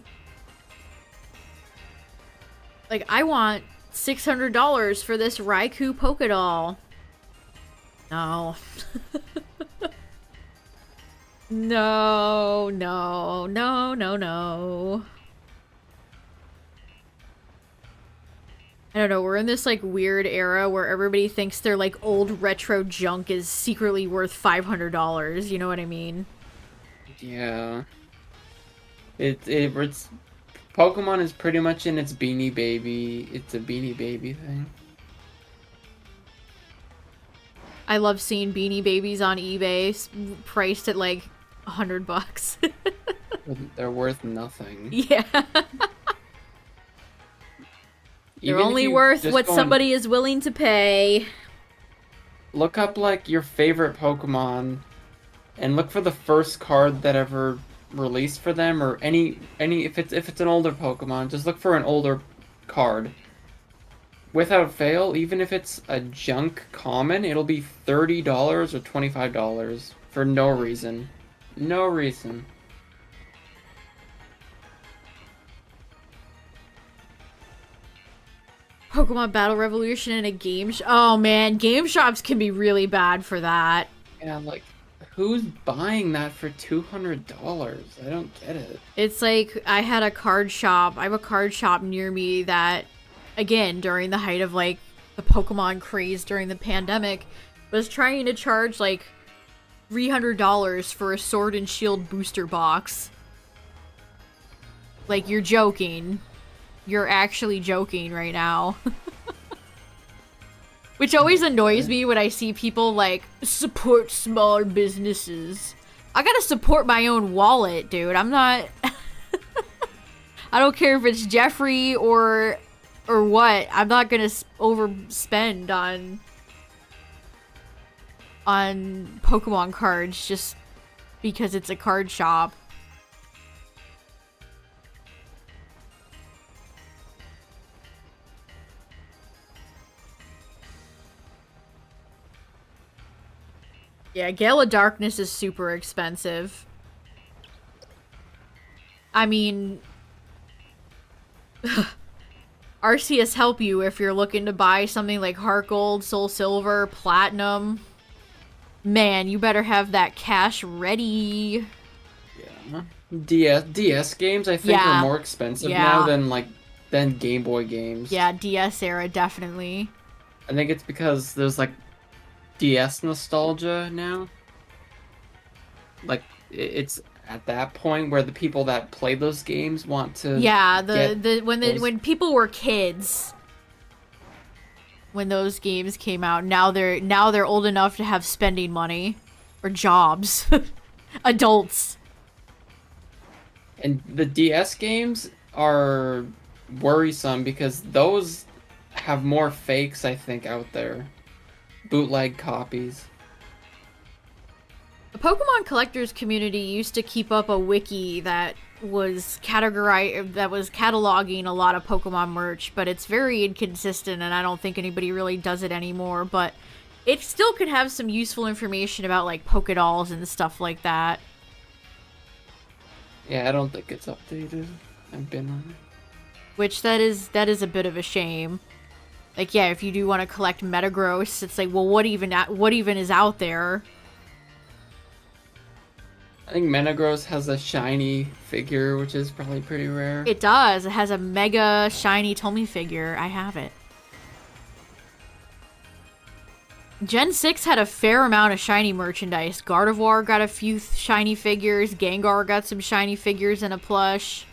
Like, I want $600 for this Raikou Pokédoll. No. No, no, no, no, no. I don't know, we're in this, like, weird era where everybody thinks their, like, old retro junk is secretly worth $500, you know what I mean? Yeah. It's Pokemon is pretty much in its Beanie Baby. It's a Beanie Baby thing. I love seeing Beanie Babies on eBay priced at like $100. They're worth nothing. Yeah. They're only worth what somebody is willing to pay. Look up like your favorite Pokemon and look for the first card that ever released for them, or any if it's an older Pokemon, just look for an older card. Without fail, even if it's a junk common, it'll be $30 or $25 for no reason. No reason. Pokemon Battle Revolution in a game oh man, game shops can be really bad for that. Yeah, like, who's buying that for $200? I don't get it. It's like, I have a card shop near me that, again, during the height of, like, the Pokemon craze during the pandemic, was trying to charge, like, $300 for a Sword and Shield booster box. Like, you're joking. You're actually joking right now. Which always annoys me when I see people, like, support smaller businesses. I gotta support my own wallet, dude. I'm not... I don't care if it's Jeffrey or what. I'm not gonna overspend on Pokemon cards just because it's a card shop. Yeah, Gale of Darkness is super expensive. I mean... Arceus help you if you're looking to buy something like Heart Gold, Soul Silver, Platinum. Man, you better have that cash ready. Yeah. DS games, I think, are more expensive now than Game Boy games. Yeah, DS era, definitely. I think it's because there's, like, DS nostalgia now. Like, it's at that point where the people that play those games want to when people were kids when those games came out, now they're old enough to have spending money or jobs. Adults. And the DS games are worrisome because those have more fakes, I think, out there. Bootleg copies. The Pokemon collectors community used to keep up a wiki that was cataloging a lot of Pokemon merch, but it's very inconsistent and I don't think anybody really does it anymore, but it still could have some useful information about like Pokédolls and stuff like that. Yeah, I don't think it's updated. I've been on it. Which that is a bit of a shame. Like, yeah, if you do want to collect Metagross, it's like, well, what even is out there? I think Metagross has a shiny figure, which is probably pretty rare. It does. It has a mega shiny Tomy figure. I have it. Gen 6 had a fair amount of shiny merchandise. Gardevoir got a few shiny figures. Gengar got some shiny figures and a plush.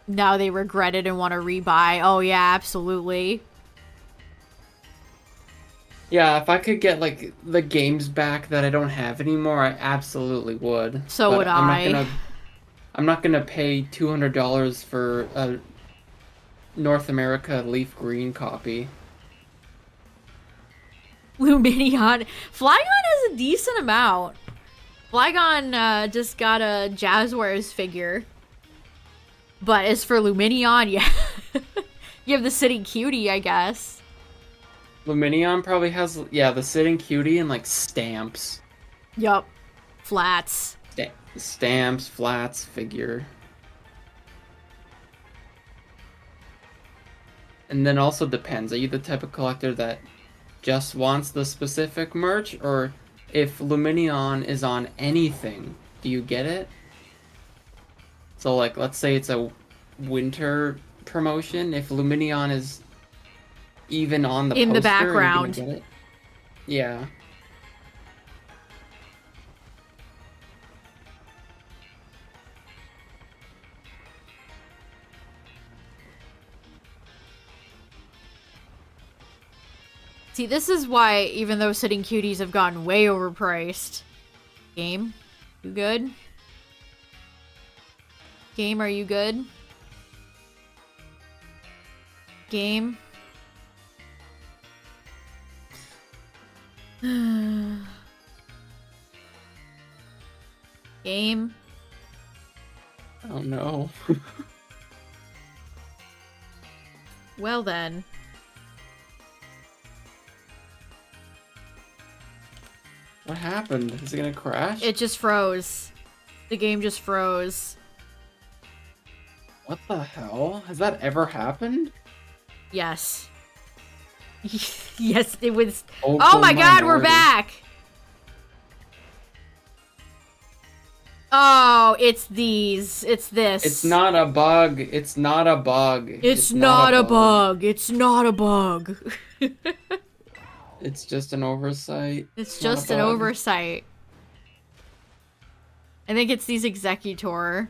Now they regret it and want to rebuy. Oh yeah, absolutely. Yeah, if I could get like the games back that I don't have anymore, I absolutely would. So would I. I'm not gonna pay $200 for a North America Leaf Green copy. Luminion. Flygon has a decent amount. Flygon just got a Jazzwares figure. But as for Luminion, yeah. You have the Sitting Cutie, I guess. Luminion probably has, yeah, the Sitting Cutie and, like, stamps. Yup. Flats. Stamps, flats, figure. And then also depends. Are you the type of collector that just wants the specific merch? Or if Luminion is on anything, do you get it? So, like, let's say it's a winter promotion. If Luminion is even on the in poster, the background, are you gonna get it? Yeah. See, this is why, even though Sitting Cuties have gotten way overpriced. Game, you good? Game, are you good? Game. Game. Oh no. Well then. What happened? Is it gonna crash? It just froze. The game just froze. What the hell? Has that ever happened? Yes. Yes, it was. Oh my god, we're back! Oh, it's these. It's this. It's not a bug. It's not a bug. It's not a bug. It's not a bug. It's just an oversight. It's not a just an bug. oversight. I think it's these executor.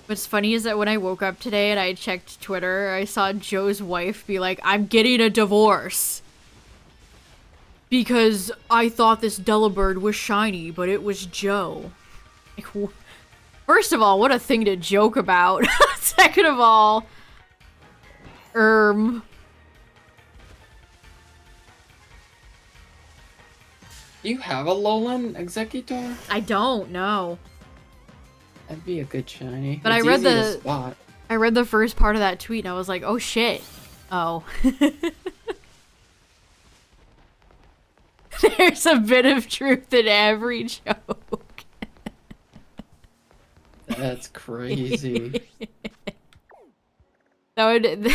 What's funny is that when I woke up today and I checked Twitter, I saw Joe's wife be like, I'm getting a divorce. Because I thought this Delibird was shiny, but it was Joe. Like, first of all, what a thing to joke about. Second of all, Do you have a Alolan Executor? I don't know. That'd be a good shiny. But It's I read easy to the- spot. I read the first part of that tweet and I was like, oh shit. Oh. There's a bit of truth in every joke. That's crazy. That would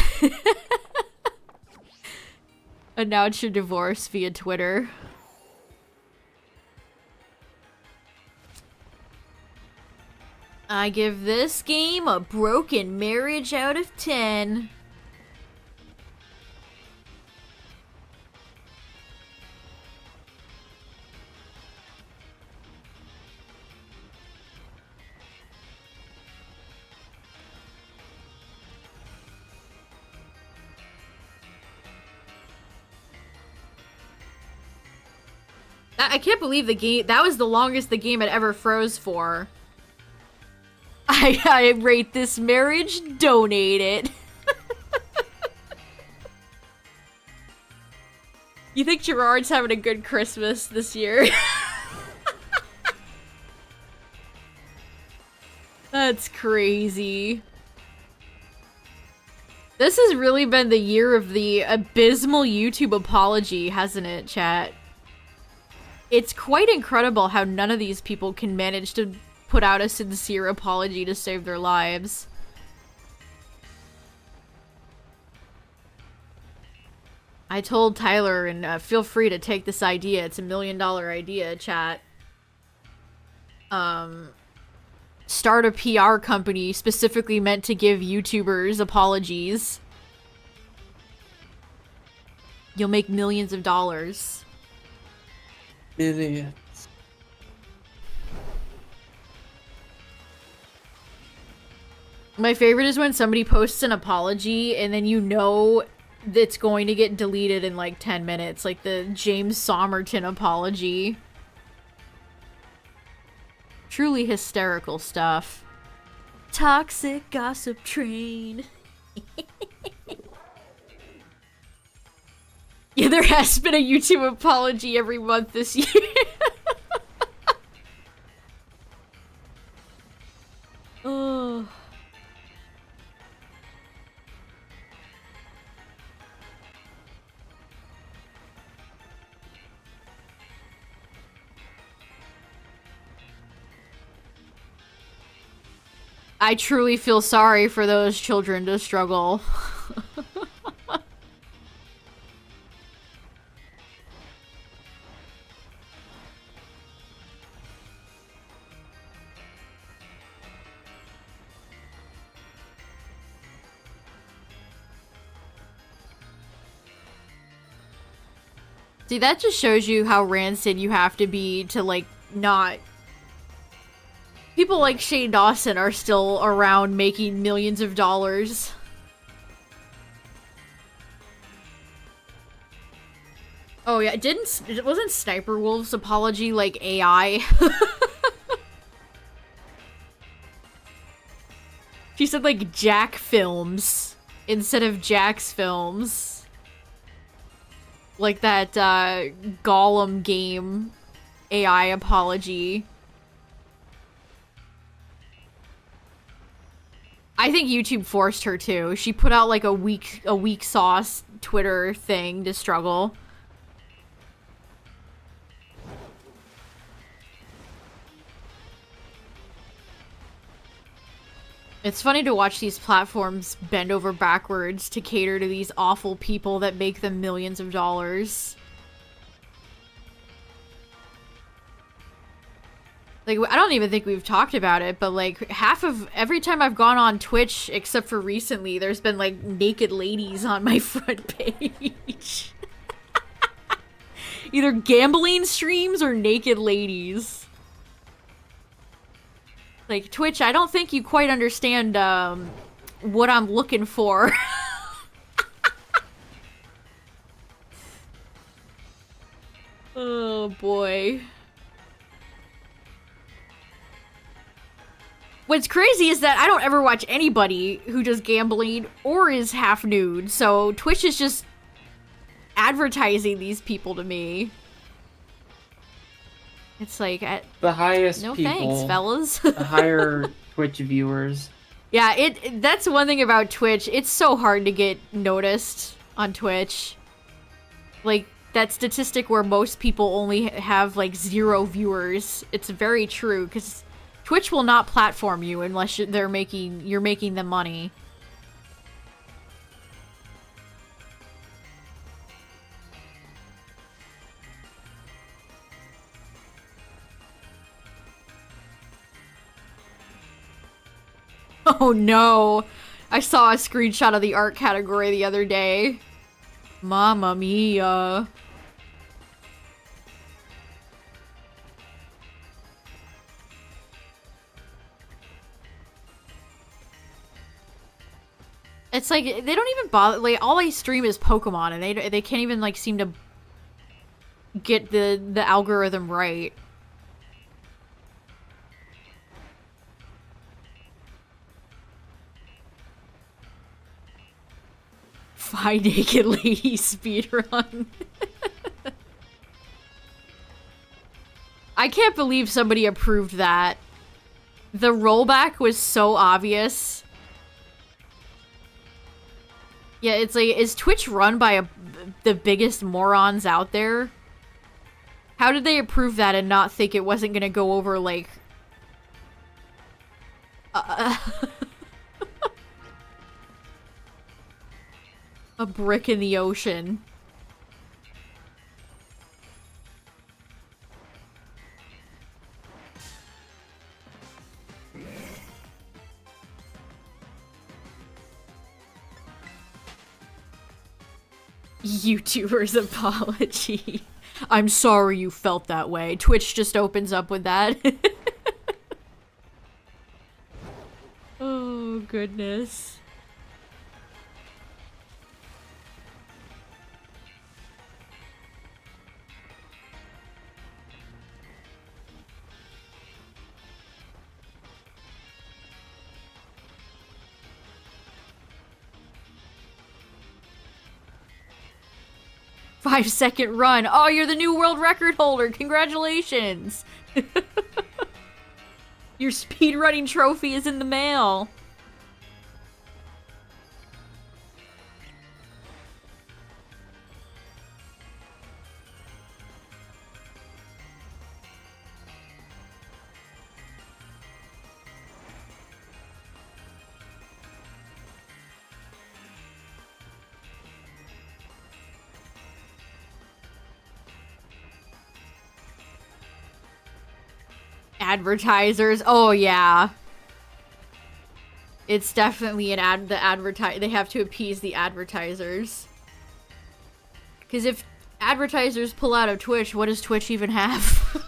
announce your divorce via Twitter. I give this game a broken marriage out of 10. I can't believe the game, that was the longest the game had ever froze for. I rate this marriage, donate it. You think Gerard's having a good Christmas this year? That's crazy. This has really been the year of the abysmal YouTube apology, hasn't it, chat? It's quite incredible how none of these people can manage to put out a sincere apology to save their lives. I told Tyler, and feel free to take this idea, it's $1 million idea, chat. Start a PR company specifically meant to give YouTubers apologies. You'll make millions of dollars. Idiots. My favorite is when somebody posts an apology and then you know it's going to get deleted in like 10 minutes. Like the James Somerton apology. Truly hysterical stuff. Toxic gossip train. Yeah, there has been a YouTube apology every month this year. Oh. I truly feel sorry for those children to struggle. See, that just shows you how rancid you have to be to, like, not... People like Shane Dawson are still around making millions of dollars. Oh yeah, it wasn't Sniper Wolf's apology like AI? She said like Jack Films instead of Jack's Films. Like that Gollum game AI apology. I think YouTube forced her to. She put out like a weak sauce Twitter thing to struggle. It's funny to watch these platforms bend over backwards to cater to these awful people that make them millions of dollars. Like, I don't even think we've talked about it, but like half of every time I've gone on Twitch, except for recently, there's been like naked ladies on my front page. Either gambling streams or naked ladies. Like, Twitch, I don't think you quite understand what I'm looking for. Oh boy. What's crazy is that I don't ever watch anybody who does gambling or is half nude, so Twitch is just advertising these people to me. It's like, the highest no people, thanks, fellas. the higher Twitch viewers. Yeah, that's one thing about Twitch. It's so hard to get noticed on Twitch. Like, that statistic where most people only have, like, 0 viewers. It's very true, because Twitch will not platform you unless you're making them money. Oh no! I saw a screenshot of the art category the other day. Mamma mia. It's like, they don't even bother, like, all I stream is Pokemon, and they can't even, like, seem to get the algorithm right. Five naked lady speedrun. I can't believe somebody approved that. The rollback was so obvious. Yeah, it's like, is Twitch run by the biggest morons out there? How did they approve that and not think it wasn't gonna go over, like... a brick in the ocean. YouTuber's apology. I'm sorry you felt that way. Twitch just opens up with that. Oh, goodness. Five-second run. Oh, you're the new world record holder. Congratulations. Your speedrunning trophy is in the mail. Advertisers. Oh yeah. It's definitely they have to appease the advertisers. Cuz if advertisers pull out of Twitch, what does Twitch even have?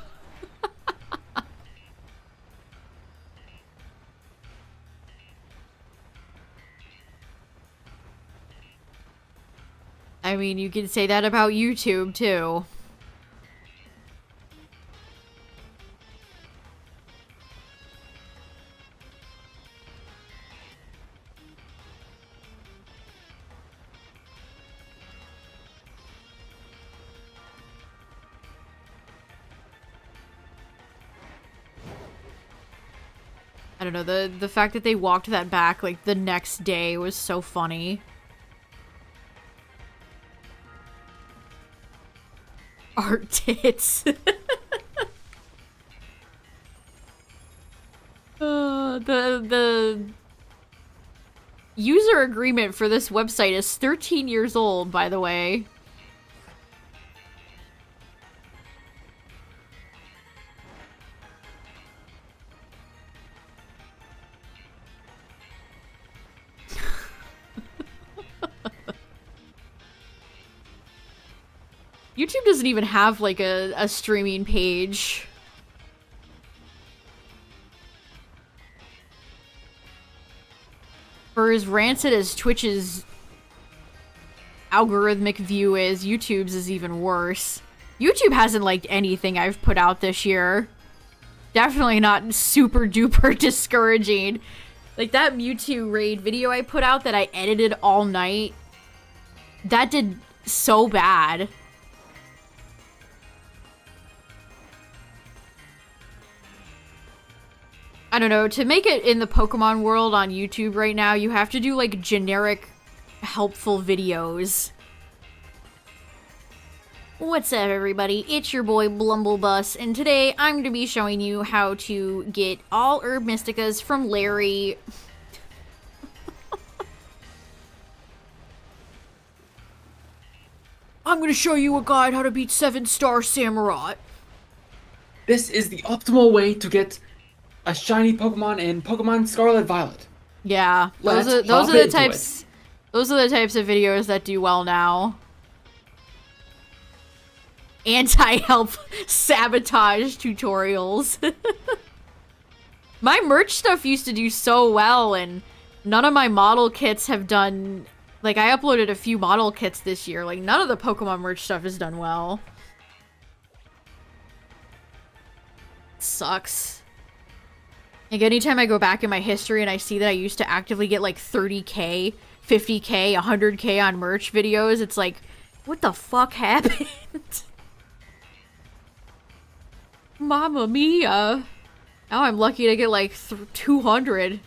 I mean, you can say that about YouTube too. I don't know, the fact that they walked that back like the next day was so funny. Art tits. The user agreement for this website is 13 years old, by the way. YouTube doesn't even have like a streaming page. For as rancid as Twitch's algorithmic view is, YouTube's is even worse. YouTube hasn't liked anything I've put out this year. Definitely not super duper discouraging. Like that Mewtwo raid video I put out that I edited all night. That did so bad. I don't know, to make it in the Pokemon world on YouTube right now, you have to do like generic helpful videos. What's up everybody, it's your boy Blumblebus, and today I'm going to be showing you how to get all Herb Mysticas from Larry. I'm going to show you a guide how to beat 7-star Samurott. This is the optimal way to get a shiny Pokemon in Pokemon Scarlet Violet. Yeah, those are the types of videos that do well now. Anti-help sabotage tutorials. My merch stuff used to do so well, and none of my model kits have done... Like, I uploaded a few model kits this year. Like, none of the Pokemon merch stuff has done well. Sucks. Like, anytime I go back in my history and I see that I used to actively get, like, 30k, 50k, 100k on merch videos, it's like, what the fuck happened? Mamma mia. Now I'm lucky to get, like, 200.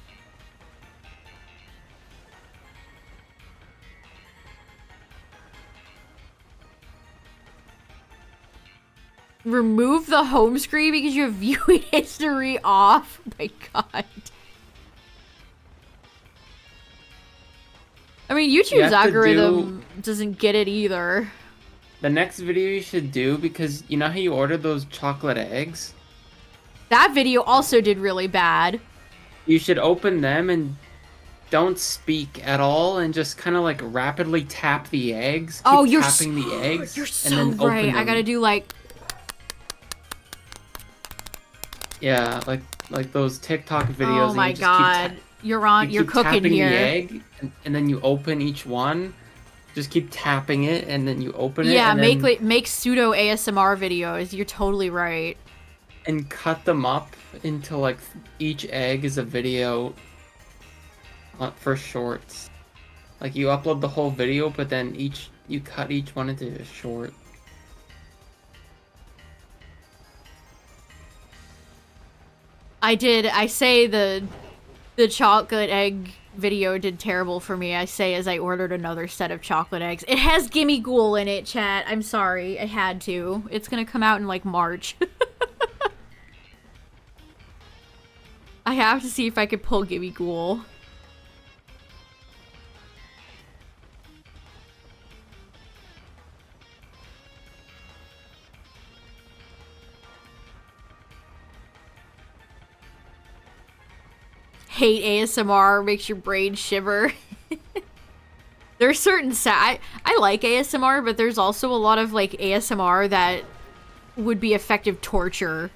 Remove the home screen because you have viewing history off? Oh my god. I mean, YouTube's algorithm doesn't get it either. The next video you should do, because you know how you ordered those chocolate eggs? That video also did really bad. You should open them and don't speak at all and just kind of like rapidly tap the eggs. Keep tapping the eggs. You're so and then right. Open them. I gotta do like... Yeah, like those TikTok videos. Oh my god. You're cooking here. The egg, and then you open each one. Just keep tapping it, and then you open it. Yeah, and make pseudo ASMR videos. You're totally right. And cut them up into like each egg is a video for shorts. Like you upload the whole video, but then you cut each one into a short. I say the chocolate egg video did terrible for me. I say as I ordered another set of chocolate eggs. It has Gimme Ghoul in it, chat. I'm sorry. I had to. It's gonna come out in like March. I have to see if I could pull Gimme Ghoul. Hate ASMR, makes your brain shiver. There's certain I like ASMR, but there's also a lot of like ASMR that would be effective torture.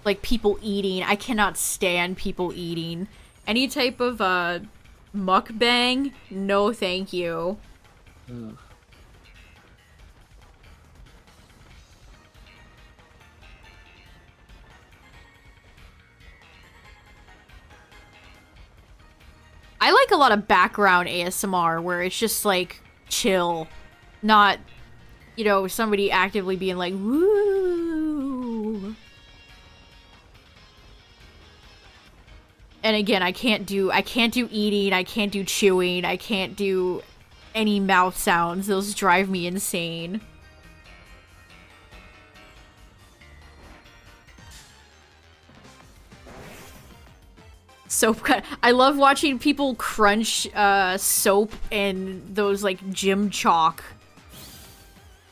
Like people eating. I cannot stand people eating. Any type of mukbang? No thank you. Ugh. I like a lot of background ASMR where it's just like chill, not, you know, somebody actively being like, woo. And again, I can't do eating, I can't do chewing, I can't do any mouth sounds. Those drive me insane. Soap cut. I love watching people crunch soap and those like gym chalk.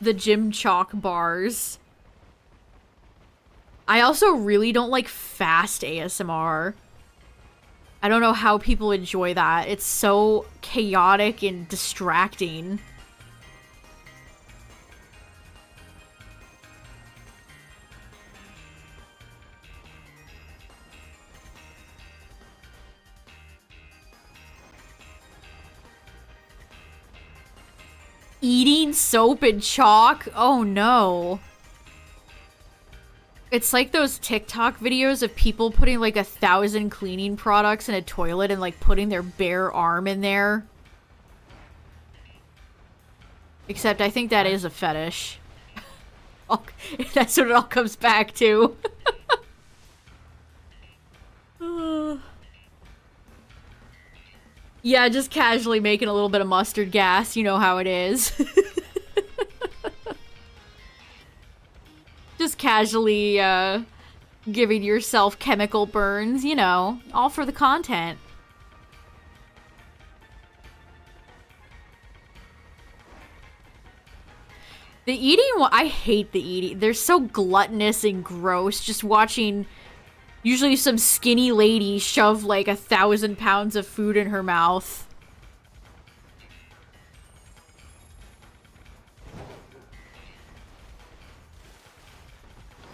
The gym chalk bars. I also really don't like fast ASMR. I don't know how people enjoy that. It's so chaotic and distracting. Eating soap and chalk? Oh no. It's like those TikTok videos of people putting like 1,000 cleaning products in a toilet and like putting their bare arm in there. Except I think that is a fetish. That's what it all comes back to. Yeah, just casually making a little bit of mustard gas. You know how it is. Just casually, giving yourself chemical burns, you know, all for the content. The eating one, I hate the eating. They're so gluttonous and gross. Just watching usually some skinny lady shove like 1,000 pounds of food in her mouth.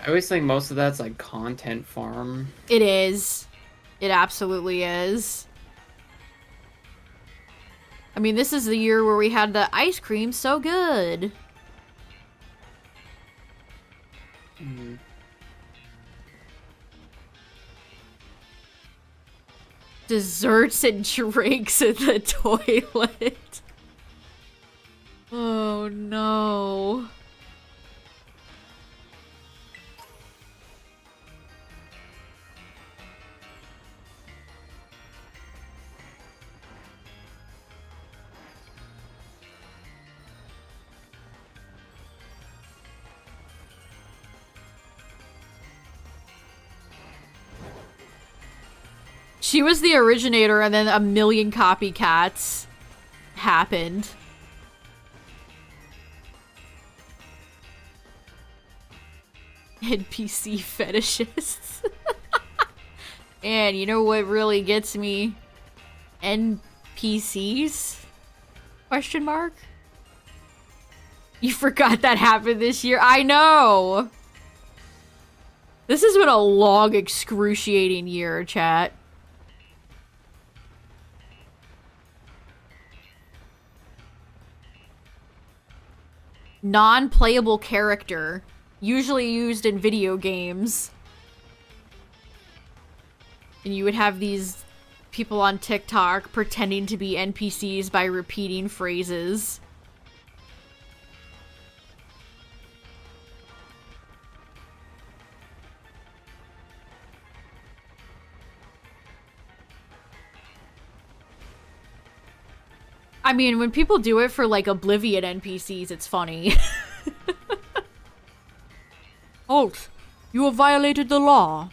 I always think most of that's like content farm. It is. It absolutely is. I mean, this is the year where we had the ice cream so good. Mm. Desserts and drinks in the toilet. Oh no. She was the originator, and then a million copycats happened. NPC fetishists. And you know what really gets me? NPCs? Question mark? You forgot that happened this year? I know! This has been a long, excruciating year, chat. Non-playable character, usually used in video games. And you would have these people on TikTok pretending to be NPCs by repeating phrases. I mean, when people do it for, like, Oblivion NPCs, it's funny. Halt! You have violated the law.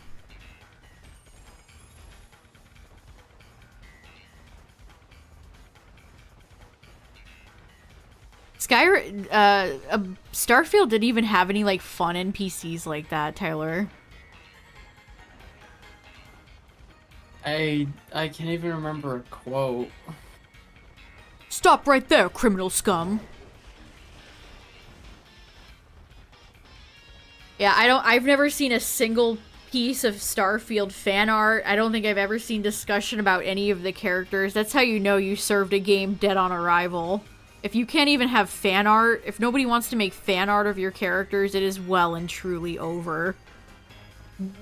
Starfield didn't even have any, like, fun NPCs like that, Tyler. I can't even remember a quote. Stop right there, criminal scum. Yeah, I've never seen a single piece of Starfield fan art. I don't think I've ever seen discussion about any of the characters. That's how you know you served a game dead on arrival. If you can't even have fan art, if nobody wants to make fan art of your characters, it is well and truly over.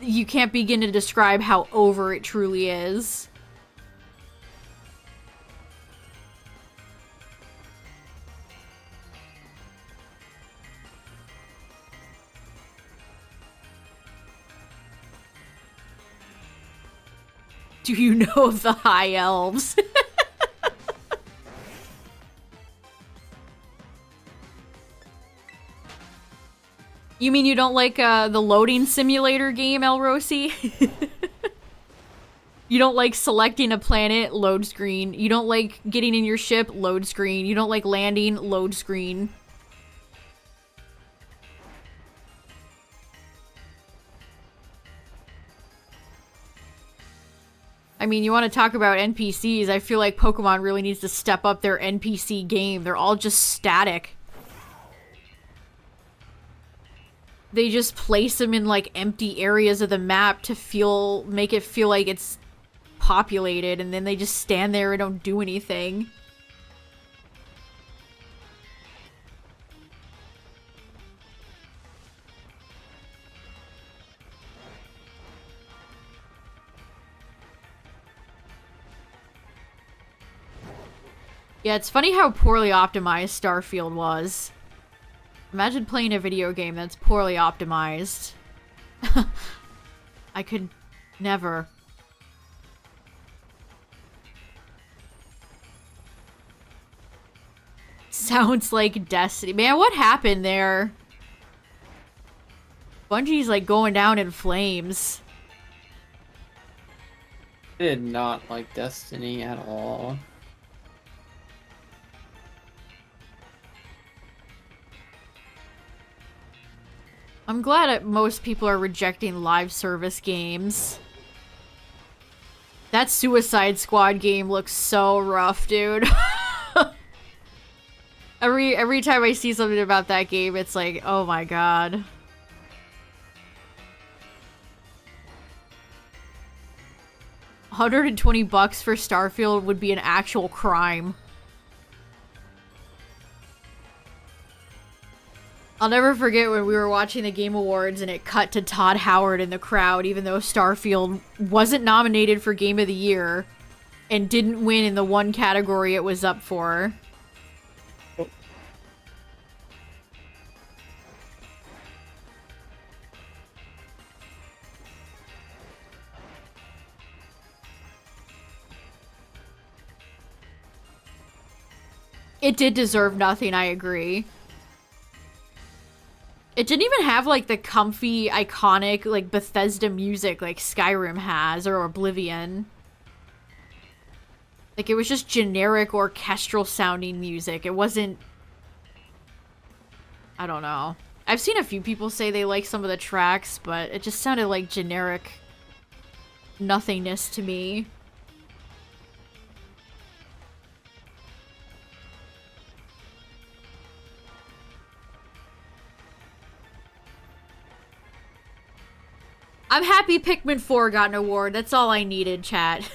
You can't begin to describe how over it truly is. do you know of the High Elves? You mean you don't like the loading simulator game, Elrosi? You don't like selecting a planet, load screen. You don't like getting in your ship, load screen. You don't like landing, load screen. I mean, you want to talk about NPCs, I feel like Pokemon really needs to step up their NPC game. They're all just static. They just place them in, like, empty areas of the map to make it feel like it's populated, and then they just stand there and don't do anything. Yeah, it's funny how poorly optimized Starfield was. Imagine playing a video game that's poorly optimized. I could never. Sounds like Destiny. Man, what happened there? Bungie's like going down in flames. I did not like Destiny at all. I'm glad that most people are rejecting live service games. That Suicide Squad game looks so rough, dude. Every time I see something about that game, it's like, oh my god. $120 for Starfield would be an actual crime. I'll never forget when we were watching the Game Awards and it cut to Todd Howard in the crowd, even though Starfield wasn't nominated for Game of the Year and didn't win in the one category it was up for. It did deserve nothing, I agree. It didn't even have, like, the comfy, iconic, like, Bethesda music like Skyrim has, or Oblivion. Like, it was just generic orchestral-sounding music. It wasn't... I don't know. I've seen a few people say they like some of the tracks, but it just sounded like generic nothingness to me. I'm happy Pikmin 4 got an award. That's all I needed, chat.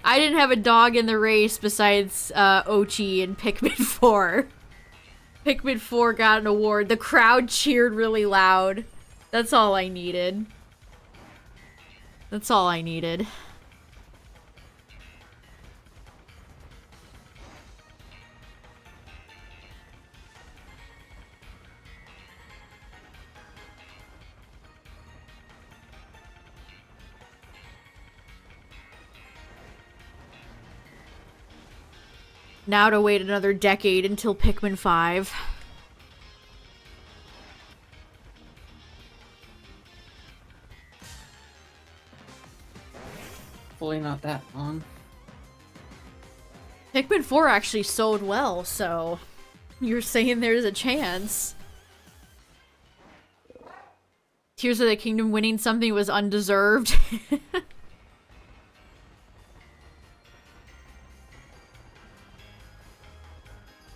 I didn't have a dog in the race besides Ochi and Pikmin 4. Pikmin 4 got an award. The crowd cheered really loud. That's all I needed. That's all I needed. Now to wait another decade until Pikmin 5. Hopefully not that long. Pikmin 4 actually sold well, so you're saying there's a chance. Tears of the Kingdom winning something was undeserved.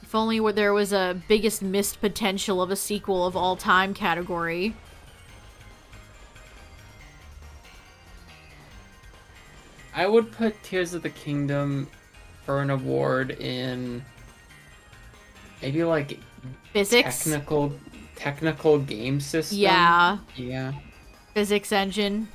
If only there was a biggest missed potential of a sequel of all time category. I would put Tears of the Kingdom for an award in maybe like Physics? technical game system. Yeah. Yeah. Physics engine.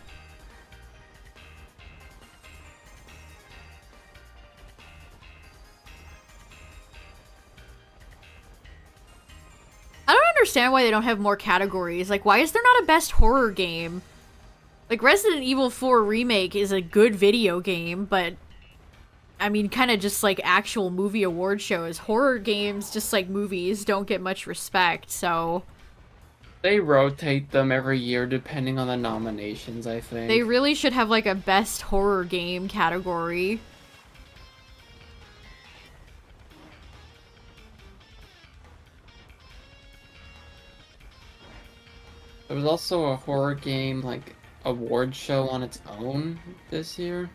I don't understand why they don't have more categories. Like, why is there not a best horror game? Like, Resident Evil 4 Remake is a good video game, but I mean, kind of just like actual movie award shows. Horror games, just like movies, don't get much respect, so... They rotate them every year depending on the nominations, I think. They really should have like a best horror game category. There was also a horror game, like, award show on its own this year.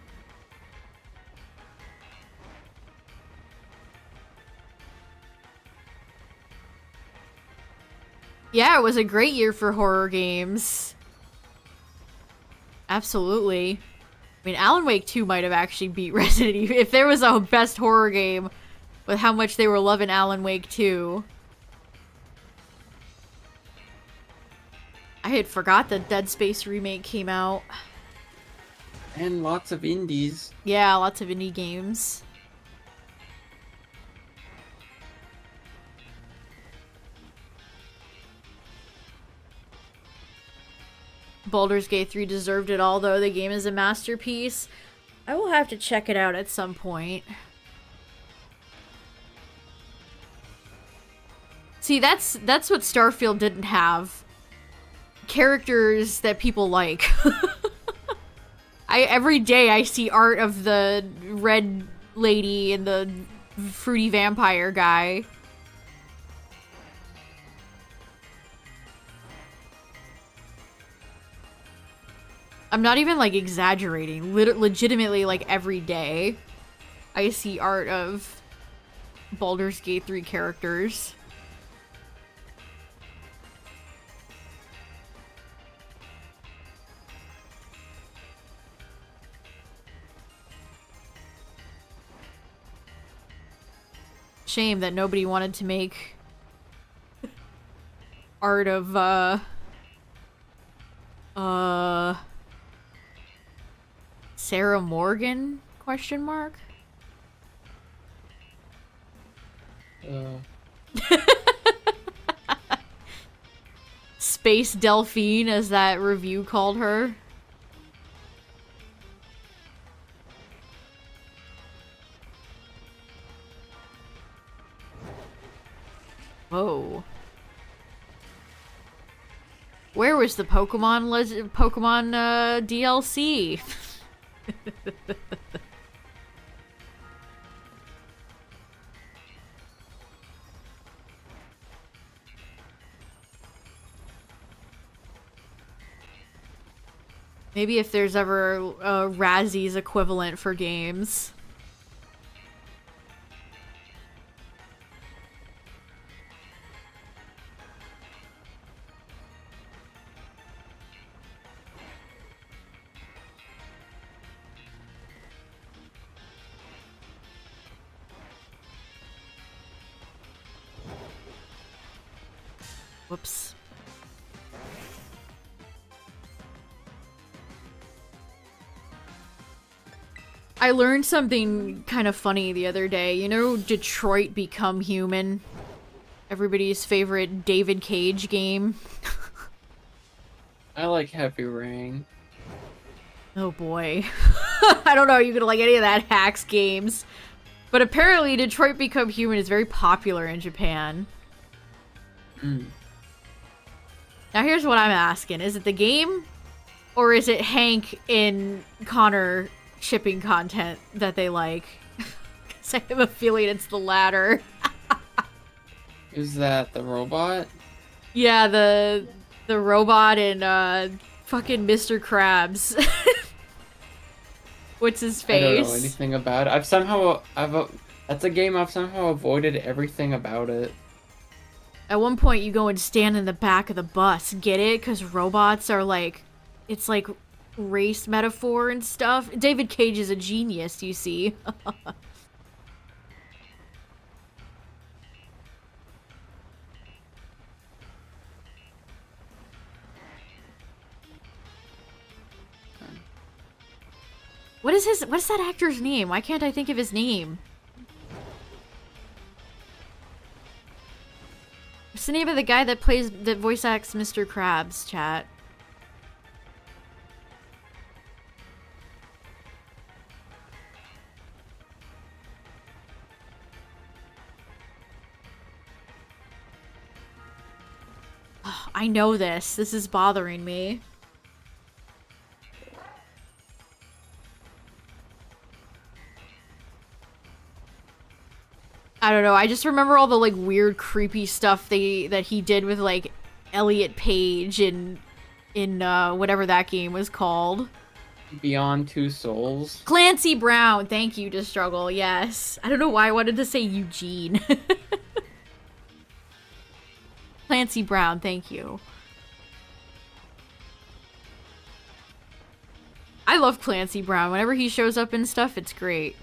Yeah, it was a great year for horror games. Absolutely. I mean, Alan Wake 2 might have actually beat Resident Evil. If there was a best horror game with how much they were loving Alan Wake 2. I had forgot that Dead Space remake came out. And lots of indies. Yeah, lots of indie games. Baldur's Gate 3 deserved it all, though. The game is a masterpiece. I will have to check it out at some point. See, that's what Starfield didn't have. Characters that people like. Every day I see art of the red lady and the fruity vampire guy. I'm not even, like, exaggerating. Legitimately, like, every day, I see art of Baldur's Gate 3 characters. Shame that nobody wanted to make art of, Sarah Morgan? Question mark? Space Delphine, as that review called her. Whoa. Where was the Pokemon DLC? Maybe if there's ever a Razzie's equivalent for games. Whoops. I learned something kind of funny the other day. You know Detroit Become Human? Everybody's favorite David Cage game. I like Heavy Rain. Oh boy. I don't know how you could like any of that hacks games. But apparently Detroit Become Human is very popular in Japan. Now here's what I'm asking. Is it the game? Or is it Hank in Connor shipping content that they like? Because I have a feeling it's the latter. Is that the robot? Yeah, the robot and fucking Mr. Krabs. What's his face? I don't know anything about it. That's a game I've somehow avoided everything about it. At one point you go and stand in the back of the bus. Get it? Because robots are like... It's like race metaphor and stuff. David Cage is a genius, you see. What's that actor's name? Why can't I think of his name? What's the name of the guy that voice acts Mr. Krabs, chat? I know this. This is bothering me. I don't know. I just remember all the like weird, creepy stuff that he did with like Elliot Page in whatever that game was called. Beyond Two Souls. Clancy Brown. Thank you, to struggle. Yes. I don't know why I wanted to say Eugene. Clancy Brown. Thank you. I love Clancy Brown. Whenever he shows up in stuff, it's great.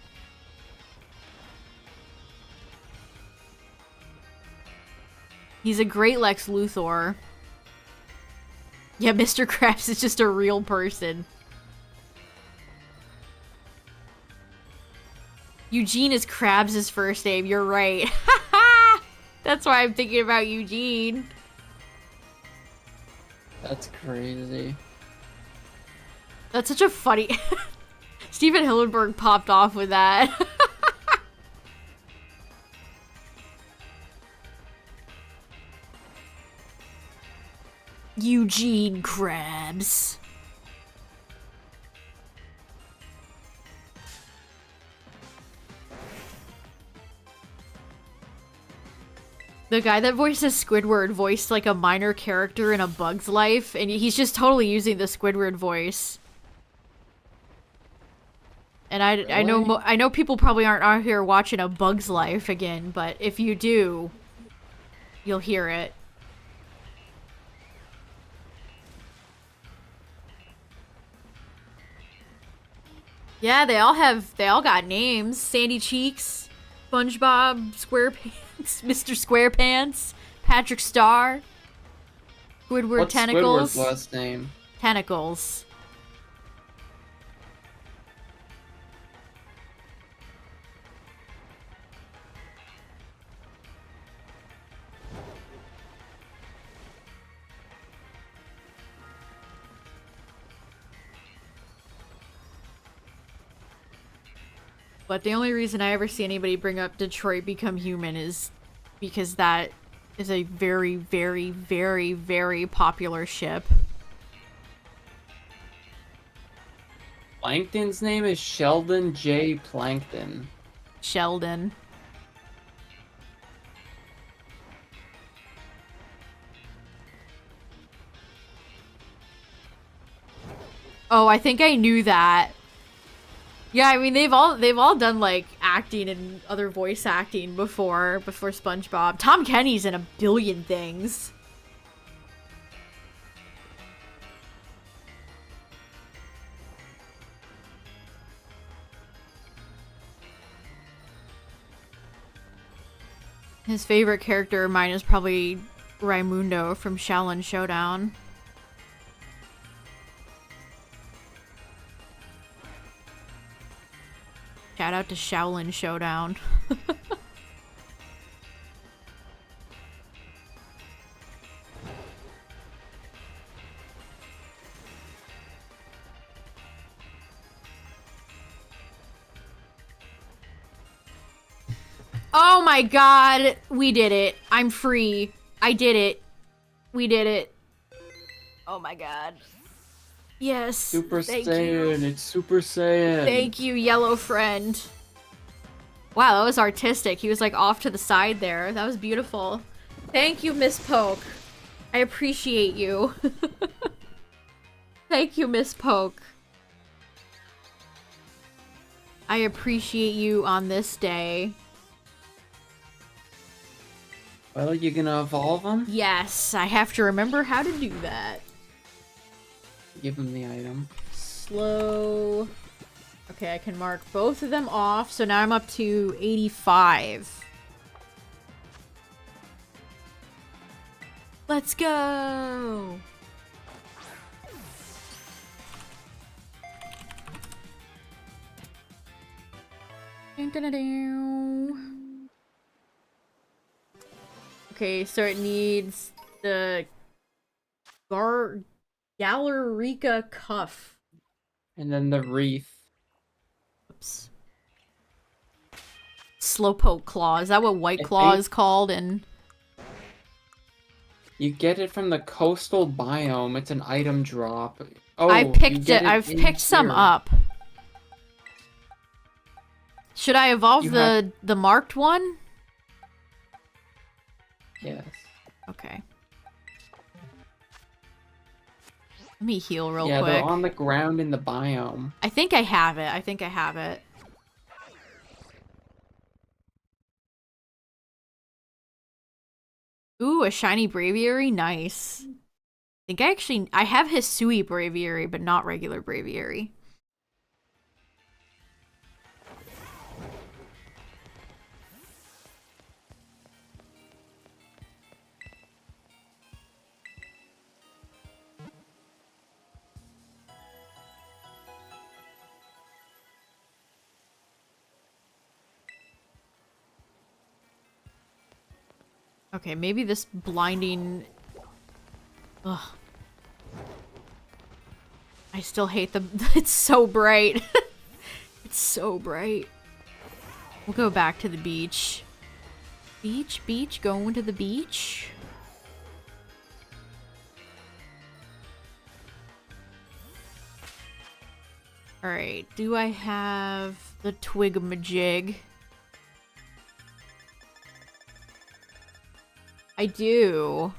He's a great Lex Luthor. Yeah, Mr. Krabs is just a real person. Eugene is Krabs' first name. You're right. That's why I'm thinking about Eugene. That's crazy. That's such a funny... Steven Hillenburg popped off with that. Eugene Krabs. The guy that voices Squidward voiced like a minor character in A Bug's Life, and he's just totally using the Squidward voice. And I know people probably aren't out here watching A Bug's Life again, but if you do, you'll hear it. Yeah, they all got names. Sandy Cheeks, SpongeBob, SquarePants, Mr. SquarePants, Patrick Star, Squidward. What's Tentacles. Squidward's last name? Tentacles. But the only reason I ever see anybody bring up Detroit Become Human is because that is a very, very, very, very popular ship. Plankton's name is Sheldon J. Plankton. Sheldon. Oh, I think I knew that. Yeah, I mean they've all done like acting and other voice acting before SpongeBob. Tom Kenny's in a billion things. His favorite character of mine is probably Raimundo from Shaolin Showdown. Shout out to Shaolin Showdown. Oh my god, we did it. I'm free. I did it. We did it. Oh my god. Yes. Super thank Saiyan. you. It's Super Saiyan. Thank you, yellow friend. Wow, that was artistic. He was like off to the side there. That was beautiful. Thank you, Miss Poke. I appreciate you. Thank you, Miss Poke. I appreciate you on this day. Well, you gonna evolve him? Yes, I have to remember how to do that. Give him the item. Slow. Okay, I can mark both of them off. So now I'm up to 85. Let's go. Okay, so it needs the Galarica Cuff. And then the wreath. Oops. Slowpoke Claw. Is that what White Claw is called? And You get it from the coastal biome. It's an item drop. Oh, I you picked get it. I've in picked some here. up. Should I evolve You the marked one? Yes. Okay. Let me heal real Yeah, quick. they're on the ground in the biome. I think I have it. I think I have it. Ooh, a shiny Braviary? Nice. I think I have Hisui Braviary, but not regular Braviary. Okay, maybe this blinding... Ugh. I still hate the... It's so bright. It's so bright. We'll go back to the beach. Beach, going to the beach. Alright, do I have the Twigamajig? I do.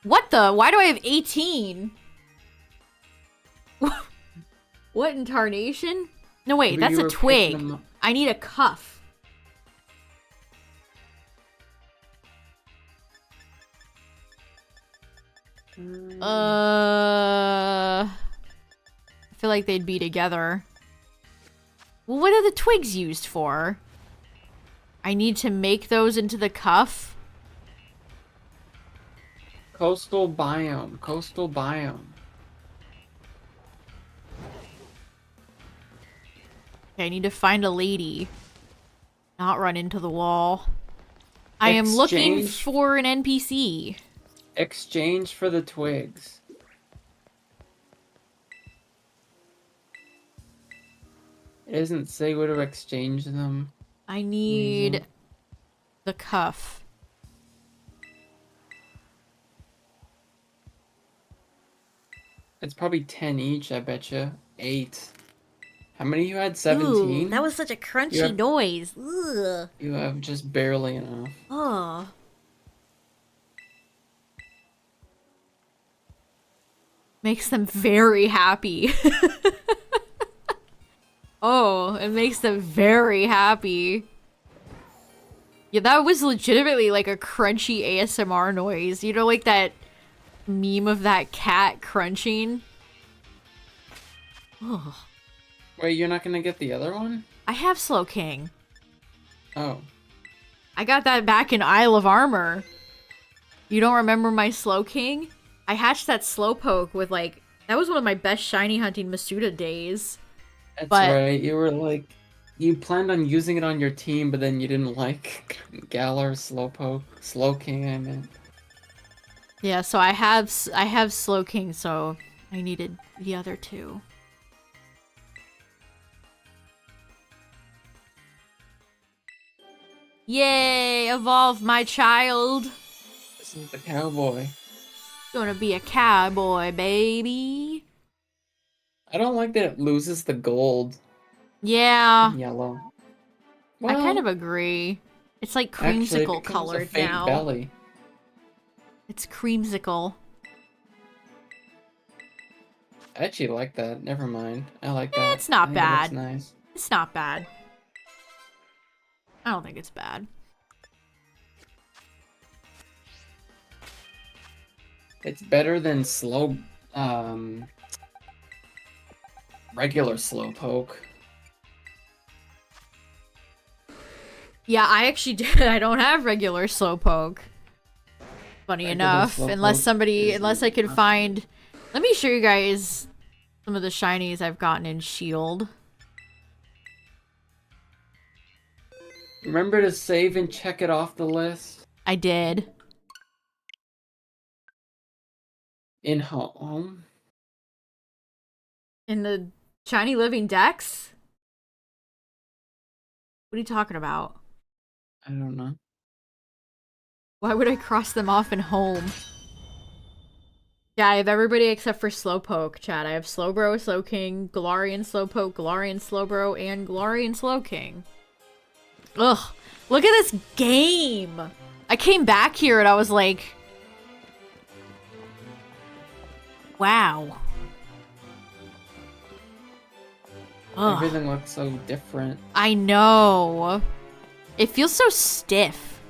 What the? Why do I have 18? What in tarnation? No, wait, Maybe that's you a were picking twig. them up. I need a cuff. I feel like they'd be together. Well, what are the twigs used for? I need to make those into the cuff? Coastal biome. Coastal biome. Okay, I need to find a lady. Not run into the wall. I am looking Exchange- for an NPC. Exchange for the twigs. It doesn't say where to exchange them. I need Amazing. the cuff. It's probably 10 each, I betcha. 8. How many you had? Ooh, 17? that was such a crunchy Yeah. noise. Ugh. You have just barely enough. Oh. Makes them very happy. Oh, it makes them very happy. Yeah, that was legitimately like a crunchy ASMR noise. You know, like that meme of that cat crunching? Oh. Wait, you're not gonna get the other one? I have Slow King. Oh. I got that back in Isle of Armor. You don't remember my Slow King? I hatched that Slowpoke with like... That was one of my best shiny hunting Masuda days. That's But- right. You were like... You planned on using it on your team, but then you didn't like Galar, Slowpoke, Slowking, I meant. Yeah, so I have Slow King, so I needed the other two. Yay! Evolve my child! This is the cowboy. Gonna be a cowboy, baby! I don't like that it loses the gold Yeah, and yellow. I kind of agree. It's like actually, it creamsicle becomes a colored fake now. belly. It's creamsicle. I actually like that. Never mind. I like that. it's not I think bad. It looks nice. It's not bad. I don't think it's bad. It's better than regular Slowpoke. Yeah, I actually did. I don't have regular Slowpoke. Funny Regular enough, Slowpoke unless I could find. Let me show you guys some of the shinies I've gotten in Shield. Remember to save and check it off the list. I did. In home. In the shiny living decks? What are you talking about? I don't know. Why would I cross them off in home? Yeah, I have everybody except for Slowpoke, chat. I have Slowbro, Slowking, Galarian Slowpoke, Galarian Slowbro, and Galarian Slowking. Ugh. Look at this game! I came back here and I was like... Wow. Ugh. Everything looks so different. I know. It feels so stiff.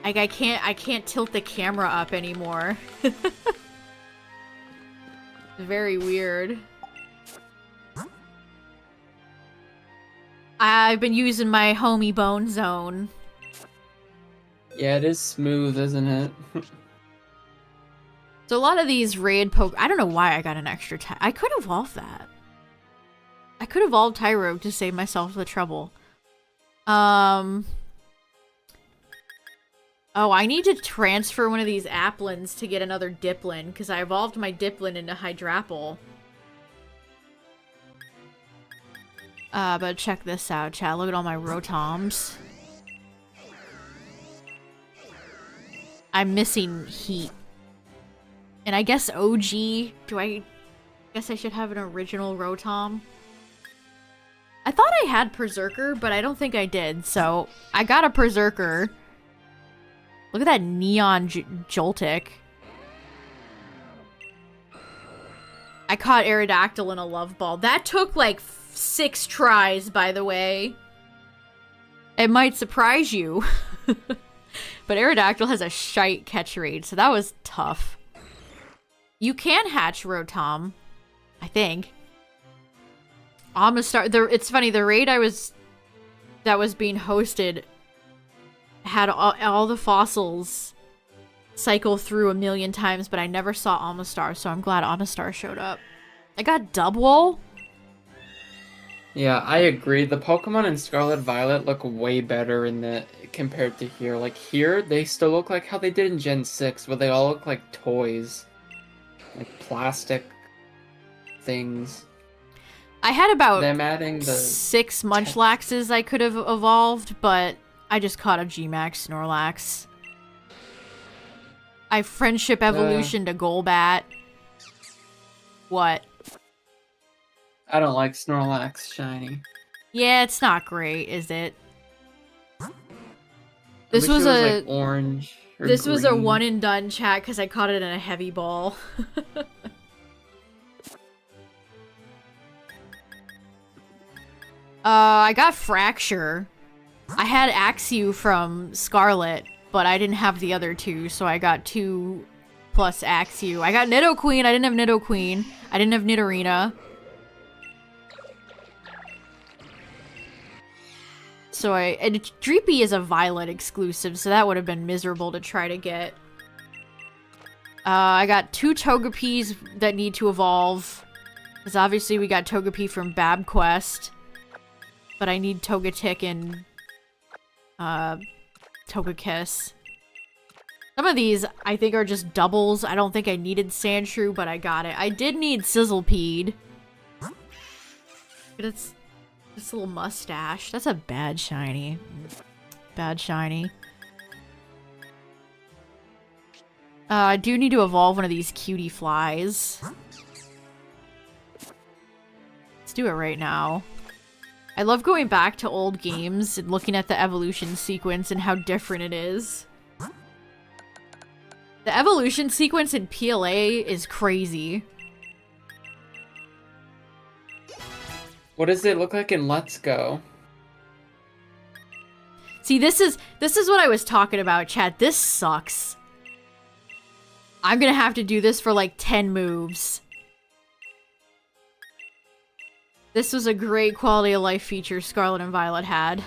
Like I can't tilt the camera up anymore. Very weird. I've been using my homie Bone Zone. Yeah, it is smooth, isn't it? So a lot of these raid poke. I don't know why I got an extra I could evolve that. I could evolve Tyrogue to save myself the trouble. Oh, I need to transfer one of these Applins to get another Diplin, because I evolved my Diplin into Hydrapple. But check this out, chat. Look at all my Rotoms. I'm missing Heat. And I guess OG... guess I should have an original Rotom? I thought I had Berserker, but I don't think I did, so... I got a Berserker. Look at that neon Joltik. I caught Aerodactyl in a Love Ball. That took like 6 tries, by the way. It might surprise you. But Aerodactyl has a shite catch rate, so that was tough. You can hatch Rotom, I think. Amistar. It's funny, the raid that was being hosted had all the fossils cycle through a million times, but I never saw Amistar, so I'm glad Amistar showed up. I got Dubwool. Yeah, I agree. The Pokemon in Scarlet Violet look way better compared to here. Like here, they still look like how they did in Gen 6, where they all look like toys. Like plastic things. I had about them adding the 6 Munchlaxes I could have evolved, but I just caught a G-Max Snorlax. I friendship evolution to Golbat. What? I don't like Snorlax shiny. Yeah, it's not great, is it? This I wish was it a like orange. Or this was a green. one and done, chat, because I caught it in a heavy ball. I got Fracture. I had Axew from Scarlet, but I didn't have the other 2, so I got 2 plus Axew. I got Nidoqueen. I didn't have Nidoqueen. I didn't have Nidorina. So and Dreepy is a Violet exclusive, so that would have been miserable to try to get. I got 2 Togepis that need to evolve. Because obviously we got Togepi from Bab Quest. But I need Togetic and Togekiss. Some of these I think are just doubles. I don't think I needed Sandshrew, but I got it. I did need Sizzlepede. But it's this little mustache. That's a bad shiny. Bad shiny. I do need to evolve one of these cutie flies. Let's do it right now. I love going back to old games and looking at the evolution sequence and how different it is. The evolution sequence in PLA is crazy. What does it look like in Let's Go? See, this is what I was talking about, chat. This sucks. I'm gonna have to do this for like 10 moves. This was a great quality of life feature Scarlet and Violet had.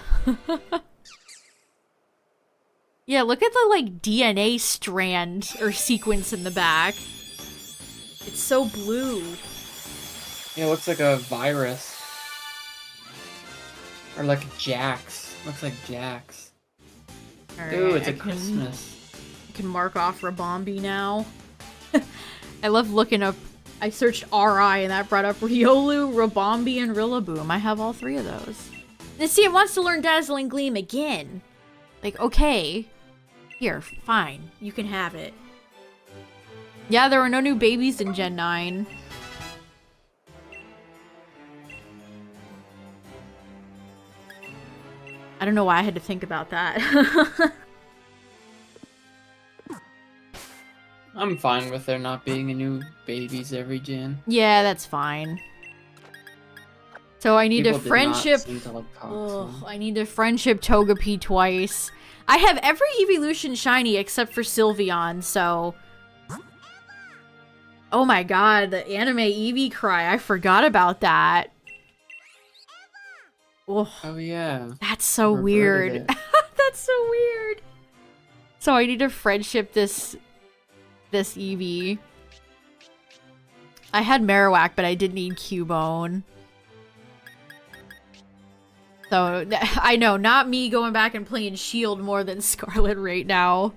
Yeah, look at the like DNA strand or sequence in the back. It's so blue. Yeah, it looks like a virus. Or like Jax. Looks like Jax. All Ooh, right, it's a Christmas. I can mark off Rabombi now. I love looking up. I searched RI and that brought up Riolu, Rabombi, and Rillaboom. I have all 3 of those. And see, it wants to learn Dazzling Gleam again. Like, okay. Here, fine. You can have it. Yeah, there were no new babies in Gen 9. I don't know why I had to think about that. I'm fine with there not being a new babies every gen. Yeah, that's fine. So I need People to did not friendship. seem to like talk to Ugh, them. I need to friendship Togepi twice. I have every evolution shiny except for Sylveon, so. Oh my god, the anime Eevee cry. I forgot about that. Ugh, Oh yeah. that's so Reverted weird. it. That's so weird. So I need to friendship this Eevee. I had Marowak, but I did need Cubone. So, I know, not me going back and playing Shield more than Scarlet right now.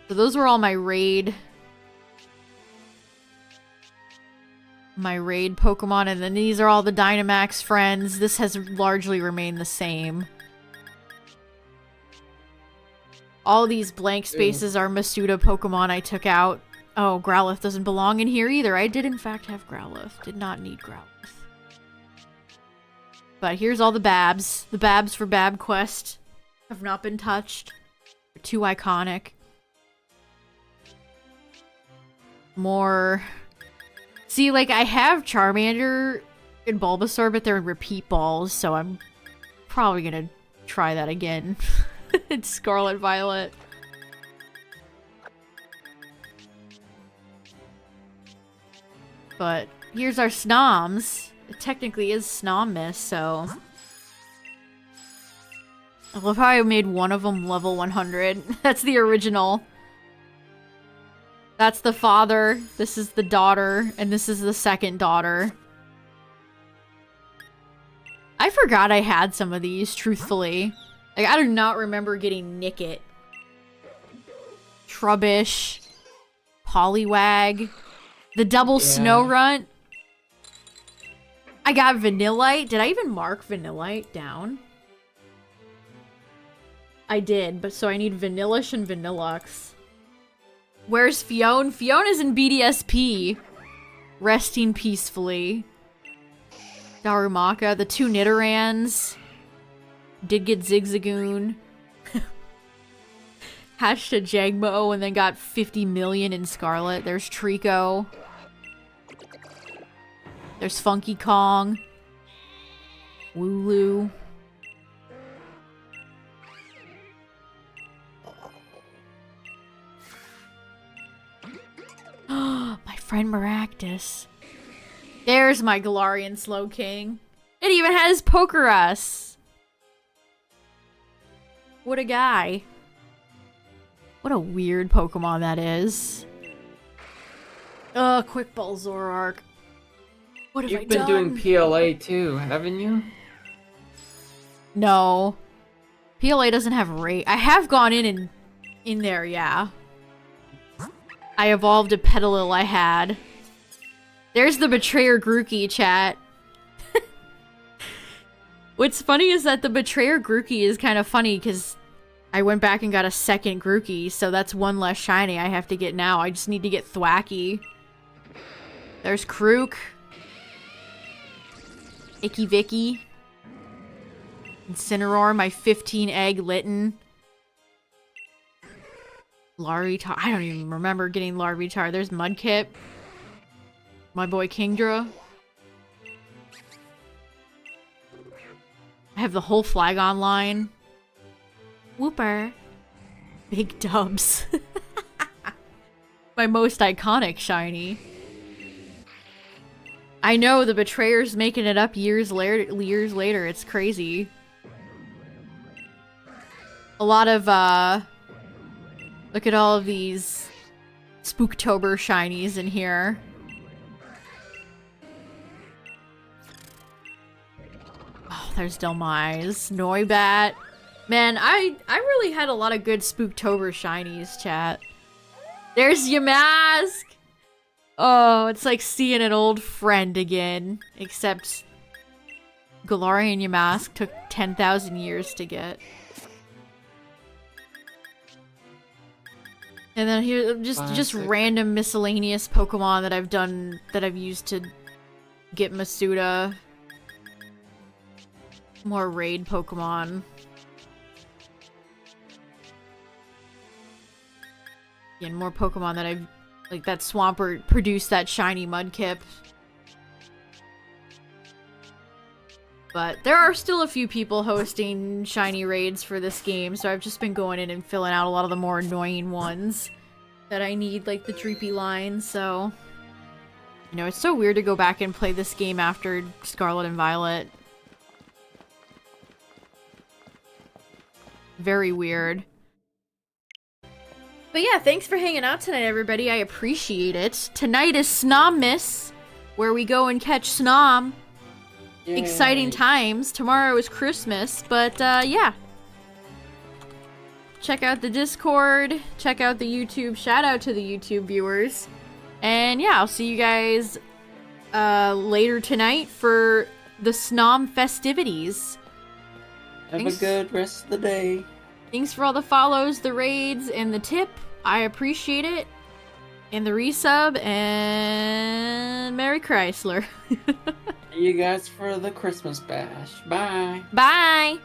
So those were all my raid Pokemon, and then these are all the Dynamax friends. This has largely remained the same. All these blank spaces are Masuda Pokemon I took out. Oh, Growlithe doesn't belong in here either. I did in fact have Growlithe. Did not need Growlithe. But here's all the Babs. The Babs for Bab Quest have not been touched. They're too iconic. More... See, like, I have Charmander and Bulbasaur, but they're repeat balls, so I'm probably gonna try that again. It's Scarlet Violet. But here's our SNOMs. It technically is SNOM-MAS, so... I love how I made one of them level 100. That's the original. That's the father, this is the daughter, and this is the second daughter. I forgot I had some of these, truthfully. Like, I do not remember getting Nickit. Trubbish. Poliwag. The double Snorunt. I got Vanillite. Did I even mark Vanillite down? I did, but so I need Vanillish and Vanillux. Where's Fionn? Fiona's in BDSP. Resting peacefully. Darumaka, the two Nidorans. Did get Zigzagoon. Hatched a Jangmo and then got 50 million in Scarlet. There's Trico. There's Funky Kong. Wooloo. My friend Maractus. There's my Galarian Slowking. It even has Pokerus. What a guy. What a weird Pokemon that is. Quick Ball Zoroark. What have I You've been done? doing PLA too, haven't you? No. PLA doesn't have rate. I have gone in there, yeah. I evolved a Petalil I had. There's the Betrayer Grookey, chat. What's funny is that the Betrayer Grookey is kind of funny because I went back and got a second Grookey, so that's one less shiny I have to get now. I just need to get Thwacky. There's Krook. Icky Vicky. Incineroar, my 15-egg Litten. Larvitar. I don't even remember getting Larvitar. There's Mudkip. My boy Kingdra. I have the whole Flygon line. Whooper. Big Dubs. My most iconic shiny. I know, the Betrayer's making it up years later. It's crazy. A lot of, look at all of these Spooktober shinies in here. Oh, there's Delmise, Noibat. Man, I really had a lot of good Spooktober shinies, chat. There's Yamask! Oh, it's like seeing an old friend again. Except Galarian Yamask took 10,000 years to get. And then here, just Classic. random miscellaneous Pokemon that I've used to get Masuda. More raid Pokemon. And more Pokemon that I've, like that Swampert produced that shiny Mudkip. But there are still a few people hosting shiny raids for this game, so I've just been going in and filling out a lot of the more annoying ones that I need, like the Dreepy line, so... You know, it's so weird to go back and play this game after Scarlet and Violet. Very weird. But yeah, thanks for hanging out tonight, everybody. I appreciate it. Tonight is SNOM-MAS, where we go and catch Snom. Yay. Exciting times. Tomorrow is Christmas, but yeah. Check out the Discord, check out the YouTube, shout out to the YouTube viewers. And yeah, I'll see you guys later tonight for the Snom festivities. Have Thanks. a good rest of the day. Thanks for all the follows, the raids, and the tip. I appreciate it. And the resub, and Merry Chrysler. See you guys for the Christmas bash. Bye. Bye!